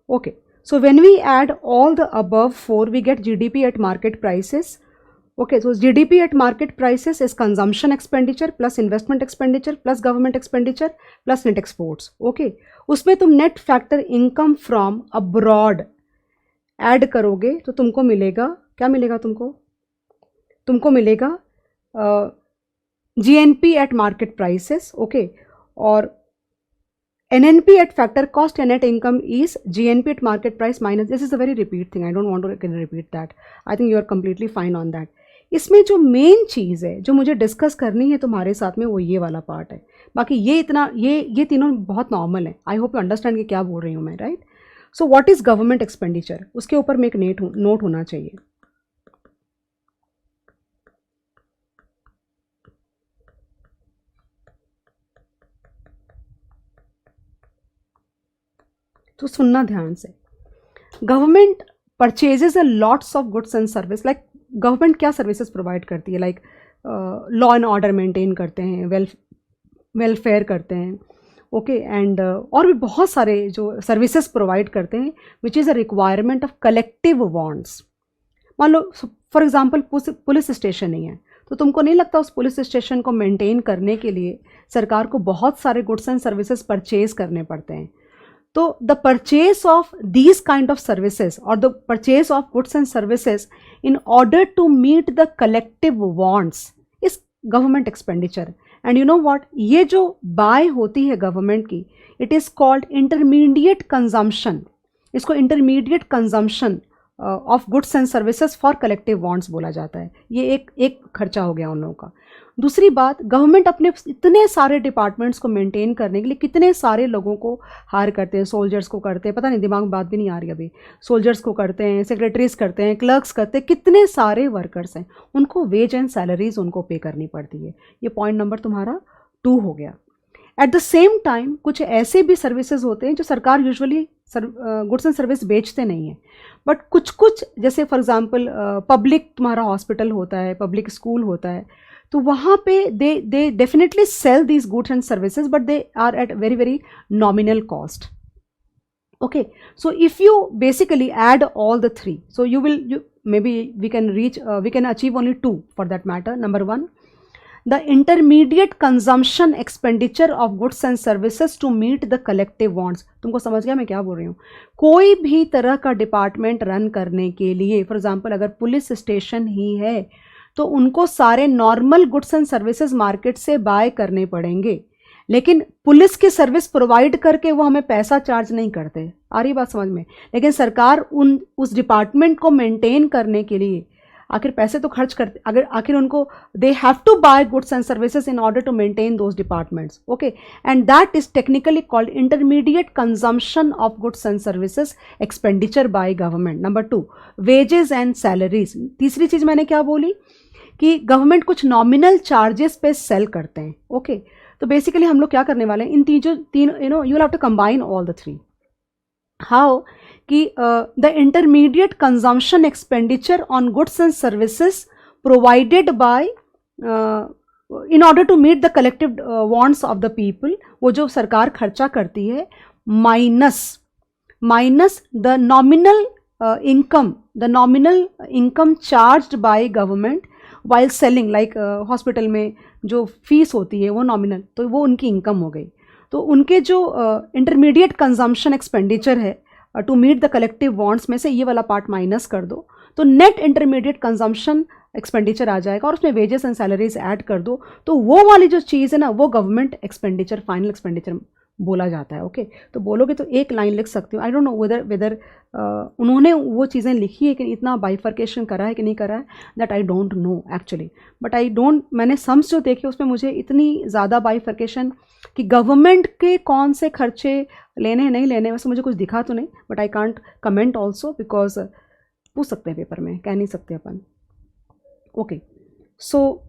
Okay, so when we add all the above 4 we get GDP at market prices. Okay, so GDP at market prices is consumption expenditure plus investment expenditure plus government expenditure plus net exports. Okay, उसमें तुम net factor income from abroad add करोगे तो तुमको मिलेगा, क्या मिलेगा तुमको? तुमको मिलेगा GNP at market prices, okay, और NNP at factor cost and net income is GNP at market price minus, this is a very repeat thing, I don't want to again repeat that, I think you are completely fine on that. इसमें जो main चीज़ है जो मुझे discuss करनी है तुम्हारे साथ में वो ये वाला पार्ट है, बाकी ये इतना ये तीनों बहुत नॉर्मल है, आई होप यू अंडरस्टैंड कि क्या बोल रही हूँ मैं, right? So what is government expenditure, उसके ऊपर में एक नोट होना चाहिए. तो सुनना ध्यान से. Government purchases a lots of goods and service, like government क्या सर्विसेज प्रोवाइड करती है, like law and order maintain करते हैं, वेलफेयर करते हैं, ओके, एंड और भी बहुत सारे जो सर्विसेज प्रोवाइड करते हैं which is a requirement of collective wants. मान लो फॉर एग्जांपल पुलिस स्टेशन नहीं है, तो तुमको नहीं लगता उस पुलिस स्टेशन को मेंटेन करने के लिए सरकार को बहुत सारे गुड्स एंड सर्विसेज परचेज करने पड़ते हैं? तो the purchase of these kind of services और the purchase of goods and services in order to meet the collective wants is government expenditure. And you know what, ये जो buy होती है government की, it is called intermediate consumption. इसको intermediate consumption of goods and services for collective wants बोला जाता है. ये एक खर्चा हो गया उन लोगों का. दूसरी बात, गवर्नमेंट अपने इतने सारे डिपार्टमेंट्स को मेंटेन करने के लिए कितने सारे लोगों को हायर करते हैं, सोल्जर्स को करते हैं, पता नहीं दिमाग में बात भी नहीं आ रही अभी, सोल्जर्स को करते हैं, सेक्रेटरीज करते हैं, क्लर्क्स करते हैं, कितने सारे वर्कर्स हैं, उनको वेज एंड सैलरीज उनको पे करनी पड़ती है. ये पॉइंट नंबर तुम्हारा 2 हो गया. एट द सेम टाइम कुछ ऐसे भी सर्विसेज होते हैं जो सरकार यूजुअली गुड्स एंड सर्विस बेचते नहीं हैं, बट कुछ जैसे फॉर एग्जांपल पब्लिक तुम्हारा हॉस्पिटल होता है, पब्लिक स्कूल होता है, तो वहाँ पे they definitely sell these goods and services but they are at very very nominal cost. Okay, so if you basically add all the three, so you maybe we can achieve only 2 for that matter. Number 1, the intermediate consumption expenditure of goods and services to meet the collective wants. तुमको समझ गया मैं क्या बोल रही हूँ? कोई भी तरह का डिपार्टमेंट रन करने के लिए, फॉर एग्जाम्पल अगर पुलिस स्टेशन ही है तो उनको सारे normal goods and services market से बाय करने पड़ेंगे, लेकिन पुलिस की सर्विस प्रोवाइड करके वो हमें पैसा चार्ज नहीं करते. आ रही बात समझ में? लेकिन सरकार उस डिपार्टमेंट को मेंटेन करने के लिए आखिर पैसे तो खर्च करते, अगर आखिर उनको they have to buy goods and services in order to maintain those departments. Okay, and that is technically called intermediate consumption of goods and services expenditure by government. Number 2, wages and salaries. तीसरी चीज मैंने क्या बोली कि government कुछ nominal charges पे cell करते हैं. ओके, तो बेसिकली हम लोग क्या करने वाले हैं, इन तीन you know you will have to combine all the 3. How कि the intermediate consumption expenditure on goods and services provided by in order to meet the collective wants of the people, वो जो सरकार खर्चा करती है, minus the nominal income charged by government while selling, like hospital में जो fees होती है वो नॉमिनल, तो वो उनकी इनकम हो गई. तो उनके जो इंटरमीडिएट कंजम्पशन एक्सपेंडिचर है to meet the collective wants में से ये वाला पार्ट माइनस कर दो, तो नेट इंटरमीडिएट कंजम्पशन एक्सपेंडिचर आ जाएगा, और उसमें वेजेस एंड सैलरीज ऐड कर दो, तो वो वाली जो चीज़ है ना वो गवर्नमेंट एक्सपेंडिचर, फाइनल एक्सपेंडिचर बोला जाता है. ओके, तो बोलोगे तो एक लाइन लिख सकती हूँ. आई डोंट नो वेदर उन्होंने वो चीज़ें लिखी है कि इतना बाइफर्केशन करा है कि नहीं करा है, that I don't know actually, but मैंने सम्स जो देखे उसमें मुझे इतनी ज़्यादा बाइफर्केशन कि गवर्नमेंट के कौन से खर्चे लेने नहीं लेने, वैसे मुझे कुछ दिखा तो नहीं, but I can't comment also because पूछ सकते हैं पेपर में, कह नहीं सकते अपन. Okay, so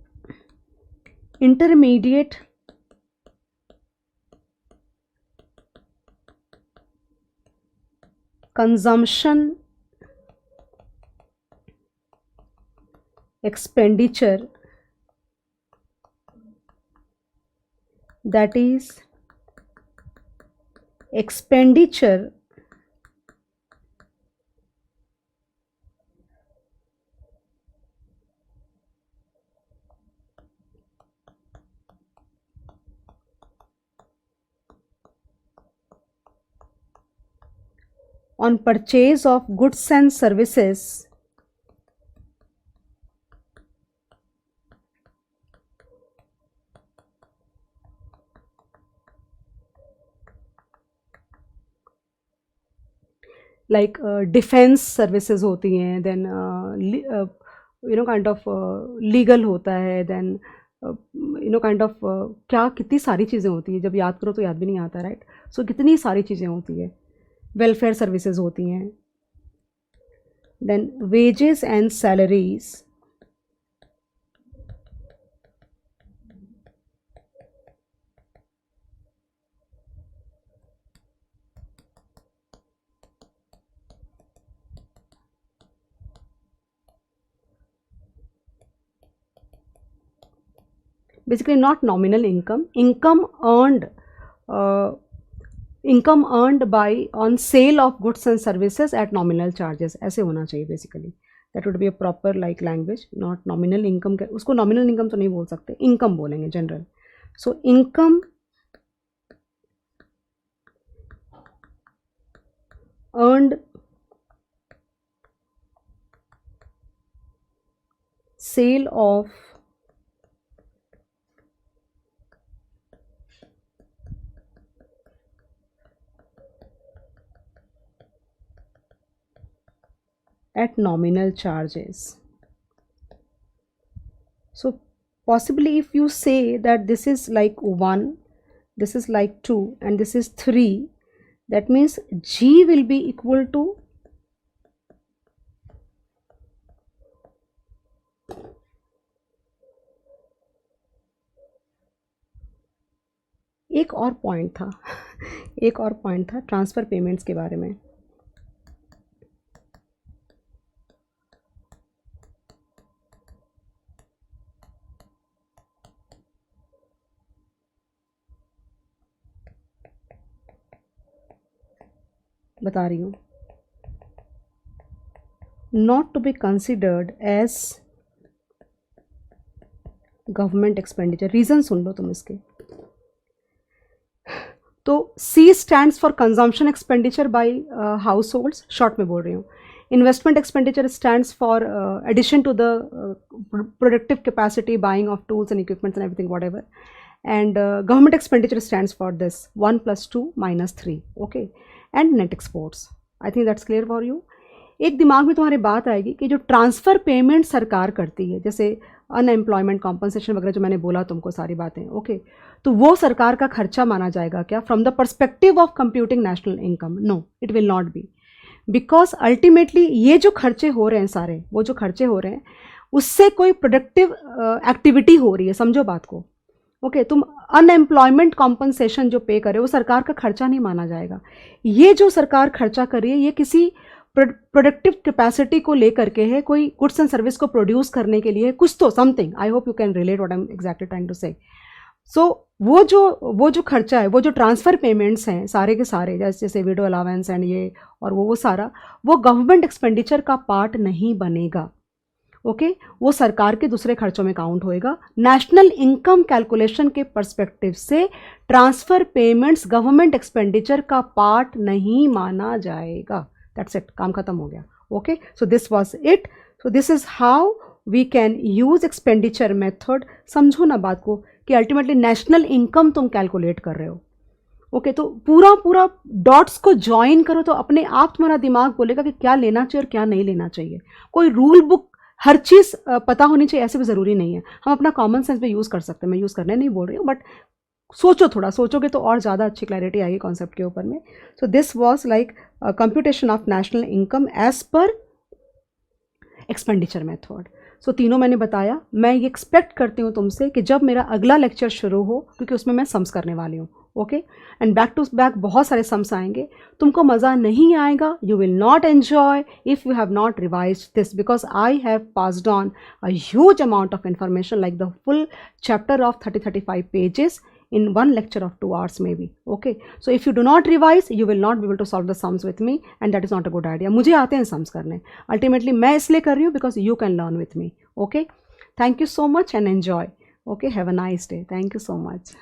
intermediate consumption expenditure, that is expenditure on purchase of goods and services like defense services होती हैं, then kind of legal होता है, then kind of क्या कितनी सारी चीज़ें होती हैं, जब याद करो तो याद भी नहीं आता, राइट. सो कितनी सारी चीज़ें होती है. वेलफेयर सर्विसेज होती हैं, then wages and salaries, basically not nominal income, income earned by on sale of goods and services at nominal charges, ऐसे होना चाहिए basically. That would be a proper like language, not nominal income. उसको nominal income तो नहीं बोल सकते, income बोलेंगे general. So income earned sale of at nominal charges. So possibly if you say that this is like 1, this is like 2 and this is 3, that means G will be equal to एक और point था एक और point था transfer payments के बारे में. बता रही हूँ, not to be considered as government expenditure. Reason सुन लो तुम इसके. तो C stands for consumption expenditure by households, short में बोल रही हूँ. Investment expenditure stands for addition to the productive capacity, buying of tools and equipments and everything whatever. And government expenditure stands for this 1 + 2 - 3, okay, and net exports. I think that's clear for you. एक दिमाग में तुम्हारे बात आएगी कि जो transfer payment सरकार करती है, जैसे अनएम्प्लॉयमेंट कॉम्पनसेशन वगैरह जो मैंने बोला तुमको सारी बातें, ओके, तो वो सरकार का खर्चा माना जाएगा क्या from the perspective of computing national income? No, it will not be, because ultimately ये जो खर्चे हो रहे हैं सारे, वो जो खर्चे हो रहे हैं उससे कोई प्रोडक्टिव एक्टिविटी हो रही है, समझो बात को. ओके, तुम अनएम्प्लॉयमेंट कॉम्पनसेशन जो पे करे वो सरकार का खर्चा नहीं माना जाएगा. ये जो सरकार खर्चा कर रही है ये किसी प्रोडक्टिव कैपेसिटी को लेकर के है, कोई गुड्स एंड सर्विस को प्रोड्यूस करने के लिए कुछ तो something. I hope you can relate what I am exactly trying to say. So वो जो खर्चा है, वो जो ट्रांसफ़र पेमेंट्स हैं सारे के सारे, जैसे विडो अलावेंस एंड ये और वो सारा, वो गवर्नमेंट एक्सपेंडिचर का पार्ट नहीं बनेगा. ओके, वो सरकार के दूसरे खर्चों में काउंट होएगा. नेशनल इनकम कैलकुलेशन के पर्सपेक्टिव से ट्रांसफ़र पेमेंट्स गवर्नमेंट एक्सपेंडिचर का पार्ट नहीं माना जाएगा. दैट्स इट, काम खत्म हो गया. Okay, so this was it. So this is how we can use expenditure method. समझो ना बात को कि अल्टीमेटली नेशनल इनकम तुम कैलकुलेट कर रहे हो. ओके, तो पूरा डॉट्स को ज्वाइन करो तो अपने आप तुम्हारा दिमाग बोलेगा कि क्या लेना चाहिए और क्या नहीं लेना चाहिए. कोई रूल बुक हर चीज़ पता होनी चाहिए ऐसे भी ज़रूरी नहीं है. हम अपना कॉमन सेंस भी यूज़ कर सकते हैं. मैं यूज़ करने नहीं बोल रही हूँ, बट सोचो, थोड़ा सोचोगे तो और ज़्यादा अच्छी क्लैरिटी आएगी कॉन्सेप्ट के ऊपर में. So this was like computation of national income as per expenditure method. सो तीनों मैंने बताया. मैं ये एक्सपेक्ट करती हूँ तुमसे कि जब मेरा अगला लेक्चर शुरू हो, क्योंकि उसमें मैं सम्स करने वाली हूँ. Okay, and back to back बहुत सारे सम्स आएंगे. तुमको मज़ा नहीं आएगा, you will not enjoy if you have not revise this, because I have passed on a huge amount of information like the full chapter of 30-35 pages in one lecture of 2 hours maybe. Okay, so if you do not revise you will not be able to solve the sums with me and that is not a good idea. मुझे आते हैं sums करने, ultimately मैं इसलिए कर रही हूँ because you can learn with me. Okay, thank you so much and enjoy. Okay, have a nice day. Thank you so much.